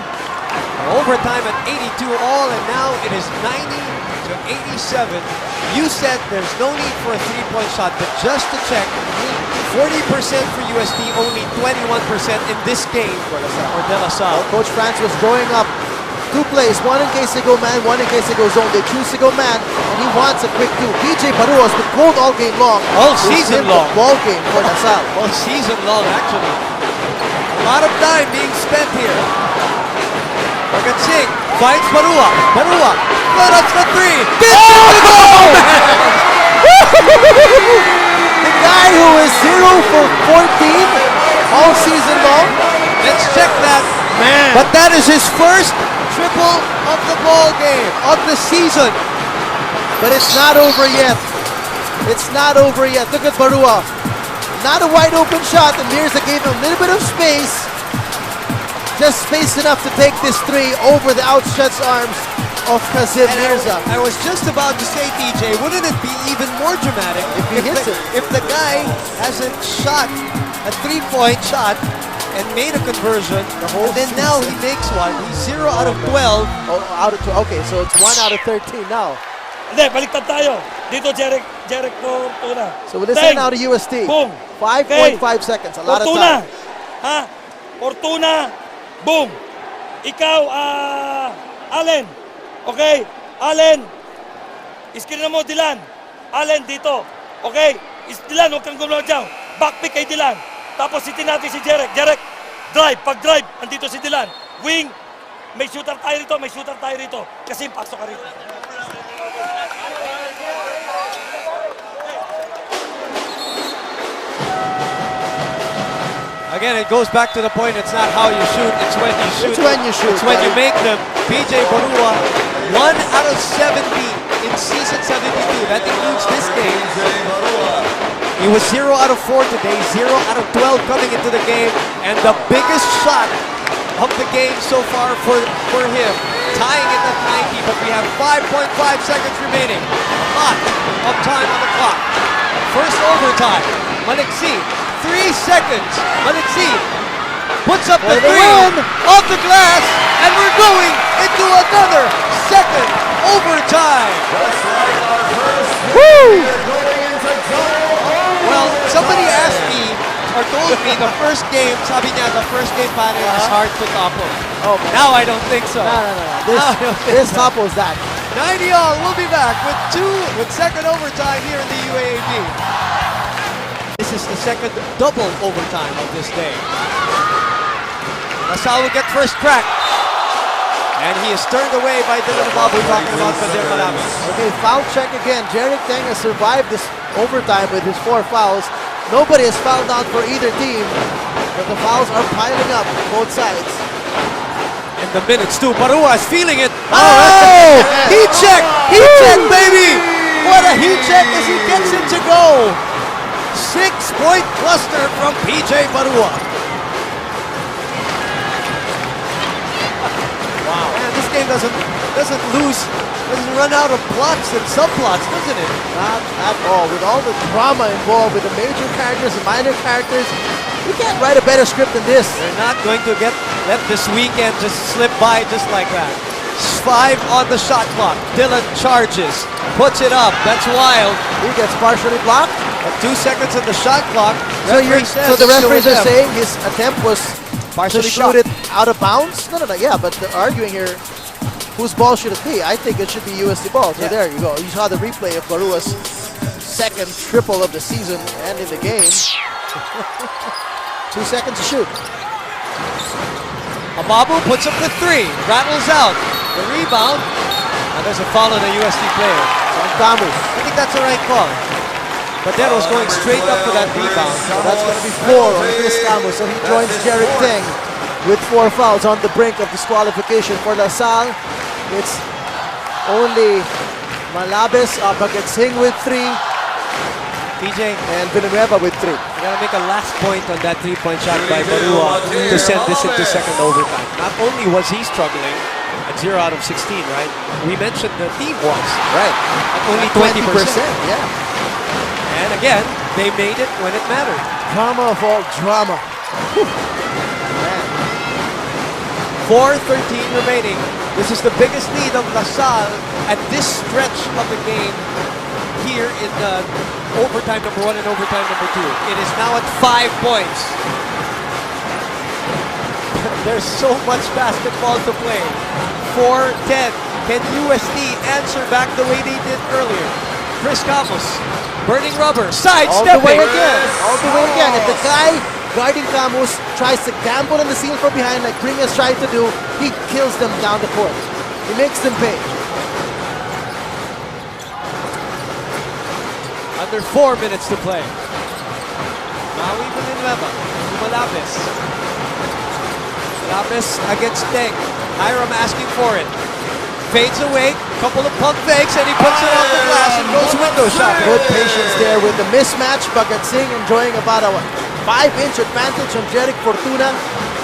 Overtime at 82 all, and now it is 90-87. You said there's no need for a 3-point shot, but just to check, 40% for UST, only 21% in this game for De La Salle. Well, Coach France was drawing up 2 plays, one in case they go man, one in case they go zone. They choose to go man, and he wants a quick 2. PJ Barua has been cold all game long. All season long. Ball game for La Salle. All season long, actually. A lot of time being spent here. Magansing finds Barua. Barua, got up for 3. The guy who is 0 for 14 all season long. Let's check that. Man. But that is his first triple of the ball game, of the season. But it's not over yet. It's not over yet. Look at Barua. Not a wide open shot, and Mirza gave him a little bit of space. Just space enough to take this 3 over the outstretched arms of Kazim Mirza. I was just about to say, TJ, wouldn't it be even more dramatic If he hits it. If the guy hasn't shot a 3-point shot and made a conversion, and then now he makes one. He's 0 out of 12. Oh, out of 12. Okay, so it's 1 out of 13 now. Hindi, baliktad tayo. Dito, Jeric Fortuna. So this is now to UST. Boom. 5.5 seconds. A lot of Fortuna. time. Ha? Fortuna. Boom. Ikaw, Allen. Okay? Allen. Iskrin mo, Dylan. Allen dito. Okay? Dylan, huwag kang gumalaw dyan. Backpick kay Dylan. Tapos sitin natin si Jerek. Jerek, drive. Pag-drive, andito si Dylan. Wing. May shooter tayo rito. May shooter tayo rito. Kasi pasok ka rito. Again, it goes back to the point, it's not how you shoot, it's when you shoot. It's when you shoot. It's when you make them. PJ Barua, 1 out of 70 in season 72. That includes this game. He was 0 out of 4 today, 0 out of 12 coming into the game, and the biggest shot of the game so far for him. Tying it at 90, but we have 5.5 seconds remaining. Lot of time on the clock. First overtime, Maliksi. 3 seconds. Maliksi puts up the three off the glass, and we're going into another second overtime. Woo! Well, somebody asked me or told me the first game, sabi niya, the first game pattern is hard to topple. Oh, now I don't think so. No. This topples that. 90 all. We'll be back with second overtime here in the UAAP. This is the second double overtime of this day. Salle will get first crack. And he is turned away by Dylan Babu talking about Badir Malabis. Okay, foul check again. Jerick Teng has survived this overtime with his 4 fouls. Nobody has fouled out for either team, but the fouls are piling up both sides. And the minutes too. Barua is feeling it. Oh! Heat check! Heat check, baby! What a heat check as he gets it to go! 6-point cluster from PJ Barua. Wow. Man, this game doesn't run out of plots and subplots, doesn't it? Not at all. With all the drama involved with the major characters and minor characters, you can't write a better script than this. They're not going to let this weekend just slip by just like that. 5 on the shot clock. Dylan charges, puts it up. That's wild. He gets partially blocked. At 2 seconds on the shot clock. So the referees are saying his attempt was to shoot it out of bounds? No. Yeah, but they're arguing here, whose ball should it be? I think it should be UST ball. So there you go. You saw the replay of Barua's second triple of the season and in the game. 2 seconds to shoot. Ababu puts up the 3. Rattles out. The rebound. And there's a foul on a UST player. Camus. I think that's the right call. But then was going straight up to that rebound. So that's going to be 4 on Chris Camus. So he joins Jerick Teng with 4 fouls on the brink of disqualification for LaSalle. It's only Malabis, Bagatsing with 3. PJ and Villanueva with 3. You gotta make a last point on that 3-point shot by Barua to send this into second overtime. Not only was he struggling at 0 out of 16, right? We mentioned the team was. Right. At only 20%. Yeah. And again, they made it when it mattered. Drama of all drama. 4:13 remaining. This is the biggest lead of LaSalle at this stretch of the game here in the overtime number 1 and overtime number 2. It is now at 5 points. There's so much basketball to play. 4-10. Can UST answer back the way they did earlier? Chris Camus, burning rubber, sidestepping. All the way again. All the way again. If the guy guarding Camus tries to gamble in the seal from behind like Bringas tried to do, he kills them down the court. He makes them pay. Under 4 minutes to play. Maui Villanueva, Malabis. Malabis against Teng. Hiram asking for it. Fades away, couple of pump fakes, and he puts it off the glass and goes window shot. Good patience there with the mismatch. Bagatsing enjoying about a 5-inch advantage on Jerick Fortuna.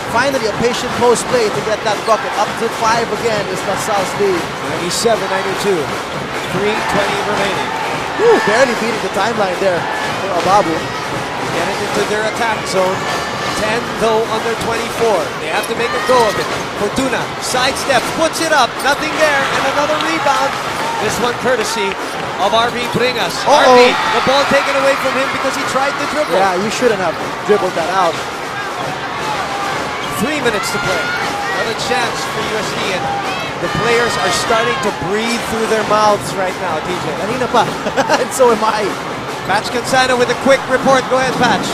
Finally, a patient post play to get that bucket. Up to 5 again is LaSalle's lead. 97-92. 3:20 remaining. Woo, barely beating the timeline there for Ababu. Getting into their attack zone. 10 though under 24. They have to make a go of it. Fortuna sidesteps, puts it up, nothing there, and another rebound. This one courtesy of RB Bringas. RB, the ball taken away from him because he tried to dribble. Yeah, you shouldn't have dribbled that out. 3 minutes to play. Another chance for UST, and the players are starting to breathe through their mouths right now, TJ. Kanina pa. And so am I. Patch Cansano with a quick report. Go ahead, Patch.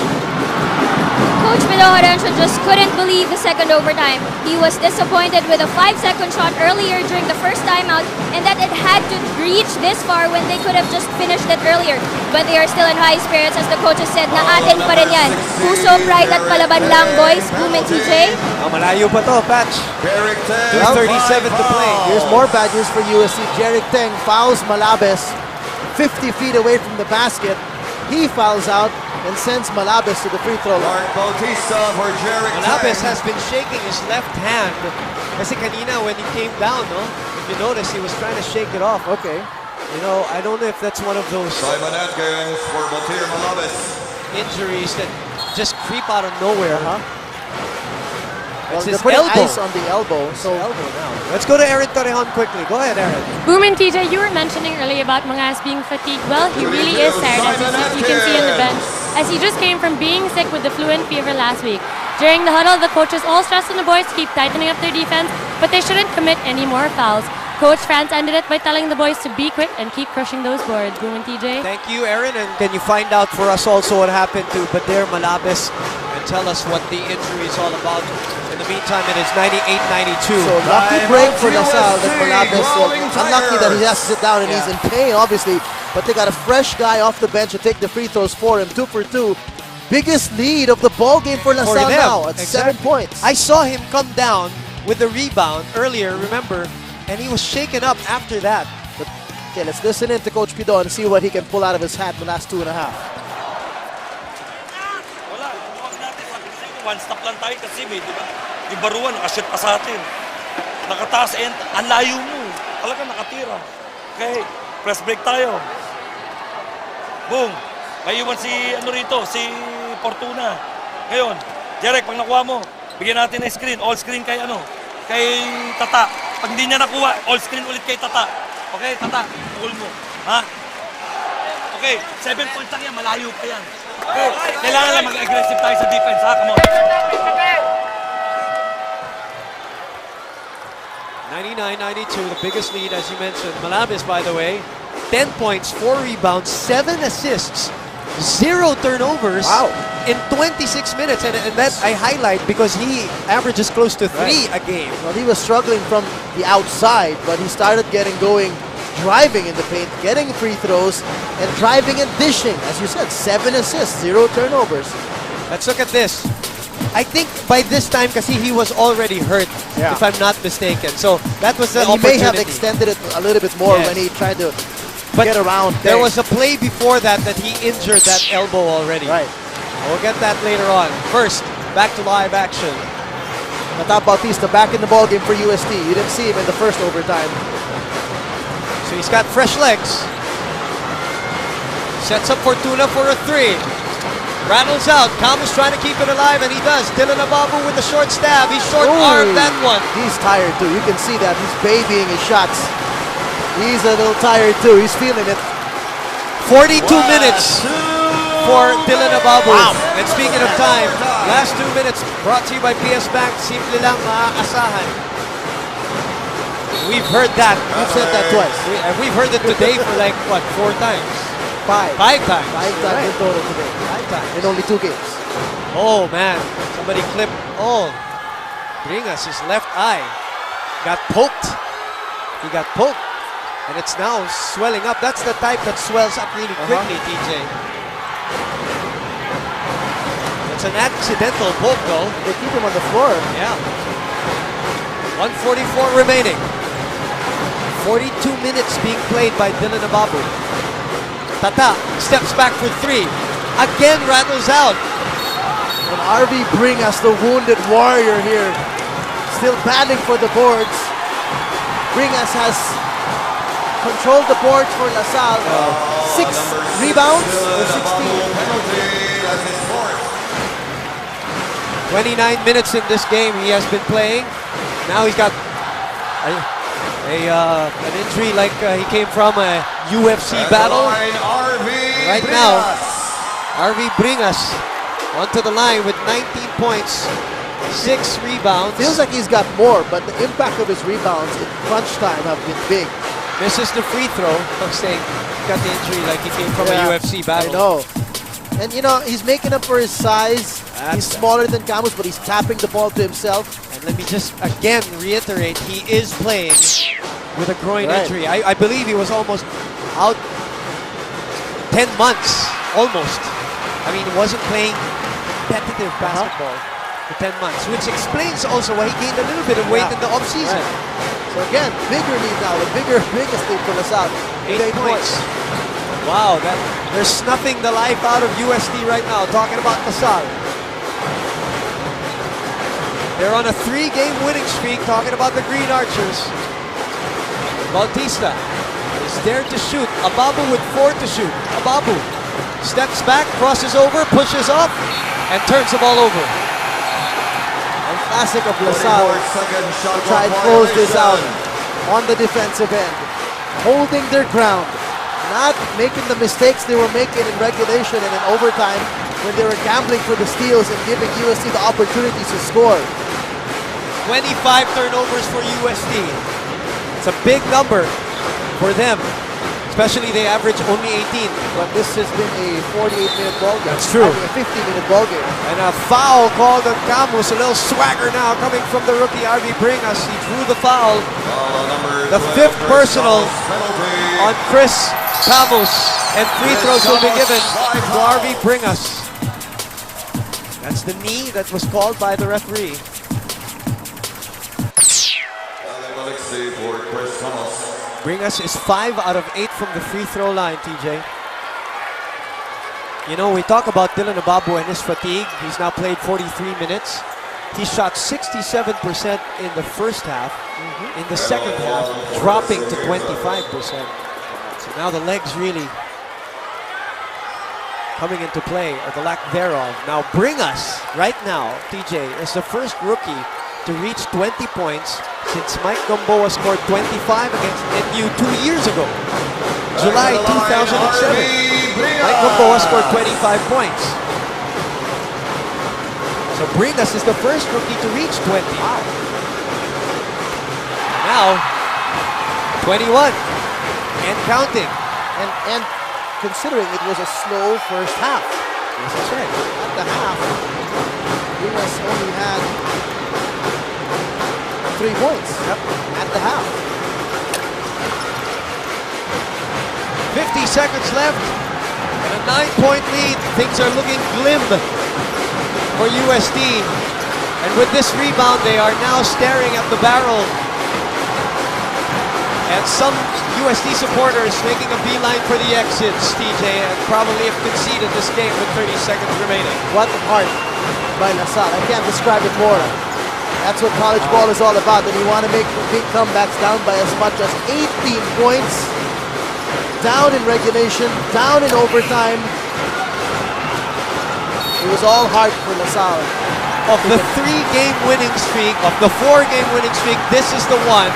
Coach Miloharencio just couldn't believe the second overtime. He was disappointed with a 5-second shot earlier during the first timeout and that it had to reach this far when they could have just finished it earlier. But they are still in high spirits as the coaches said na atin pa rin yan. Puso, pride at palaban lang, boys. Boom and TJ. Malayo pa to, Patch. 2:37 to play. Here's more bad news for USC. Jeric Teng fouls Malabes 50 feet away from the basket. He fouls out and sends Malabes to the free throw line. Mark Bautista for Jeric Malabes Tang. has been shaking his left hand. Kasi kanina when he came down, no? If you notice, he was trying to shake it off. Okay. You know, I don't know if that's one of those Simon Atkins for Batir Malabes. injuries that just creep out of nowhere. Well, It's they're his putting elbow. ice on the elbow. So Elbow now. Let's go to Aaron Torrejon quickly. Go ahead, Aaron. Boom and TJ, you were mentioning earlier about Mangas being fatigued. Well, he really is tired, as you can see on the bench, as he just came from being sick with the flu and fever last week. During the huddle, the coaches all stressed on the boys to keep tightening up their defense, but they shouldn't commit any more fouls. Coach Franz ended it by telling the boys to be quick and keep crushing those boards. Boom and TJ. Thank you, Aaron. And can you find out for us also what happened to Badir Malabes and tell us what the injury is all about? In the meantime, it is 98-92. So lucky break for USC Lasal that Malabes. Rolling Unlucky that he has to sit down and Yeah. he's in pain, obviously. But they got a fresh guy off the bench to take the free throws for him. 2 for 2. Biggest lead of the ball game for For Lasal them. now at 7 Exactly. points. I saw him come down with the rebound earlier, remember? And he was shaken up after that. Okay, let's listen in to Coach Pido and see what he can pull out of his hat in the last 2.5. Wala, huwag natin. One stop lang tayo kasi may, di ba? Yung baruan, nakashoot pa sa atin. Nakataas, and ang layo mo. Talaga nakatira. Okay, press break tayo. Boom. May iwan si, ano rito, si Fortuna. Ngayon, Jeric, pag nakuha mo, bigyan natin ng screen. All screen kay, ano, kay Tata. Pag hindi niya nakuha, all screen ulit kay Tata. Okay, Tata, pukul mo. Ha? Okay, 7 points lang yan, malayo pa yan. Okay, kailangan lang mag-aggressive tayo sa defense, ha? Come on. 99-92, the biggest lead, as you mentioned. Malabes, by the way, 10 points, 4 rebounds, 7 assists, 0 turnovers in 26 minutes. And that I highlight because he averages close to 3 a game. Well, he was struggling from the outside, but he started getting going, driving in the paint, getting free throws, and driving and dishing. As you said, 7 assists, 0 turnovers. Let's look at this. I think by this time, kasi he was already hurt, Yeah. if I'm not mistaken. So that was the And he may have opportunity. extended it a little bit more Yes. when he tried to But get around. there Teng. was a play before that he injured that elbow already. Right. We'll get that later on. First, back to live action. Tata Bautista back in the ball game for UST. You didn't see him in the first overtime. So he's got fresh legs. Sets up Fortuna for a 3. Rattles out. Camus trying to keep it alive, and he does. Dylan Ababu with the short stab. He short-armed that one. He's tired too. You can see that. He's babying his shots. He's a little tired too. He's feeling it. 42 minutes for Dylan Ababu. Wow. And speaking of time, last 2 minutes brought to you by PS Bank. Simple lang maaasahan. We've heard that. You've said that twice. We've heard it today for like, what, 4 times? 5 5 times. times Right. in total today. 5 times. In only 2 games. Oh, man. Somebody clipped. Oh, Bringas, his left eye got poked. He got poked. And it's now swelling up. That's the type that swells up really quickly, TJ. It's an accidental poke, though. They keep him on the floor. Yeah. 1:44 remaining. 42 minutes being played by Dylan Ababu. Tata steps back for 3. Again rattles out. And RV Bringas, the wounded warrior here, still battling for the boards. Bringas has controlled the boards for Lasal. 6 rebounds or 16. 29 minutes in this game he has been playing. Now he's got an injury like he came from a UFC battle. Right now, RV Bringas onto the line with 19 points, 6 rebounds. Feels like he's got more, but the impact of his rebounds in crunch time have been big. Misses the free throw. I'm saying got the injury like he came from a UFC battle. I know. And you know, he's making up for his size. He's smaller than Camus, but he's tapping the ball to himself. And let me just again reiterate, he is playing with a groin injury. I believe he was almost out 10 months, almost. I mean, he wasn't playing competitive basketball for 10 months, which explains also why he gained a little bit of weight in the offseason. So again, bigger lead now, the biggest lead for LaSalle. 8 points. Wow, they're snuffing the life out of UST right now, talking about LaSalle. They're on a 3-game winning streak, talking about the Green Archers. Bautista is there to shoot. Ababu with 4 to shoot. Ababu steps back, crosses over, pushes up, and turns the ball over. And classic of LaSalle to try and close this out on the defensive end. Holding their ground. Not making the mistakes they were making in regulation and in overtime when they were gambling for the steals and giving UST the opportunities to score. 25 turnovers for UST. It's a big number for them. Especially they average only 18. But this has been a 48-minute ball game. That's true. A 50-minute ball game. And a foul called on Camus. A little swagger now coming from the rookie RV Bringas. He drew the foul. The 5th personal on Chris Camus. And free throws will be given to RV Bringas. That's the knee that was called by the referee. Bringas is 5 out of 8 from the free throw line, TJ. You know, we talk about Dylan Ababu and his fatigue. He's now played 43 minutes. He shot 67% in the first half. In the second half, dropping to 25%. So now the legs really coming into play, or the lack thereof. Now Bringas, right now, TJ, is the first rookie to reach 20 points since Mike Gamboa scored 25 against NU 2 years ago. July 2007. Mike Gamboa scored 25 points. So Bringas is the first rookie to reach 20. Wow. Now, 21 and counting. And considering it was a slow first half. Yes, that's right. At the half, Bringas only had 3 points at the half. 50 seconds left and a 9-point lead. Things are looking glim for UST. And with this rebound, they are now staring at the barrel. And some UST supporters making a beeline for the exits, TJ, and probably have conceded this game with 30 seconds remaining. What art by LaSalle. I can't describe it more. That's what college ball is all about. And you want to make big comebacks down by as much as 18 points. Down in regulation, down in overtime. It was all hard for LaSalle. Of the 3-game winning streak, of the 4-game winning streak, this is the one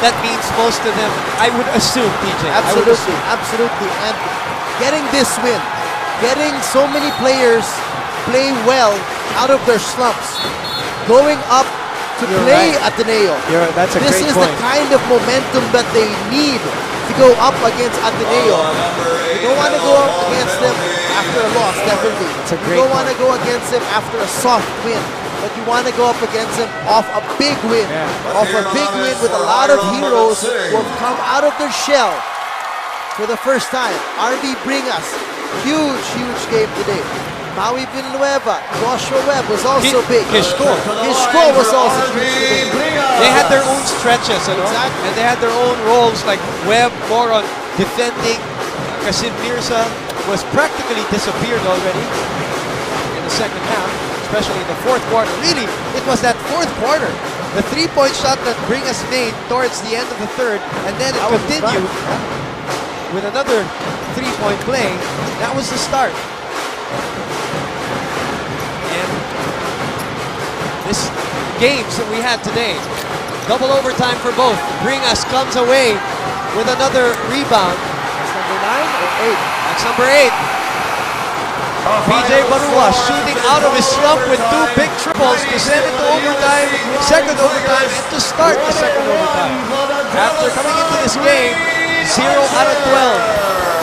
that means most to them, I would assume, TJ. Absolutely, absolutely. And getting this win, getting so many players play well out of their slumps, going up to play Ateneo. That's a this great is point. the kind of momentum that they need to go up against Ateneo. You don't want to go up against them after a loss, definitely. You don't want to go against them after a soft win, but you want to go up against them off a big win. Off a big win with a lot of heroes who have come out of their shell for the first time. RV Bringas, huge game today. Maui Villanueva, Joshua Webb was also big. Kishko was also huge today. They had their own stretches, you know? Exactly. And they had their own roles, like Webb more on defending. Kasim Mirza was practically disappeared already in the second half, especially in the fourth quarter. Really, it was that fourth quarter. The 3-point shot that Bringas made towards the end of the third, and then it continued with another 3-point play. That was the start. And this games that we had today, double overtime for both. Bringas comes away with another rebound. That's number 9 or 8? That's number 8. PJ Barua shooting out of his slump with 2 big triples to send it to overtime, second overtime, and to start the second overtime. After coming into this game, 0 out of 12.